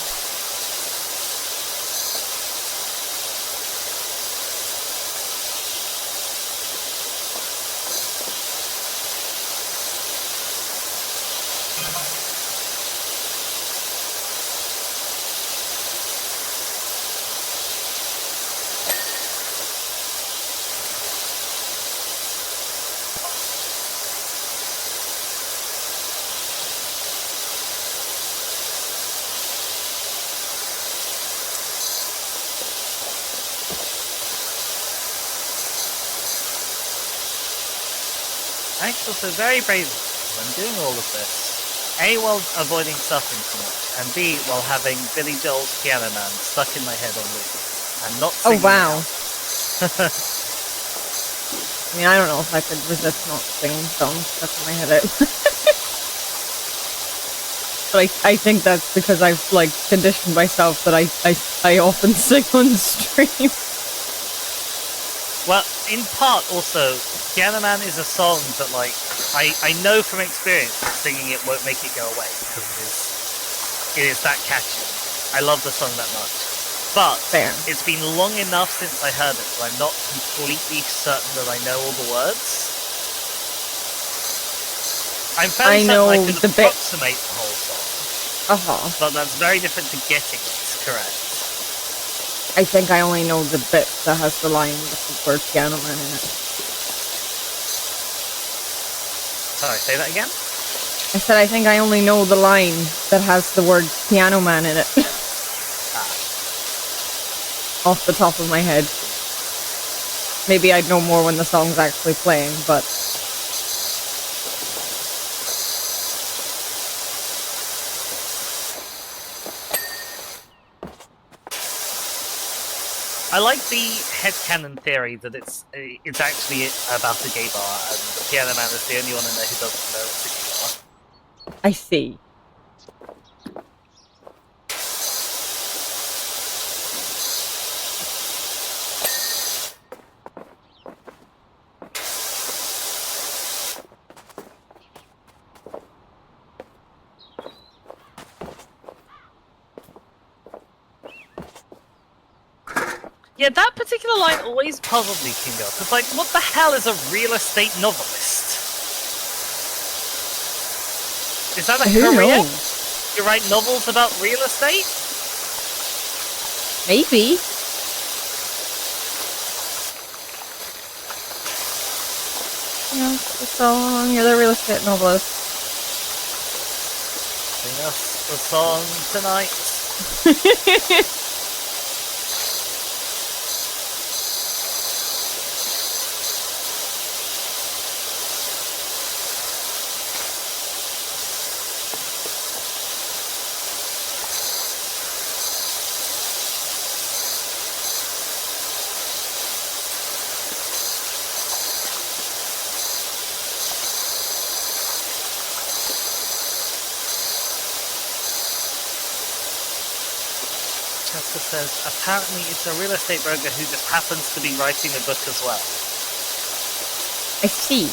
I feel so very brave when doing all of this. A, while avoiding suffering so much, and B, while having Billy Joel's Piano Man stuck in my head on loop, and not singing. Oh, wow. It I mean, I don't know if I could resist not singing songs stuck in my head. But I think that's because I've, like, conditioned myself that I often sing on stream. Well, in part also, Piano Man is a song that, like, I know from experience that singing it won't make it go away, because it is that catchy. I love the song that much. But Fair. It's been long enough since I heard it, so I'm not completely certain that I know all the words. I'm fairly certain I can approximate the whole song. But that's very different to getting it correct. I think I only know the bit that has the line with the word Piano Man in it. Sorry, say that again? I said I think I only know the line that has the word Piano Man in it. Off the top of my head. Maybe I'd know more when the song's actually playing, but... I like the headcanon theory that it's actually about a gay bar, and the Piano Man is the only one in there who doesn't know it's a gay bar. I see. Yeah, that particular line always puzzled me, Kingo, because, like, what the hell is a real estate novelist? Is that a career? You write novels about real estate? Maybe. You know, the song, you're the real estate novelist. Sing us the song tonight. Francesca says, apparently it's a real estate broker who just happens to be writing a book as well. I see.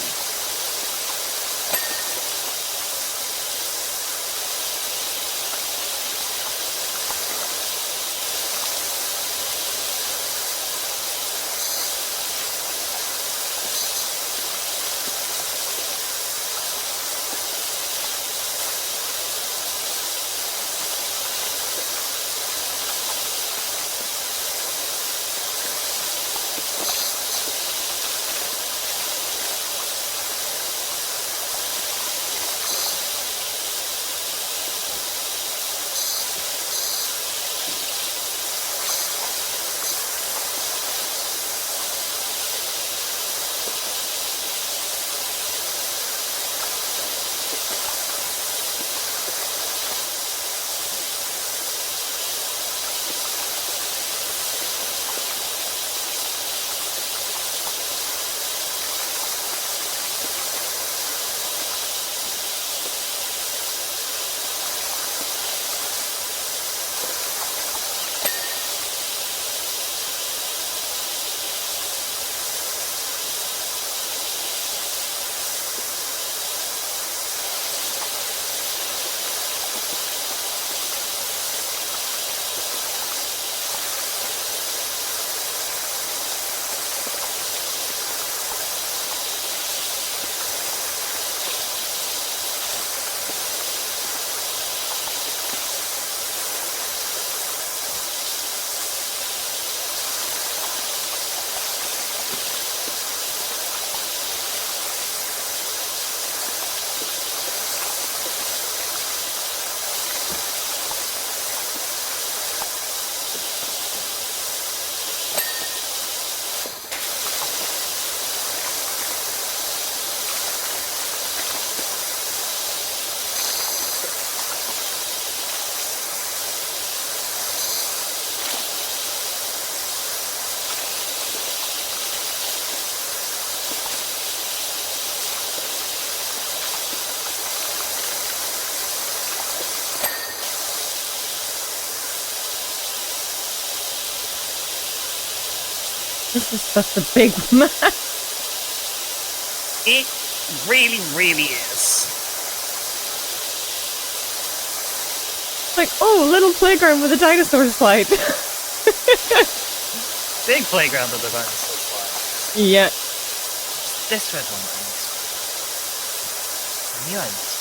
This is such a big mess. It really, really is. Like, oh, little playground with a dinosaur slide. Big playground of the dinosaur slide. Yeah. This red one I missed. I knew I missed.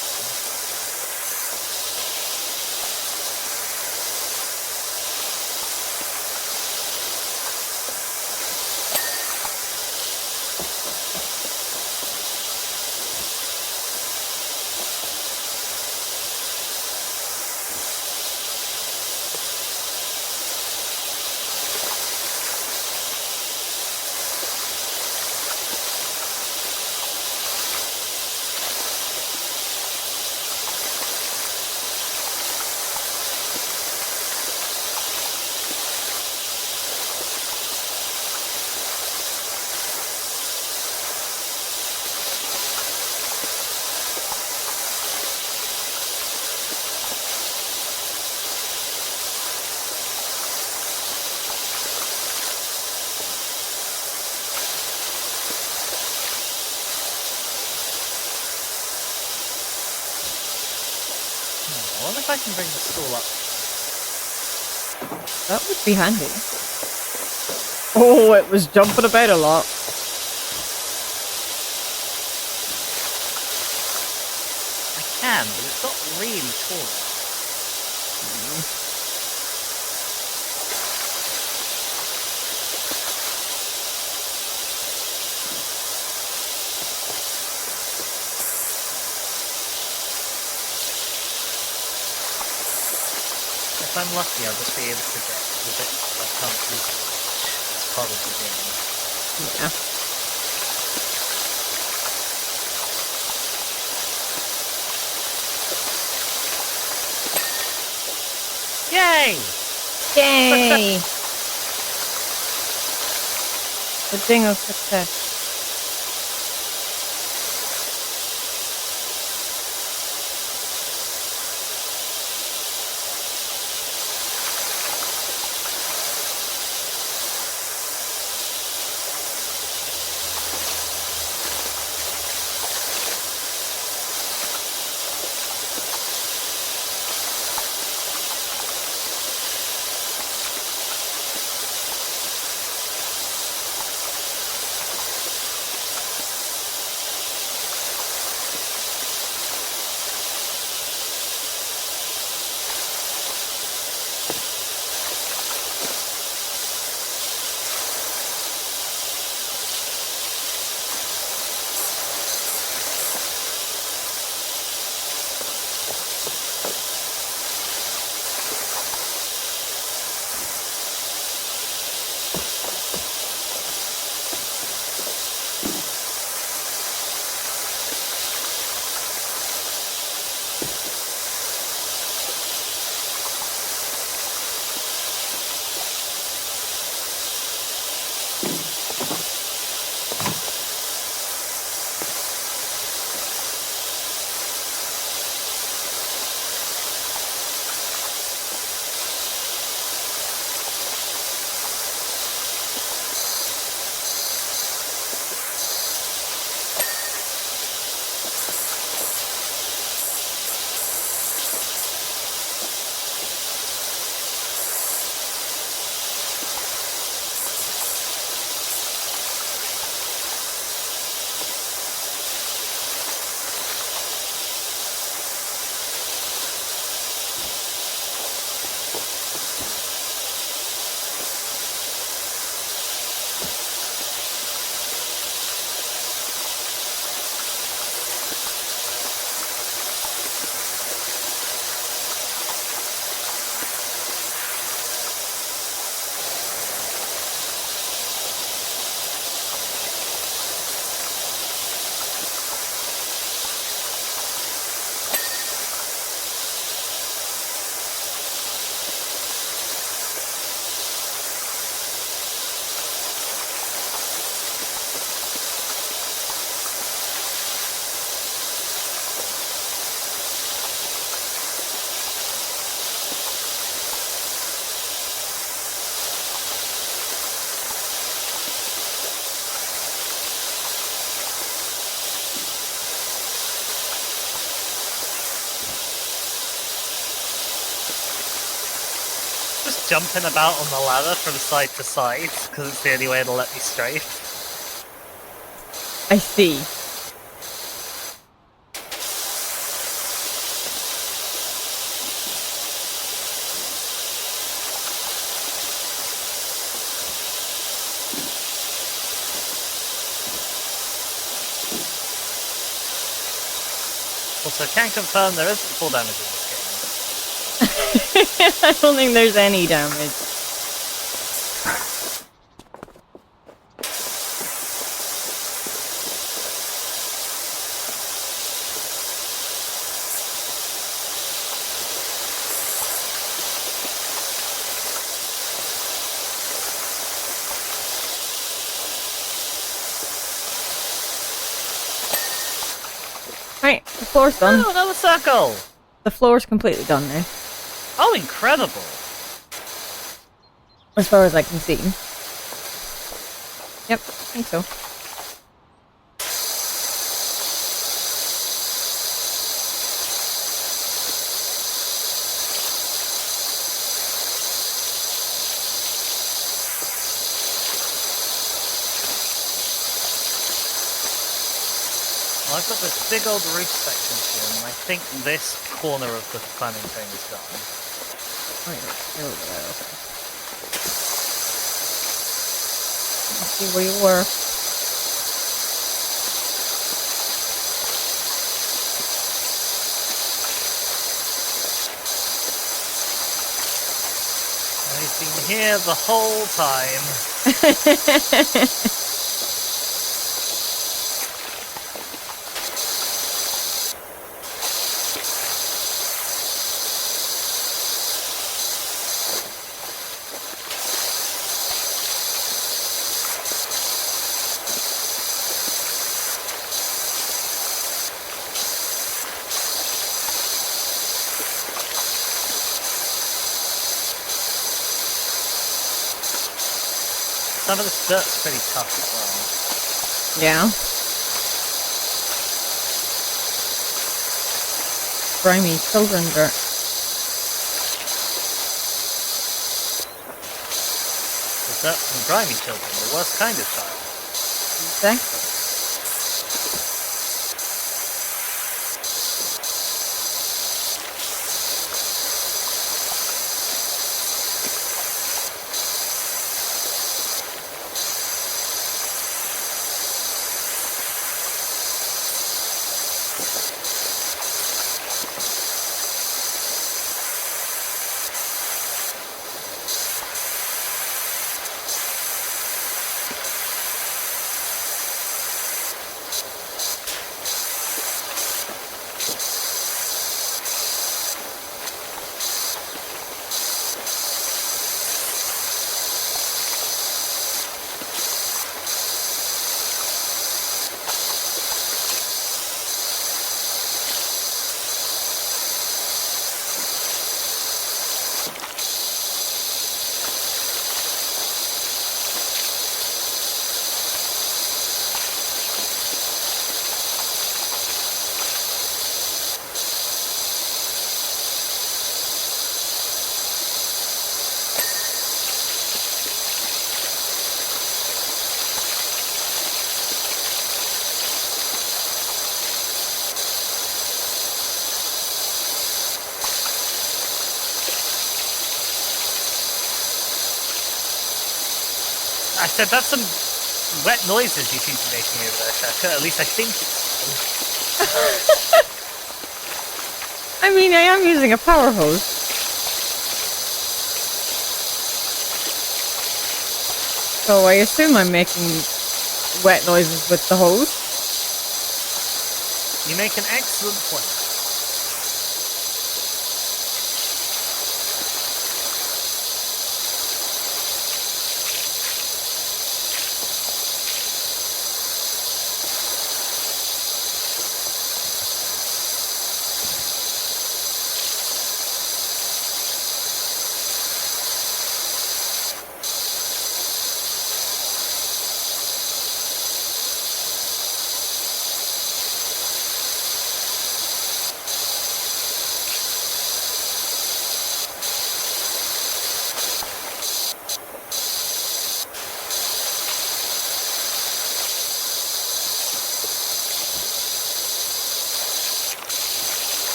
I wonder if I can bring the stool up. That would be handy. Oh, it was jumping about a lot. I can, but it's not really tall. If I'm lucky, I'll just be able to get the bits I can't use as part of the game. Yeah. Yay! Yay! The jingle success. jumping about on the ladder from side to side because it's the only way it'll let me strafe. I see. Also, can confirm there isn't full damage in this game. I don't think there's any damage. Right, the floor's done. Oh, another circle! The floor's completely done now. Oh, incredible! As far as I can see. Yep, I think so. Well, I've got this big old roof section here, and I think this corner of the climbing thing is done. Oh, yeah, there we go. Okay. Let's see where you were. I've been here the whole time. Some of this dirt's pretty tough as Yeah. Grimy children dirt. well. The dirt from grimy children, the worst kind of child. Exactly. I said that's some wet noises you seem to be making over there, Shaka. At least I think it's I mean, I am using a power hose. So I assume I'm making wet noises with the hose. you make an excellent point.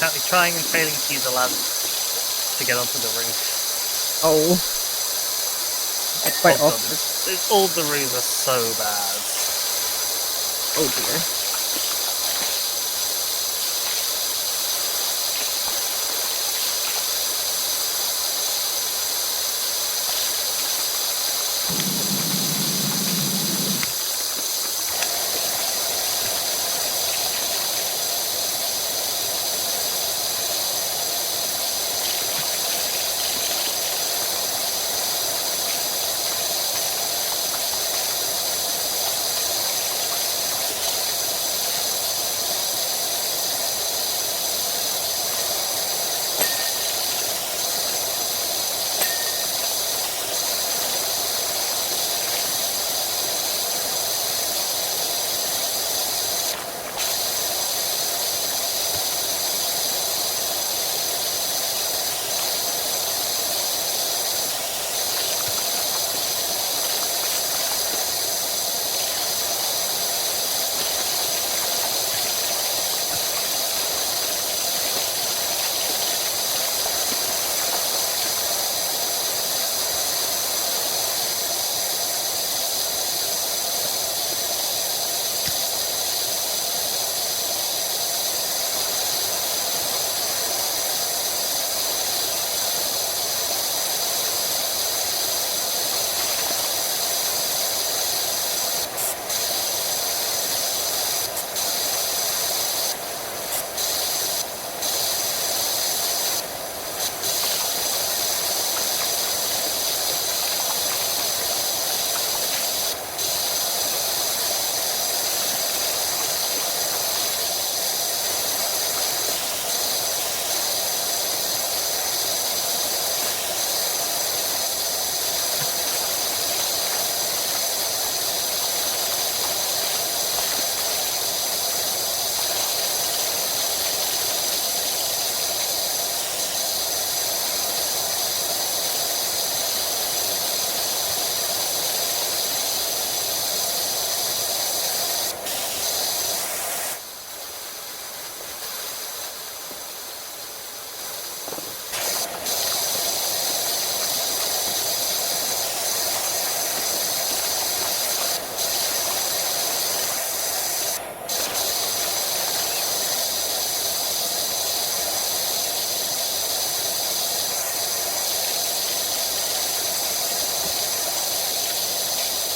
apparently trying and failing to use a ladder to get onto the roof. Oh. That's quite God, awkward. all the roofs are so bad. Oh dear.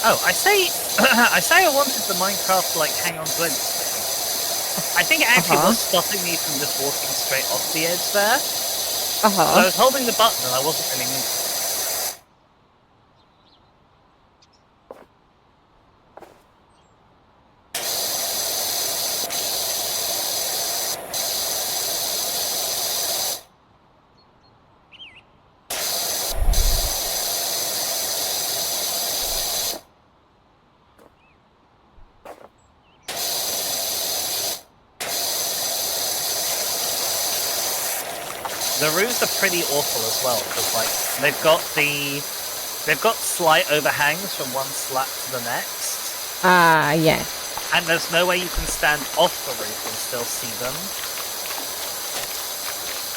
Oh, I say, I say I wanted the Minecraft to like hang on to edge thing. I think it actually was stopping me from just walking straight off the edge there. So I was holding the button and I wasn't really moving. The roofs are pretty awful as well because like they've got slight overhangs from one slat to the next. Yes. And there's no way you can stand off the roof and still see them.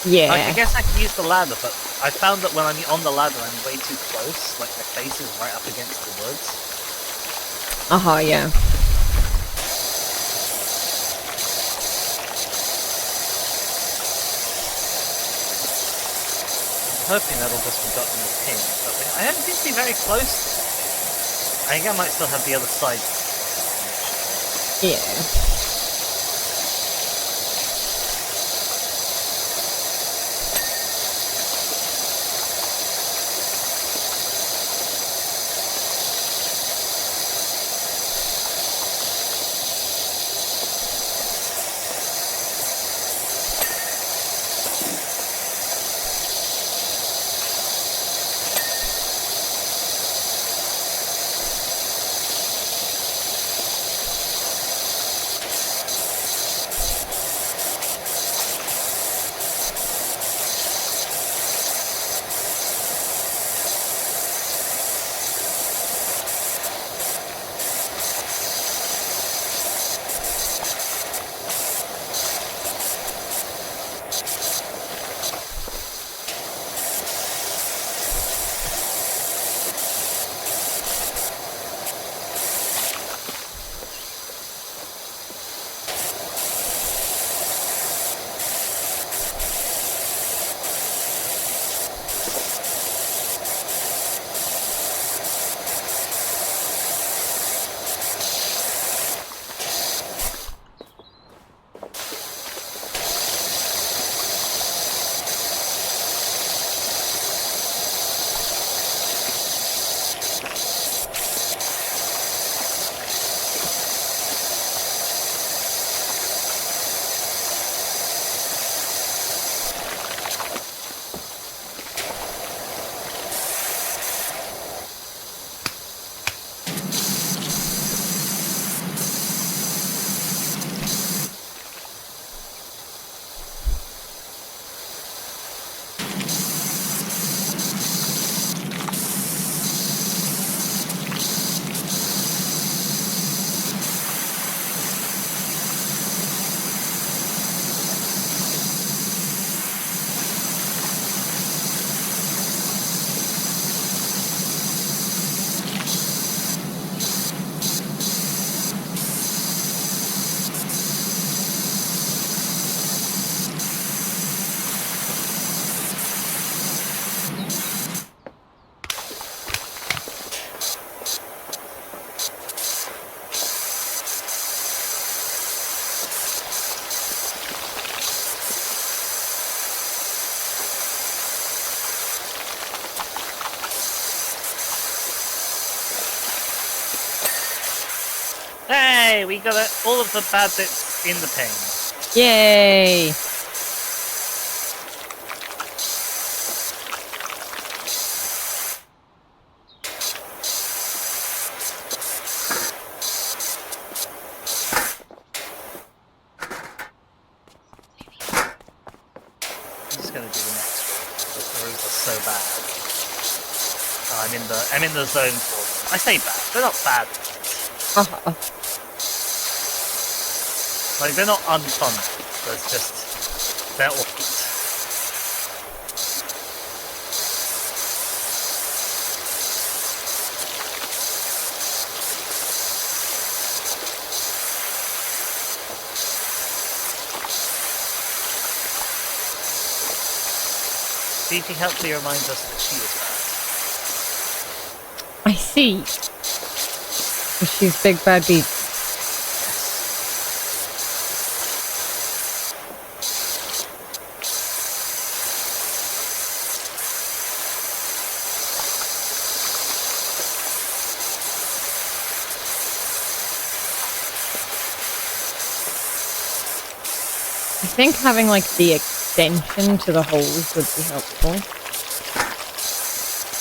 Yeah. Like, I guess I can use the ladder, but I found that when I'm on the ladder, I'm way too close. Like my face is right up against the woods. Yeah. Hoping that'll just be gotten the pin, but I don't seem to be very close. I think I might still have the other side. Yeah. Hey, we got all of the bad bits in the ping. Yay! I'm just gonna do the next one. The roofs are so bad. Oh, I'm in the zone for them. I say bad. They're not bad. Like they're not unfun. But they're awful. Phoebe helpfully reminds us that she is bad. I see. She's big bad beast. I think having like the extension to the holes would be helpful.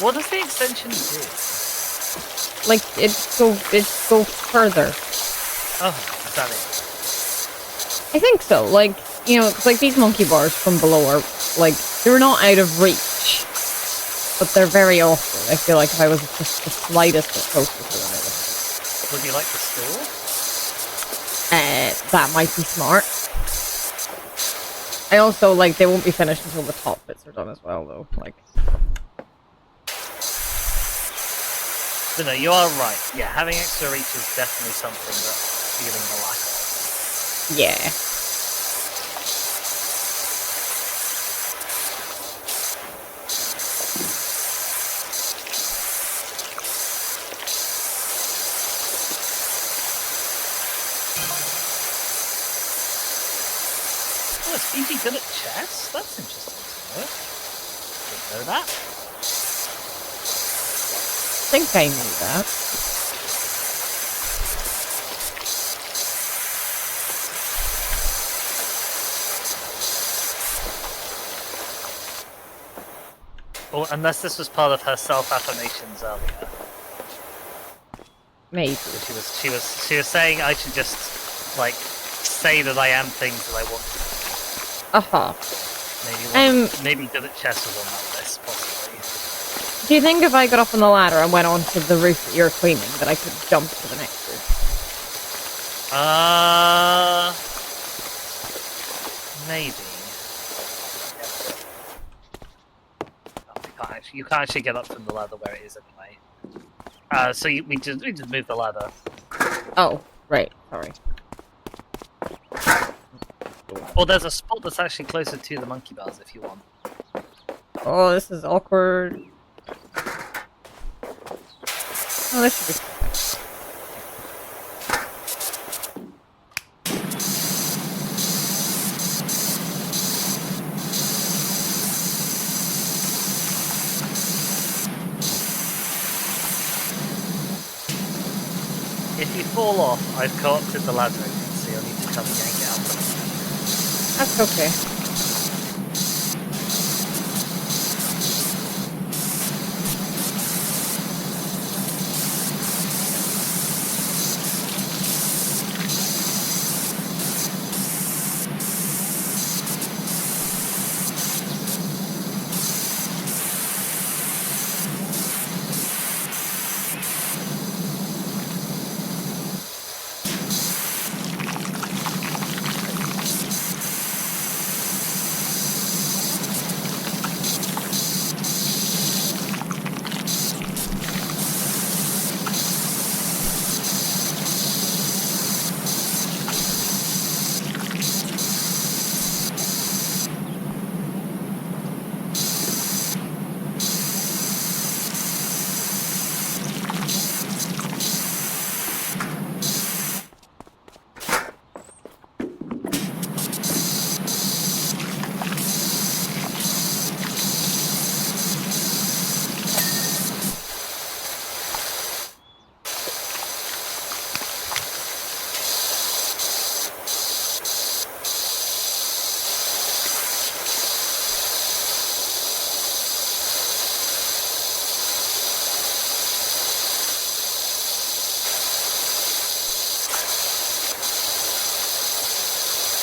What does the extension do? Like it go further. Oh, is that it? I think so. Like, you know, 'cause, like these monkey bars from below are like they're not out of reach, but they're very awkward. I feel like if I was just the slightest bit closer to them, it Would you like the store? that might be smart. I also like they won't be finished until the top bits are done as well, though. Like, but no, you are right. Yeah, having extra reach is definitely something that you're feeling the lack of. yeah. Oh, is Phoebe good at chess? That's interesting to know. Didn't know that. I think I knew that. Or unless this was part of her self-affirmations earlier. Maybe. She was saying I should just like say that I am things that I want to. Maybe good at chess was on that list, possibly. Do you think if I got up on the ladder and went onto the roof that you're cleaning, that I could jump to the next roof? Maybe. You can't actually get up from the ladder where it is anyway. So we just move the ladder. Oh, right. Sorry. Or there's a spot that's actually closer to the monkey bars if you want. Oh, this is awkward. Oh, this should be perfect. If you fall off, I've co-opted the ladder again, so you'll need to come and yank out. That's okay.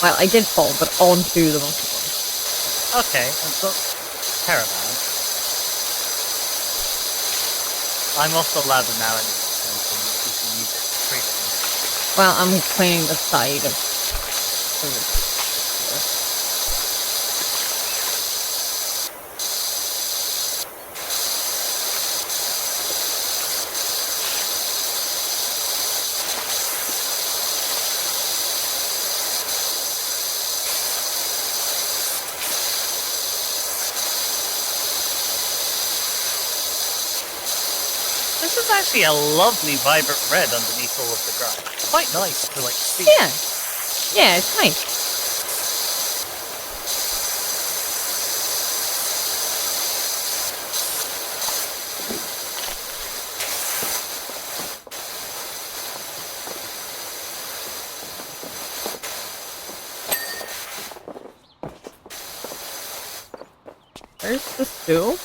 Well, I did fall, but onto the monkey ball. Okay, that's not terrible. I'm off the ladder now anyway, so you can use it freely. Well, I'm cleaning the side of the roof. This is actually a lovely, vibrant red underneath all of the grass. It's quite nice to like see. Yeah, it's nice. Where's the stool?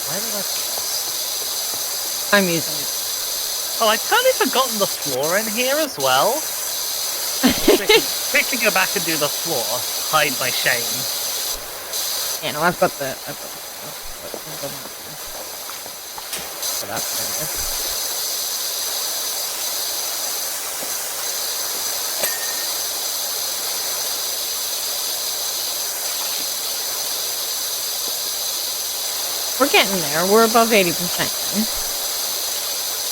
Where did I... I'm using it. Oh, I'd totally forgotten the floor in here as well. Quickly go back and do the floor. Hide my shame. Yeah, no, I've got the stuff, but I'm going to put up there. We're getting there. We're above 80%.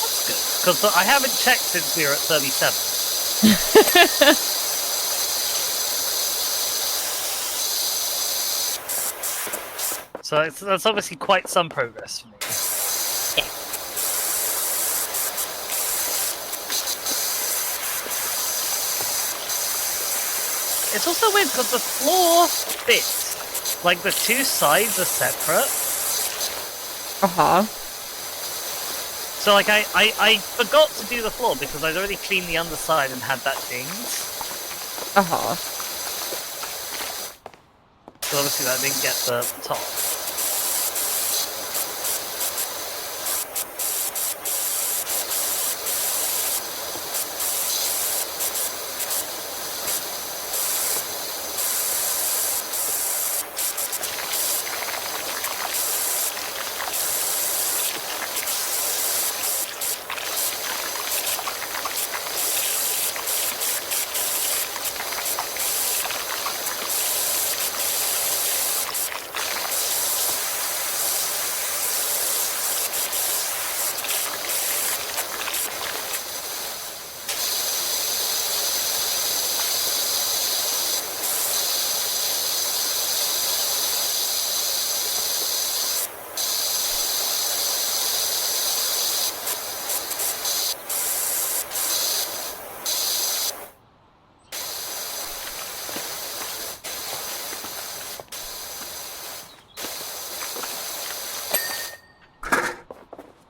That's good, because I haven't checked since we were at 37. So that's obviously quite some progress for me. Yeah. It's also weird because the floor fits. Like the two sides are separate. Uh-huh. So like I forgot to do the floor because I'd already cleaned the underside and had that dinged. Uh-huh. So obviously that didn't get the top.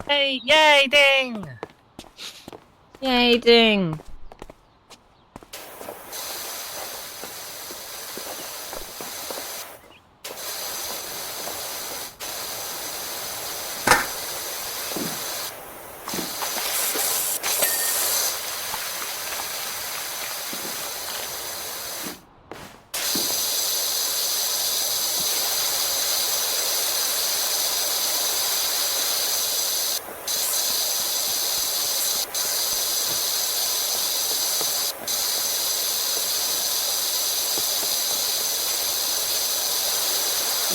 Hey, yay, ding! Yay, ding.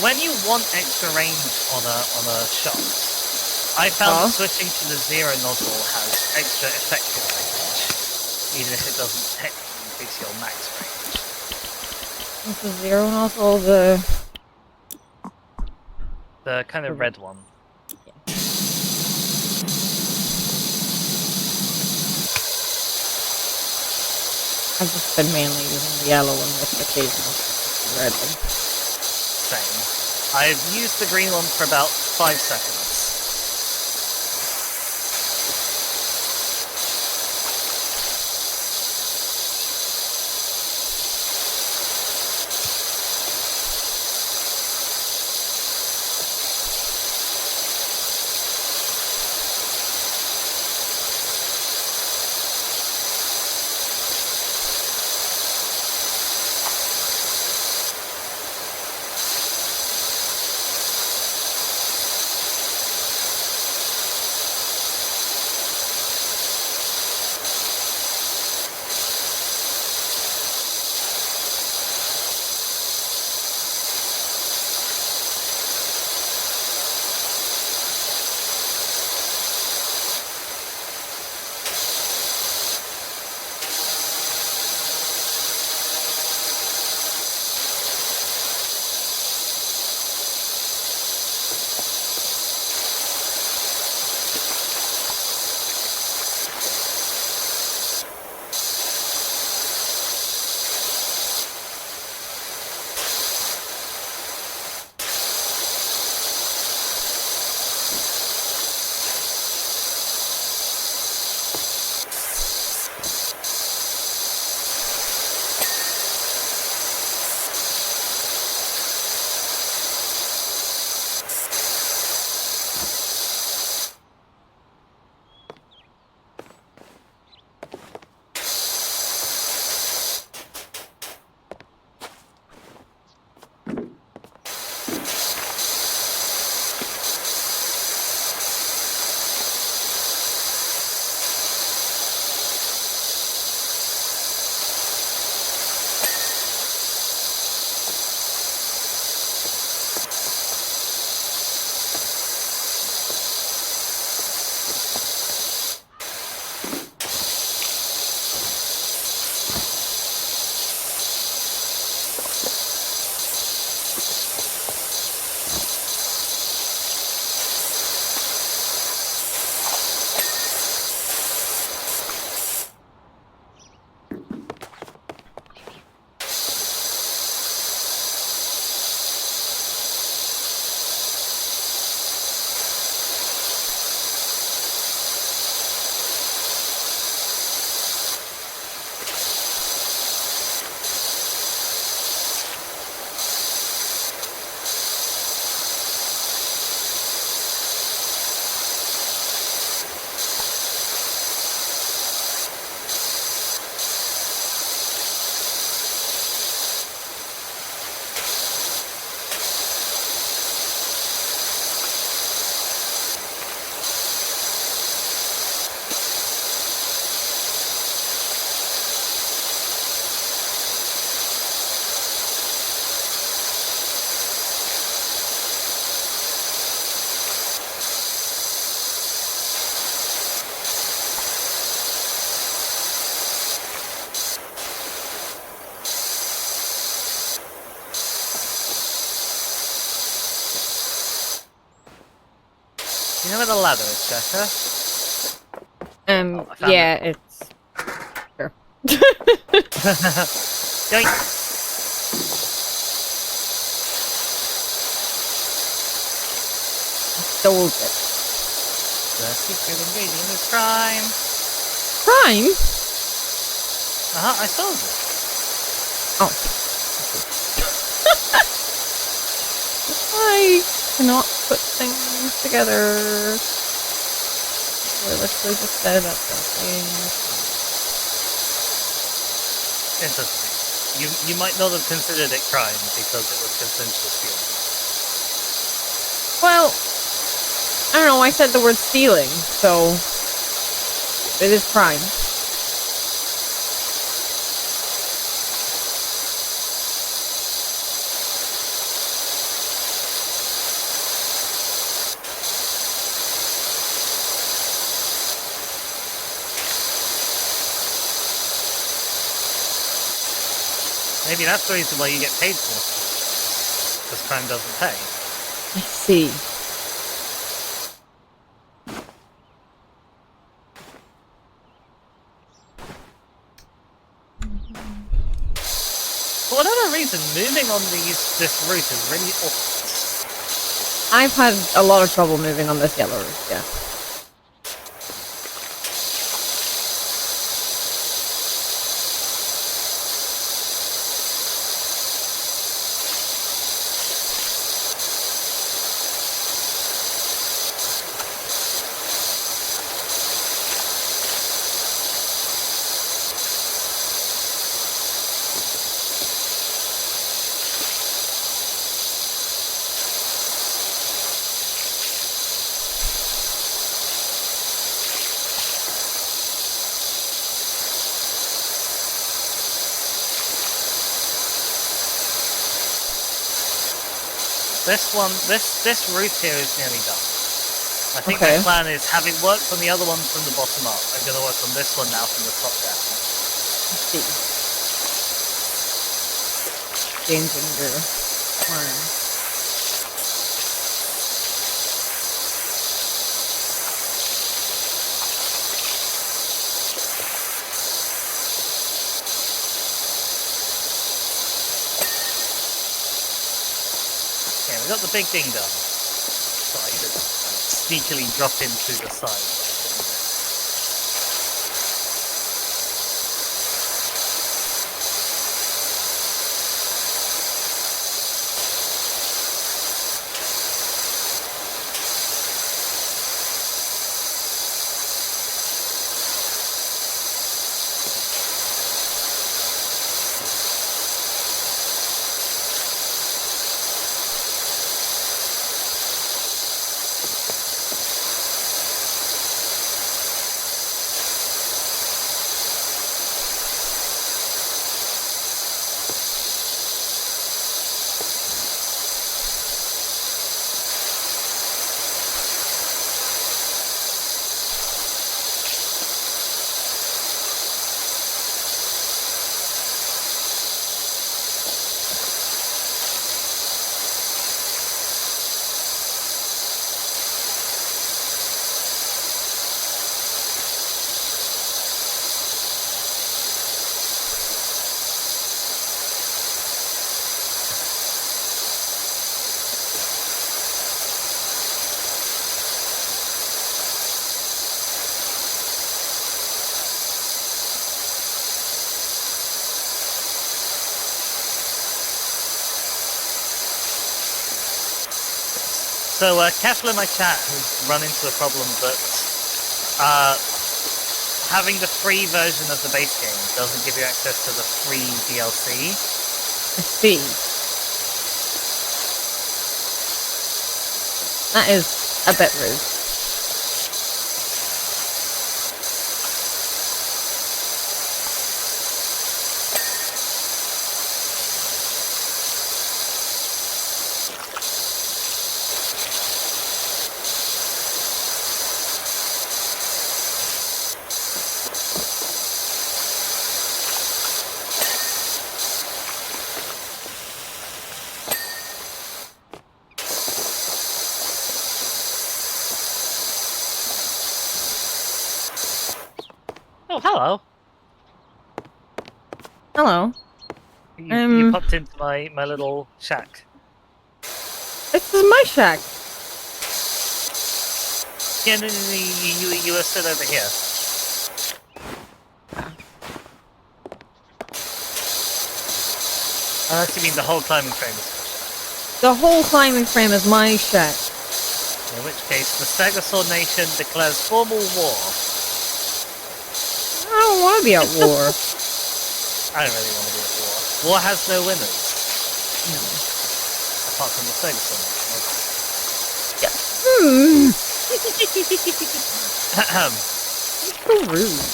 When you want extra range on a shot, I found that switching to the zero nozzle has extra effective range, even if it doesn't technically increase your max range. What's the zero nozzle? The kind of red one. Yeah. I've just been mainly using the yellow one with the occasional red one. Same. I've used the green one for about 5 seconds. You know where the ladder is, Jessica? Oh, I found yeah, it's... Sure. Yoink! Stole it. The secret ingredient is crime. Crime? I stole it. Oh. I cannot put things together. We're literally just said that thing. Interesting. You might not have considered it crime because it was consensual stealing. Well, I don't know, I said the word stealing, so it is crime. Maybe that's the reason why you get paid for it. Because crime doesn't pay. I see. For whatever reason, moving on this route is really awkward. I've had a lot of trouble moving on this yellow route, yeah. This route here is nearly done. I think Okay. my plan is, having worked on the other one from the bottom up, I'm going to work on this one now from the top down. Let's see. Changing the plan. Okay, we got the big thing done. So I could sneakily drop in through the side. So, Kessler in my chat has run into a problem that having the free version of the base game doesn't give you access to the free DLC. I see. That is a bit rude. Oh, hello. Hello. You popped into my little shack. This is my shack. Yeah, no, you were stood over here. Unless you mean the whole climbing frame is your shack. The whole climbing frame is my shack. In which case, the Stegosaur Nation declares formal war. I don't want to be at war. I don't really want to be at war. War has no winners. No. Apart from the Stegosaur Nation. So rude.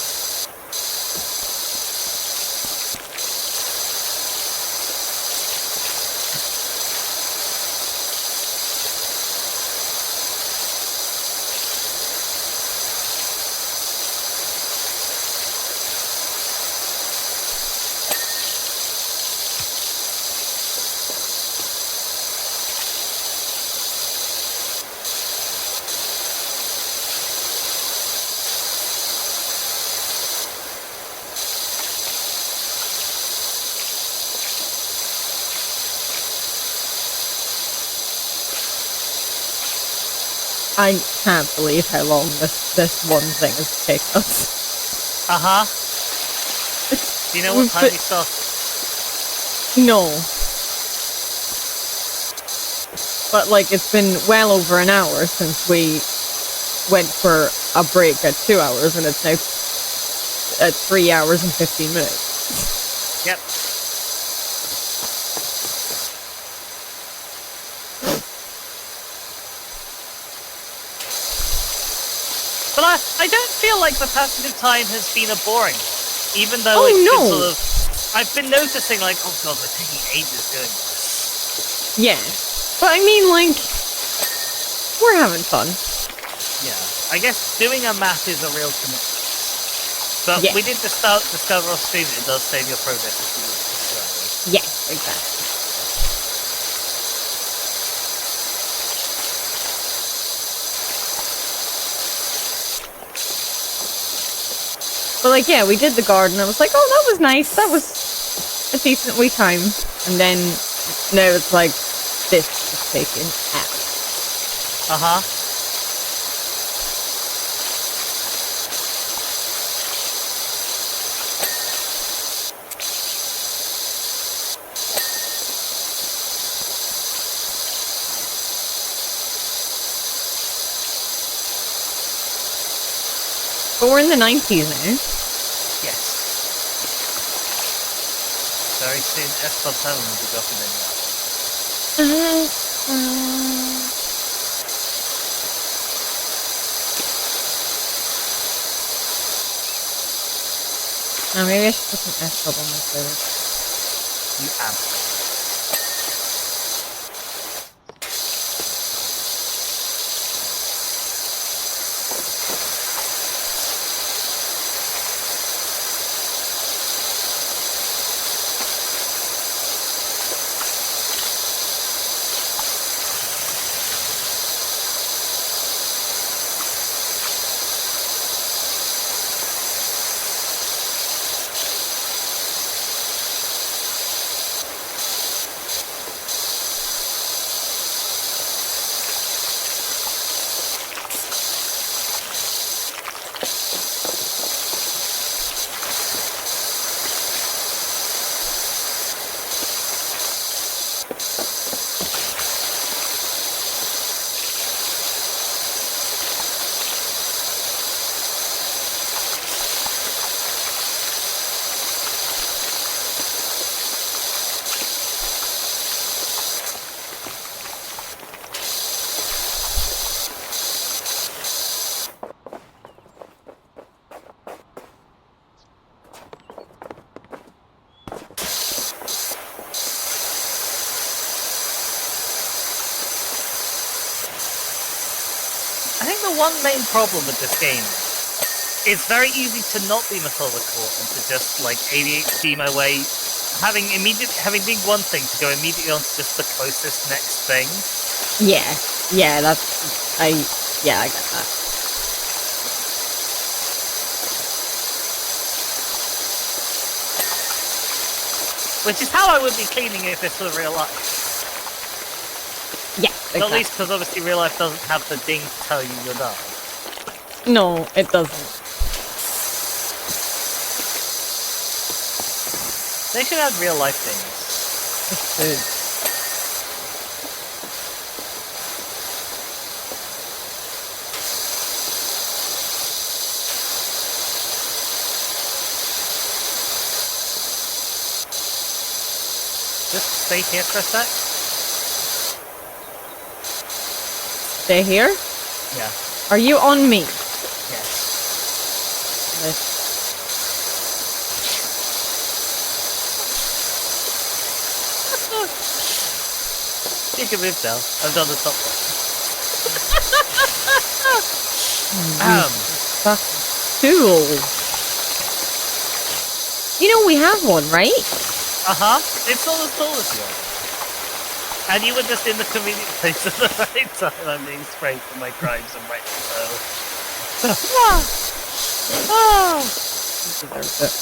I can't believe how long this one thing has taken us. Uh-huh. Do you know what time we started? No. But, like, it's been well over an hour since we went for a break at 2 hours, and it's now at 3 hours and 15 minutes. Yep. But I don't feel like the passage of time has been a boring one. Even though it's been sort of... I've been noticing, like, oh god, we're taking ages doing this. Yeah. But I mean, like, we're having fun. Yeah. I guess doing a map is a real commitment. But yeah. we did discover off stream that it does save your progress if you lose. So. Yes, exactly. But, like, yeah, we did the garden. I was like, oh, that was nice. That was a decent wee time. And then now it's like, this is taking hours. Uh-huh. But we're in the 90s now. Yes. Very soon, S-Club 7 will be dropping in now. Oh, maybe I should put some S-Club on my server. You absolutely. I think the one main problem with this game is it's very easy to not be methodical and to just like ADHD my way, having been one thing to go immediately on to just the closest next thing. Yeah, I get that. Which is how I would be cleaning if this were real life. Yeah, Not exactly. least because obviously real life doesn't have the ding to tell you you're done. No, it doesn't. They should have real life things. It should. Just stay here for a sec. Stay here? Yeah. Are you on me? Yes. You can move now. I've done the top one. Fucking tool. You know we have one, right? It's not as tall as yours. And you were just in the convenient place at the right time. I'm being sprayed for my crimes and right so. You deserved it.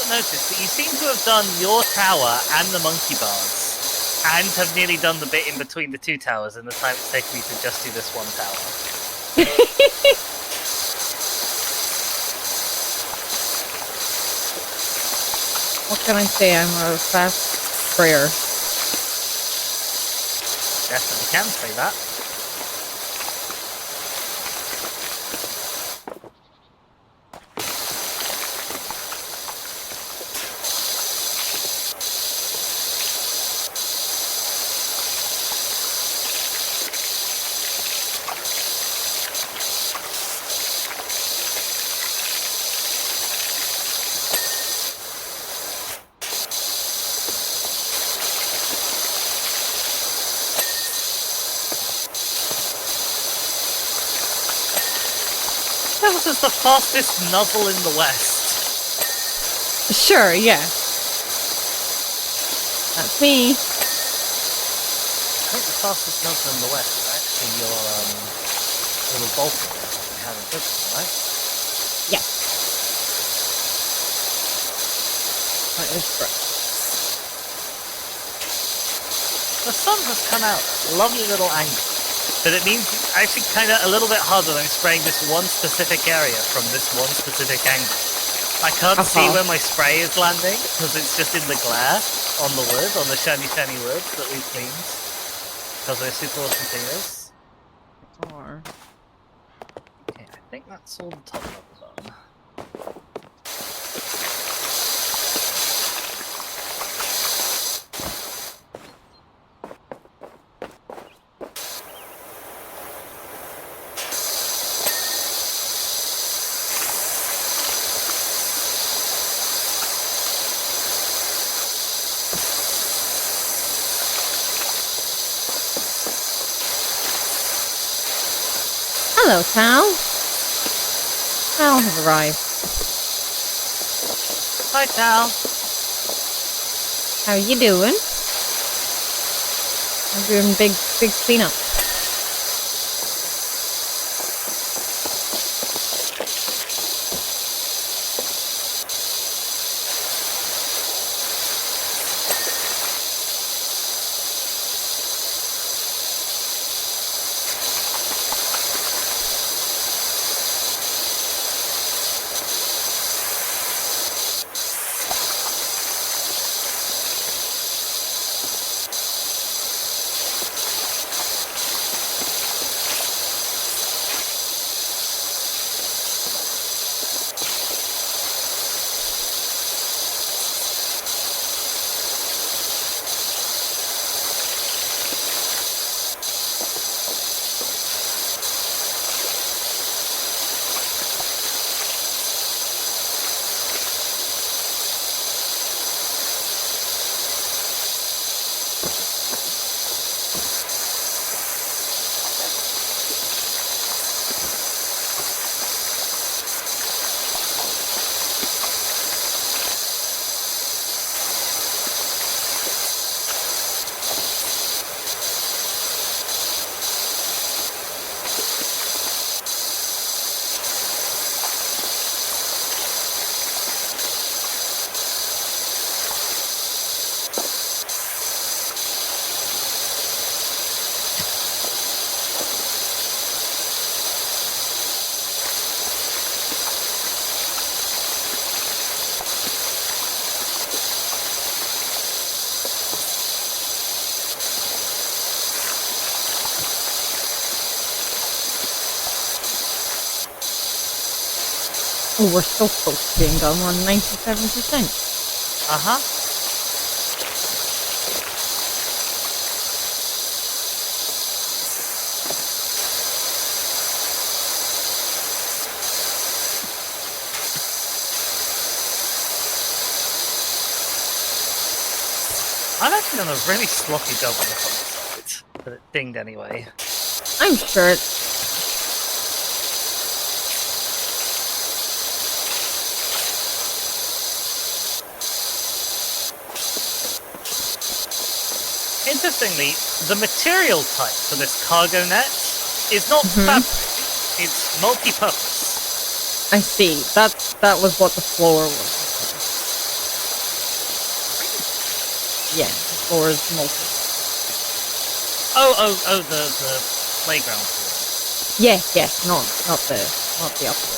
Notice that you seem to have done your tower and the monkey bars, and have nearly done the bit in between the two towers in the time it's taken me to just do this one tower. What can I say? I'm a fast sprayer. Definitely can say that. This is the fastest nuzzle in the West. Sure, yeah. That's me. I think the fastest nuzzle in the West is actually your little bolter you have in prison, right? Yeah. That is correct. The sun has come out. Lovely little angle. But it means it's actually kind of a little bit harder than spraying this one specific area from this one specific angle. I can't see where my spray is landing because it's just in the glare on the wood, on the shiny wood that we've cleaned. Because we're super awesome cleaners. Okay, I think that's all the top level done. Hello, Tal. Tal has arrived. Hi, Tal. How you doing? I'm doing big cleanup. Oh, we're so close to being done. We're on 97%. Uh-huh. I've actually done a really sloppy job on the comic side, but it dinged anyway. I'm sure it's... Interestingly, the material type for this cargo net is not fabric, it's multi-purpose. I see. That was what the floor was. Yeah, the floor is multi. Oh, the playground floor. Yes, not the upper floor.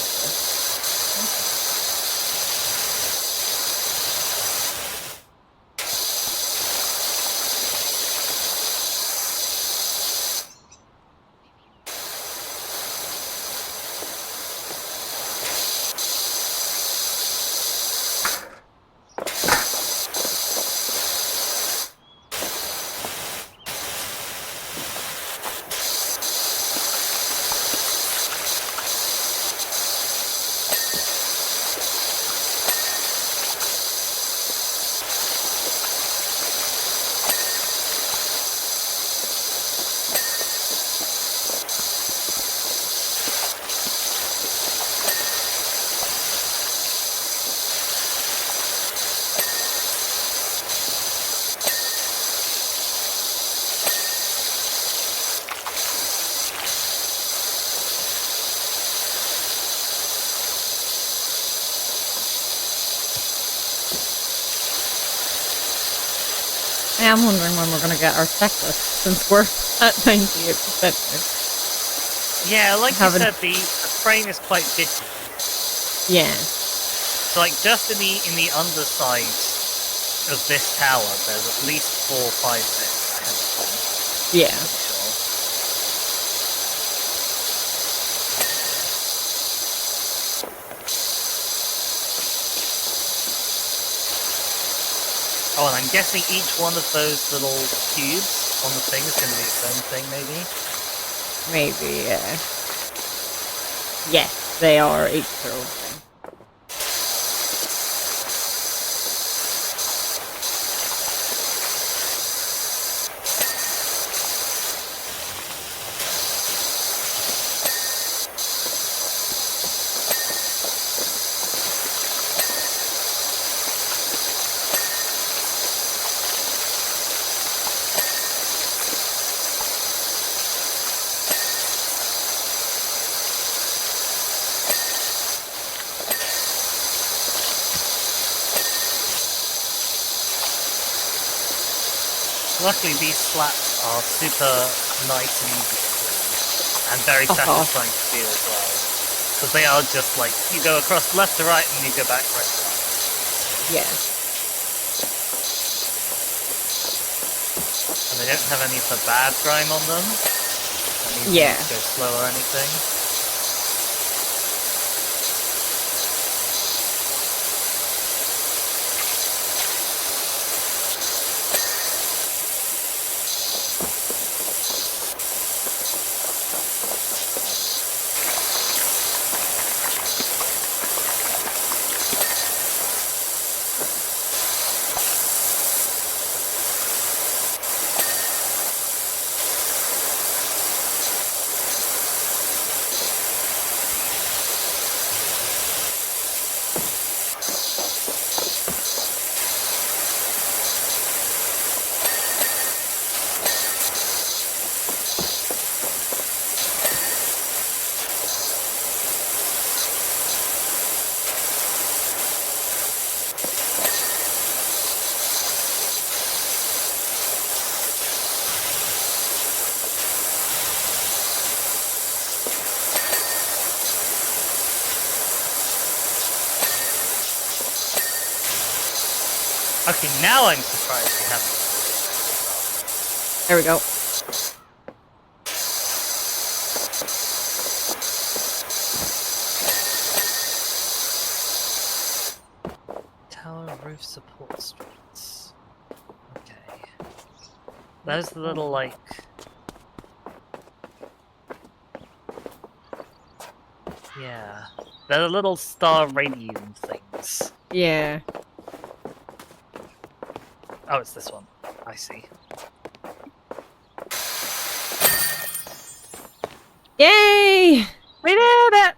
I am wondering when we're going to get our checklist, since we're at 98%. Yeah, like you said, the frame is quite bitty. Yeah. So, like, just in the underside of this tower, there's at least 4 or 5 bits I haven't found. Yeah. Sure. Oh, and I'm guessing each one of those little cubes on the thing is going to be its own thing, maybe? Maybe, yeah. Yes, they are each their own thing. Luckily, these slats are super nice and easy to clean, and very satisfying to do as well. Because they are just like, you go across left to right, and you go back right to left. Yeah. And they don't have any of the bad grime on them. That means you don't go slow or anything. Okay, now I'm surprised we haven't. There we go. support streets. Okay. Those are the little, like... Yeah. They're the little star radium things. Yeah. Oh, it's this one. I see. Yay! We did it!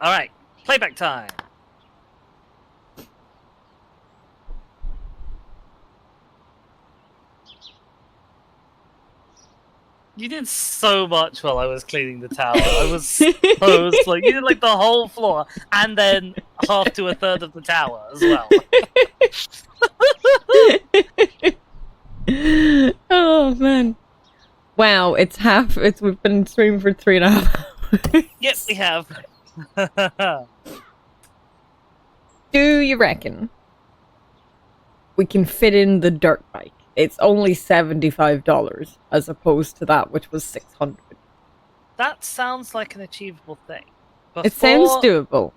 Alright, playback time. You did so much while I was cleaning the tower. I was so like you did like the whole floor and then half to a third of the tower as well. Oh man. Wow, we've been streaming for 3.5 hours. Yep, we have. Do you reckon we can fit in the dirt bike? It's only $75 as opposed to that, which was $600. That sounds like an achievable thing. It sounds doable.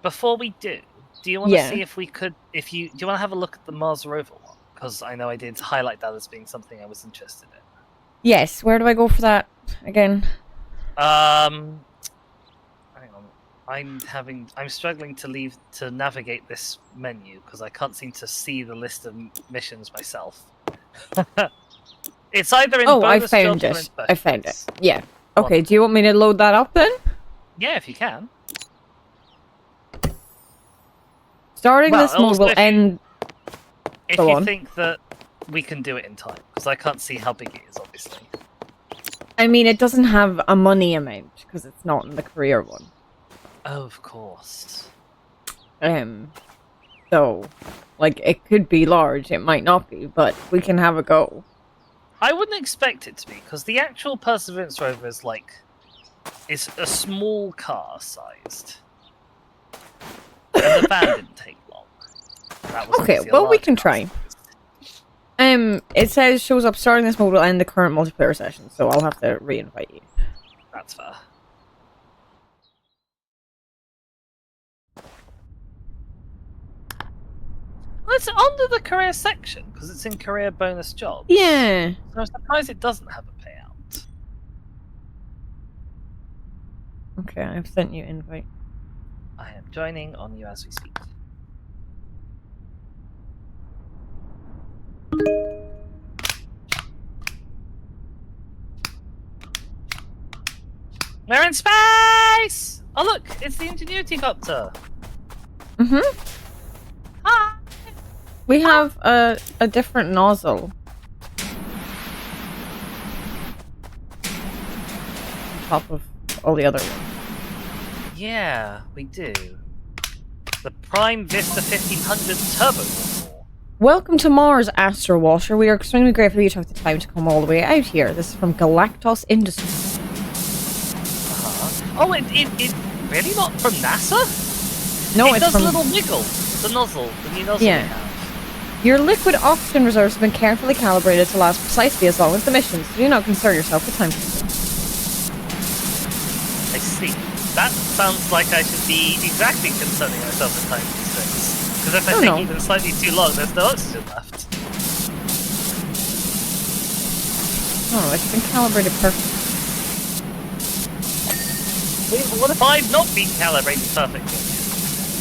Before we do you want to see if we could? Do you want to have a look at the Mars rover one? Because I know I did highlight that as being something I was interested in. Yes. Where do I go for that again? Hang on. I'm struggling to navigate this menu because I can't seem to see the list of missions myself. It's either in bonus jobs or in specials. I found it. Yeah. Okay, do you want me to load that up then? Yeah, if you can. Starting this mode will end... If you think that we can do it in time, because I can't see how big it is, obviously. I mean, it doesn't have a money amount, because it's not in the career one. Oh, of course. So, like, it could be large, it might not be, but we can have a go. I wouldn't expect it to be, because the actual Perseverance rover is a small car sized. And the van didn't take long. Okay, well, we can try. It shows up starting this mode will end the current multiplayer session, so I'll have to re-invite you. That's fair. Well, it's under the career section, because it's in career bonus jobs. Yeah. So I'm surprised it doesn't have a payout. Okay, I've sent you invite. I am joining on you as we speak. We're in space! Oh look, it's the Ingenuity copter. Mm-hmm. Hi! We have a different nozzle. On top of all the other ones. Yeah, we do. The Prime Vista 1500 Turbo nozzle. Welcome to Mars, Astro Washer. We are extremely grateful you took the time to come all the way out here. This is from Galactos Industries. Oh, it really not from NASA? No, it does a little wiggle. The nozzle, the new nozzle we have. Your liquid oxygen reserves have been carefully calibrated to last precisely as long as the mission, so do not concern yourself with time constraints. I see. That sounds like I should be exactly concerning myself with time constraints. Because if I take even slightly too long, there's no oxygen left. No, it's been calibrated perfectly. Wait, what if I've not been calibrated perfectly?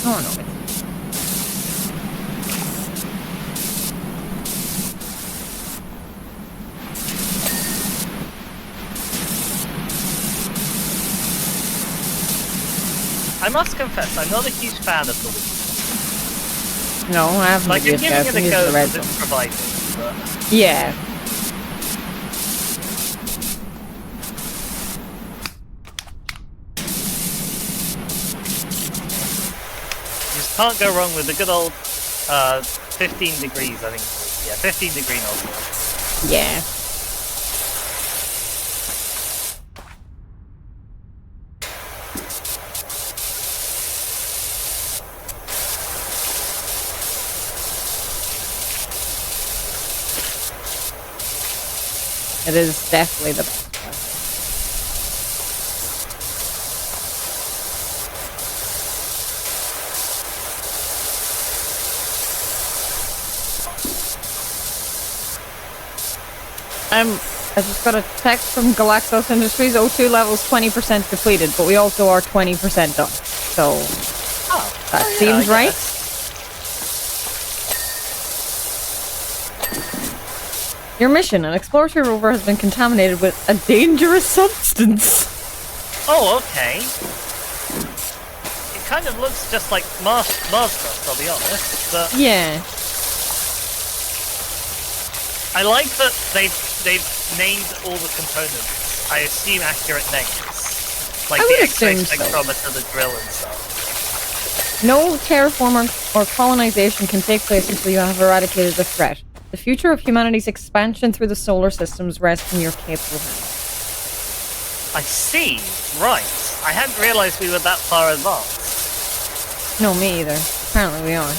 Oh no, I must confess, I'm not a huge fan of the Wii. No, I haven't. Like, I'm giving it a go because it's provided, but... Yeah. You just can't go wrong with the good old 15 degrees, I think. Yeah, 15 degree nozzle. Yeah. It is definitely the best one. I just got a text from Galactos Industries. O2 levels 20% depleted, but we also are 20% done. So that seems right. Your mission: an exploratory rover has been contaminated with a dangerous substance. Oh, okay. It kind of looks just like Mars stuff, I'll be honest. But yeah. I like that they've named all the components. I assume accurate names. Like the X-ray spectrometer, the drill and stuff. No terraform or colonization can take place until you have eradicated the threat. The future of humanity's expansion through the solar systems rests in your capable hands. I see. Right. I hadn't realized we were that far advanced. No, me either. Apparently we are.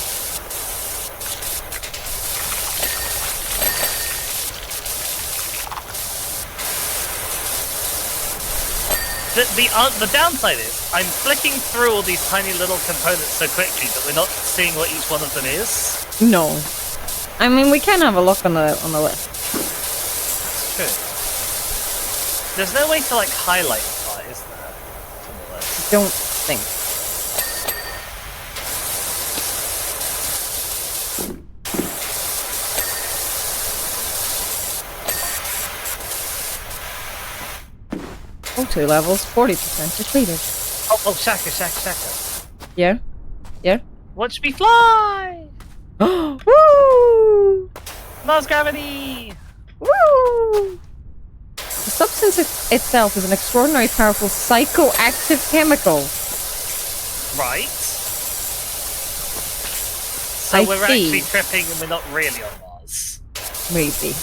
The downside is, I'm flicking through all these tiny little components so quickly that we're not seeing what each one of them is. No. I mean, we can have a look on the list. That's true. There's no way to, like, highlight that, is there? On the list? Don't think. O2 levels 40% depleted. Oh, Shaka. Yeah? Yeah? Watch me fly! Woo! Mars gravity! Woo! The substance itself is an extraordinarily powerful psychoactive chemical. Right. So we're actually tripping and we're not really on Mars. Maybe.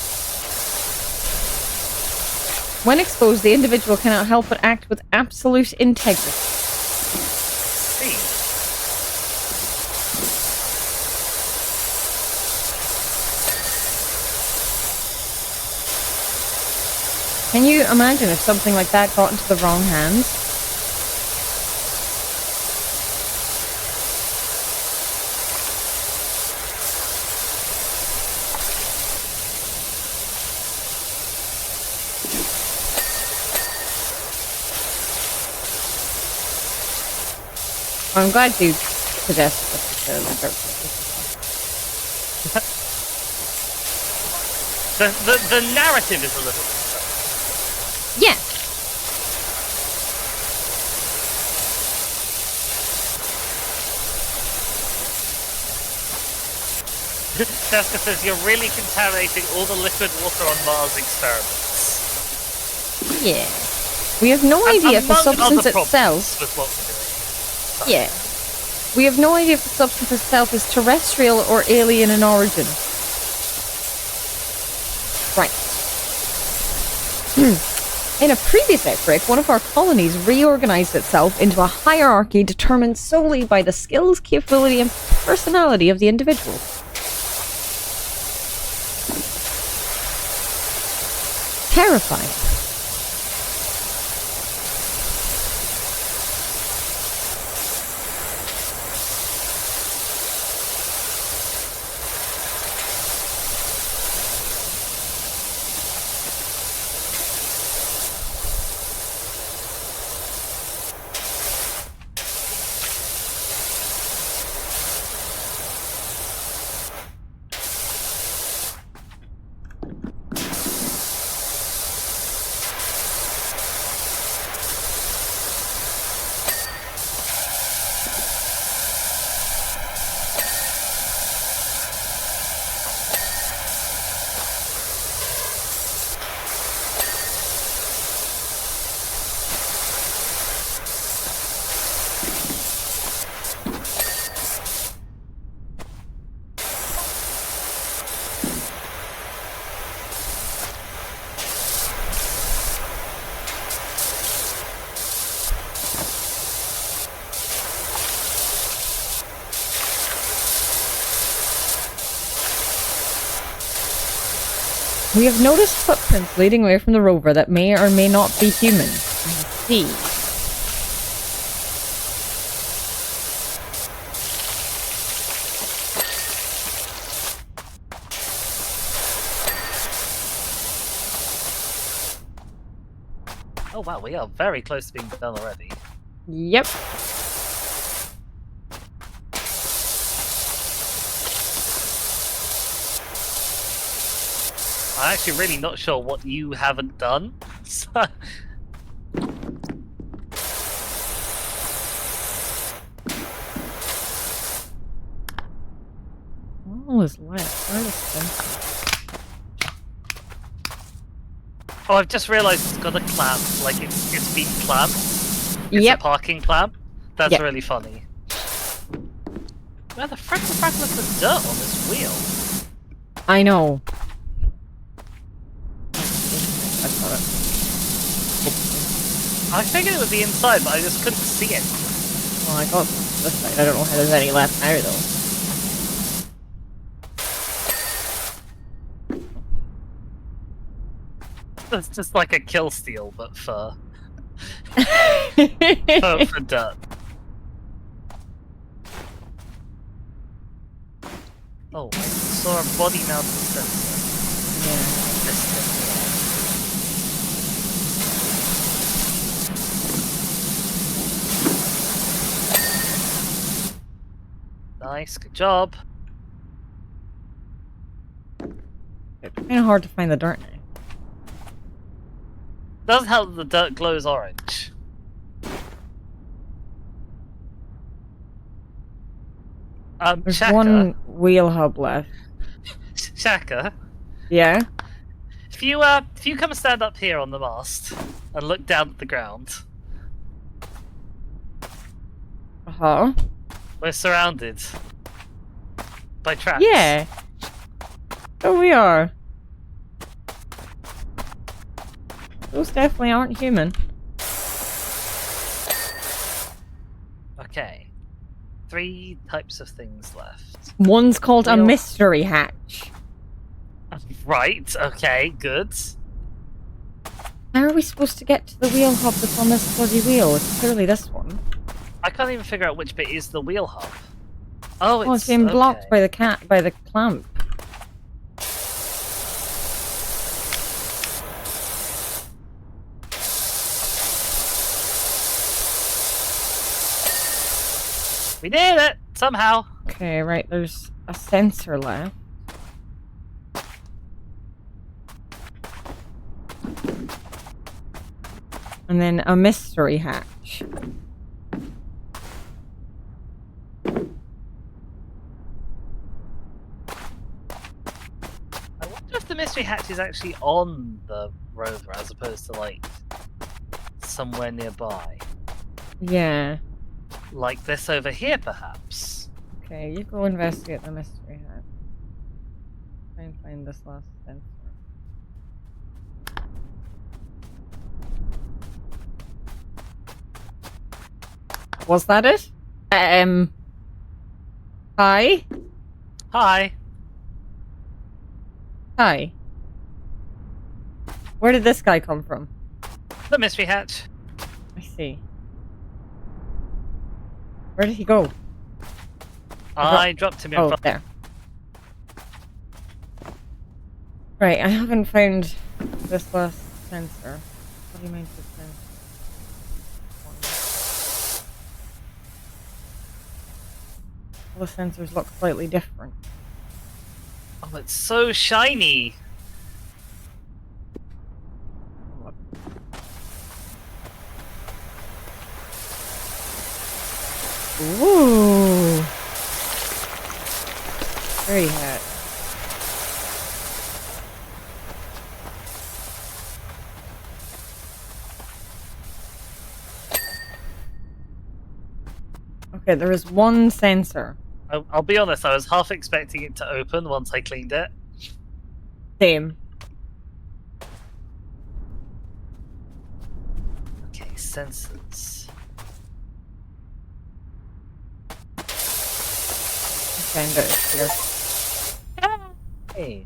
When exposed, the individual cannot help but act with absolute integrity. See. Can you imagine if something like that got into the wrong hands? I'm glad you suggested the narrative is a little bit. Yeah. Jessica says you're really contaminating all the liquid water on Mars experiments. Yeah. We have no idea if the substance itself... With what we're doing. Yeah. We have no idea if the substance itself is terrestrial or alien in origin. Right. In a previous outbreak, one of our colonies reorganized itself into a hierarchy determined solely by the skills, capability, and personality of the individual. Terrifying. We have noticed footprints leading away from the rover that may or may not be human. I see. Oh wow, we are very close to being done already. Yep. I'm actually really not sure what you haven't done. So... All is left. Where is this? Oh, I've just realised it's got a clamp. Like it's been clamped. It's a parking clamp. That's really funny. Where the frick is the dirt on this wheel? I know. I figured it would be inside, but I just couldn't see it. Well, I got this side. I don't know how there's any left now, though. It's just like a kill steal, but for for dirt. Oh, I saw a body mounted sensor. Yeah. This thing. Nice, good job. It's kind of hard to find the dirt now. Doesn't help that the dirt glows orange. There's Shaka. one wheel hub left. Shaka. Yeah? If you come and stand up here on the mast and look down at the ground. Uh-huh. We're surrounded by traps. Yeah. Oh, we are. Those definitely aren't human. Okay. 3 types of things left. One's called a mystery hatch. Right, okay, good. How are we supposed to get to the wheel hub that's on this bloody wheel? It's clearly this one. I can't even figure out which bit is the wheel hub. Oh, it's being blocked by the clamp. We did it! Somehow! Okay, right, there's a sensor left. And then a mystery hatch. I wonder if the mystery hatch is actually on the rover as opposed to, like, somewhere nearby. Yeah. Like this over here, perhaps. Okay, you go investigate the mystery hatch. Try and find this last sensor. Was that it? Hi? Hi. Hi. Where did this guy come from? The mystery hatch. I see. Where did he go? I dropped him in front. There. Right, I haven't found this last sensor. What do you mean this sensor? All the sensors look slightly different. Oh, it's so shiny! Ooh! Very hot. Okay, there is one sensor. I'll be honest, I was half expecting it to open once I cleaned it. Same. Okay, sensors. Found it here. Hey.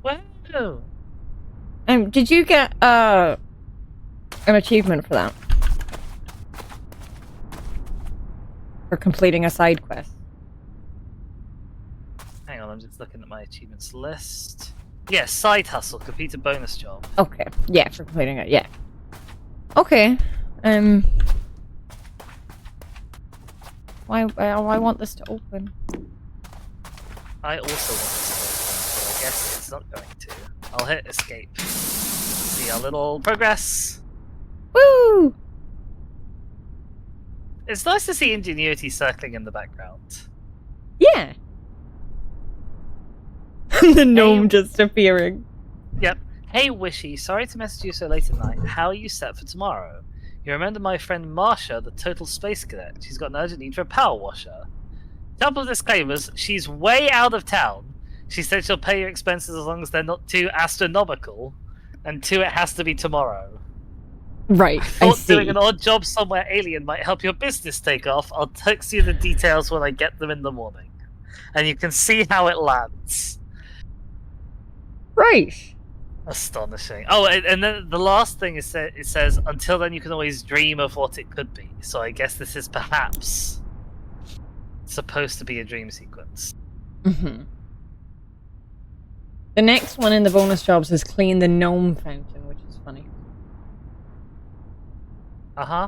Whoa! Did you get an achievement for that? For completing a side quest? Hang on, I'm just looking at my achievements list. Yes, side hustle, complete a bonus job. Okay, yeah, for completing it, yeah. Okay. Why want this to open? I also want this to open, but I guess it's not going to. I'll hit escape. See our little progress. Woo! It's nice to see Ingenuity circling in the background. Yeah. The gnome just appearing. Yep. Hey Wishy, sorry to message you so late at night. How are you set for tomorrow? You remember my friend Marsha, the total space cadet? She's got an urgent need for a power washer. Couple of disclaimers, she's way out of town. She said she'll pay your expenses as long as they're not too astronomical. And two, it has to be tomorrow. Right, I I thought see. doing an odd job somewhere alien might help your business take off. I'll text you the details when I get them in the morning. And you can see how it lands. Right. Astonishing. Oh, and then the last thing is it says, until then you can always dream of what it could be. So I guess this is perhaps supposed to be a dream sequence. Mm-hmm. The next one in the bonus jobs is clean the gnome fountain, which is funny. Uh-huh.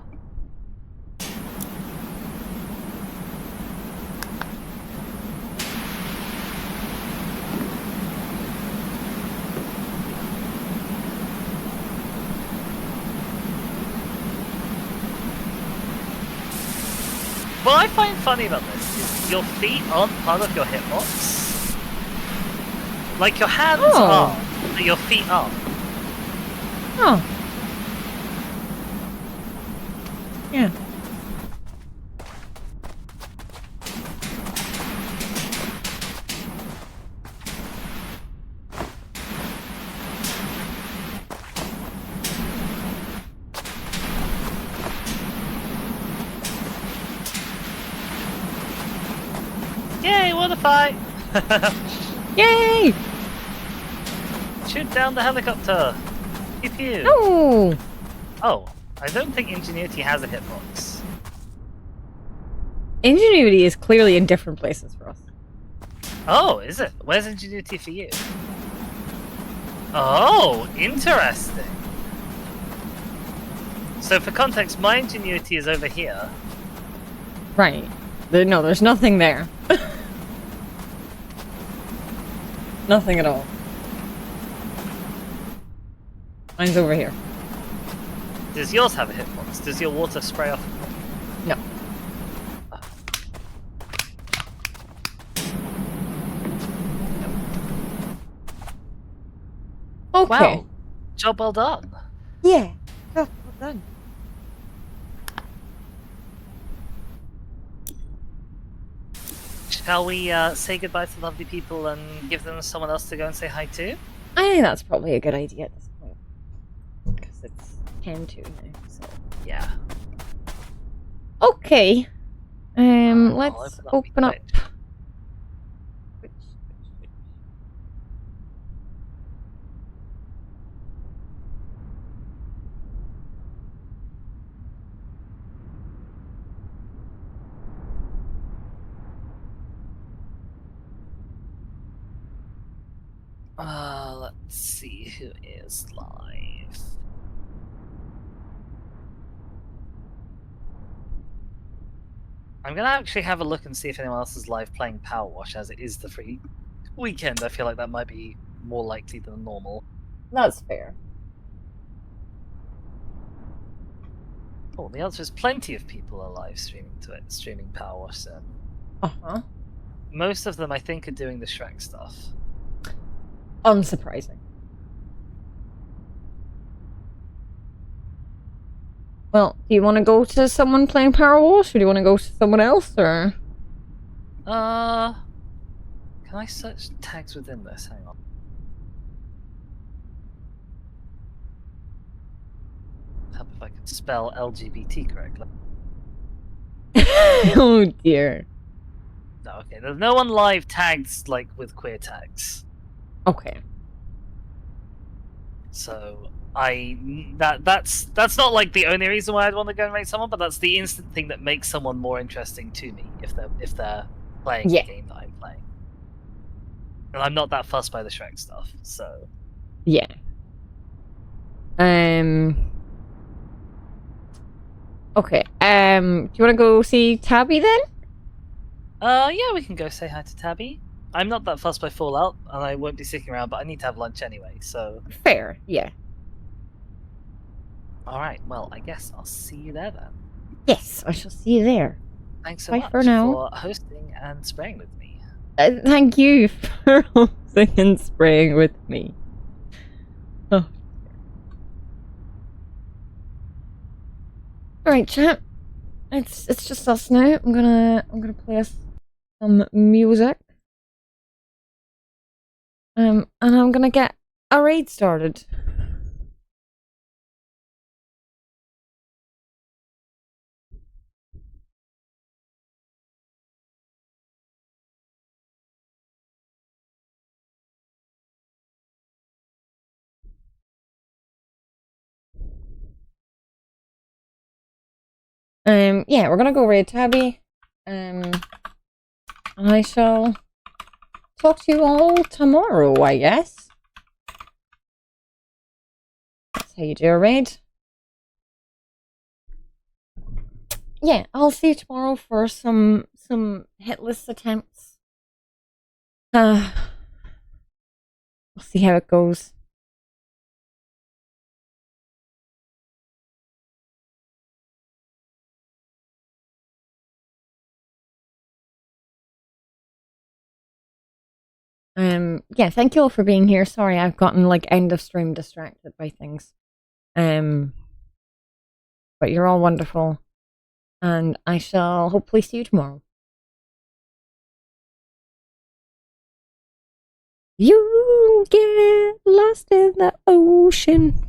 What I find funny about this is your feet aren't part of your hitbox. Like your hands are, but your feet aren't. Oh. Yeah. Yay, what a fight! Yay! Shoot down the helicopter! Pew pew! No! Oh, I don't think Ingenuity has a hitbox. Ingenuity is clearly in different places for us. Oh, is it? Where's Ingenuity for you? Oh, interesting. So for context, my Ingenuity is over here. Right. No, there's nothing there. Nothing at all. Mine's over here. Does yours have a hitbox? Does your water spray off? No. Okay. Wow. Job well done. Yeah. Oh, well done. Shall we say goodbye to the lovely people and give them someone else to go and say hi to? I think that's probably a good idea at this point. Because it's 10 to now, so. Yeah. Okay. I'll Let's open up. Let's see who is live. I'm gonna actually have a look and see if anyone else is live playing Powerwash, as it is the free weekend. I feel like that might be more likely than normal. That's fair. Oh, the answer is plenty of people are live streaming Powerwash Sim. Uh-huh. Most of them, I think, are doing the Shrek stuff. Unsurprising. Well, do you want to go to someone playing Powerwash, or do you want to go to someone else, or? Can I search tags within this? Hang on. Help if I can spell LGBT correctly. Oh dear. No, okay. There's no one live tagged like with queer tags. Okay. So that's not like the only reason why I'd want to go and rate someone, but that's the instant thing that makes someone more interesting to me if they're playing the game that I'm playing. And I'm not that fussed by the Shrek stuff, so yeah. Okay. Do you want to go see Tabby then? Yeah, we can go say hi to Tabby. I'm not that fussed by Fallout, and I won't be sticking around, but I need to have lunch anyway, so... Fair, yeah. Alright, well, I guess I'll see you there then. Yes, I shall see you there. Thanks so Bye much for now. for hosting and spraying with me. Thank you for hosting and spraying with me. Oh. Alright, chat. It's just us now. I'm gonna play us some music. And I'm gonna get a raid started. Yeah, we're gonna go raid Tabby. And I shall talk to you all tomorrow, I guess. That's how you do a raid. Yeah, I'll see you tomorrow for some hitless attempts. We'll see how it goes. Yeah, thank you all for being here. Sorry, I've gotten like end of stream distracted by things. But you're all wonderful, and I shall hopefully see you tomorrow. You get lost in the ocean.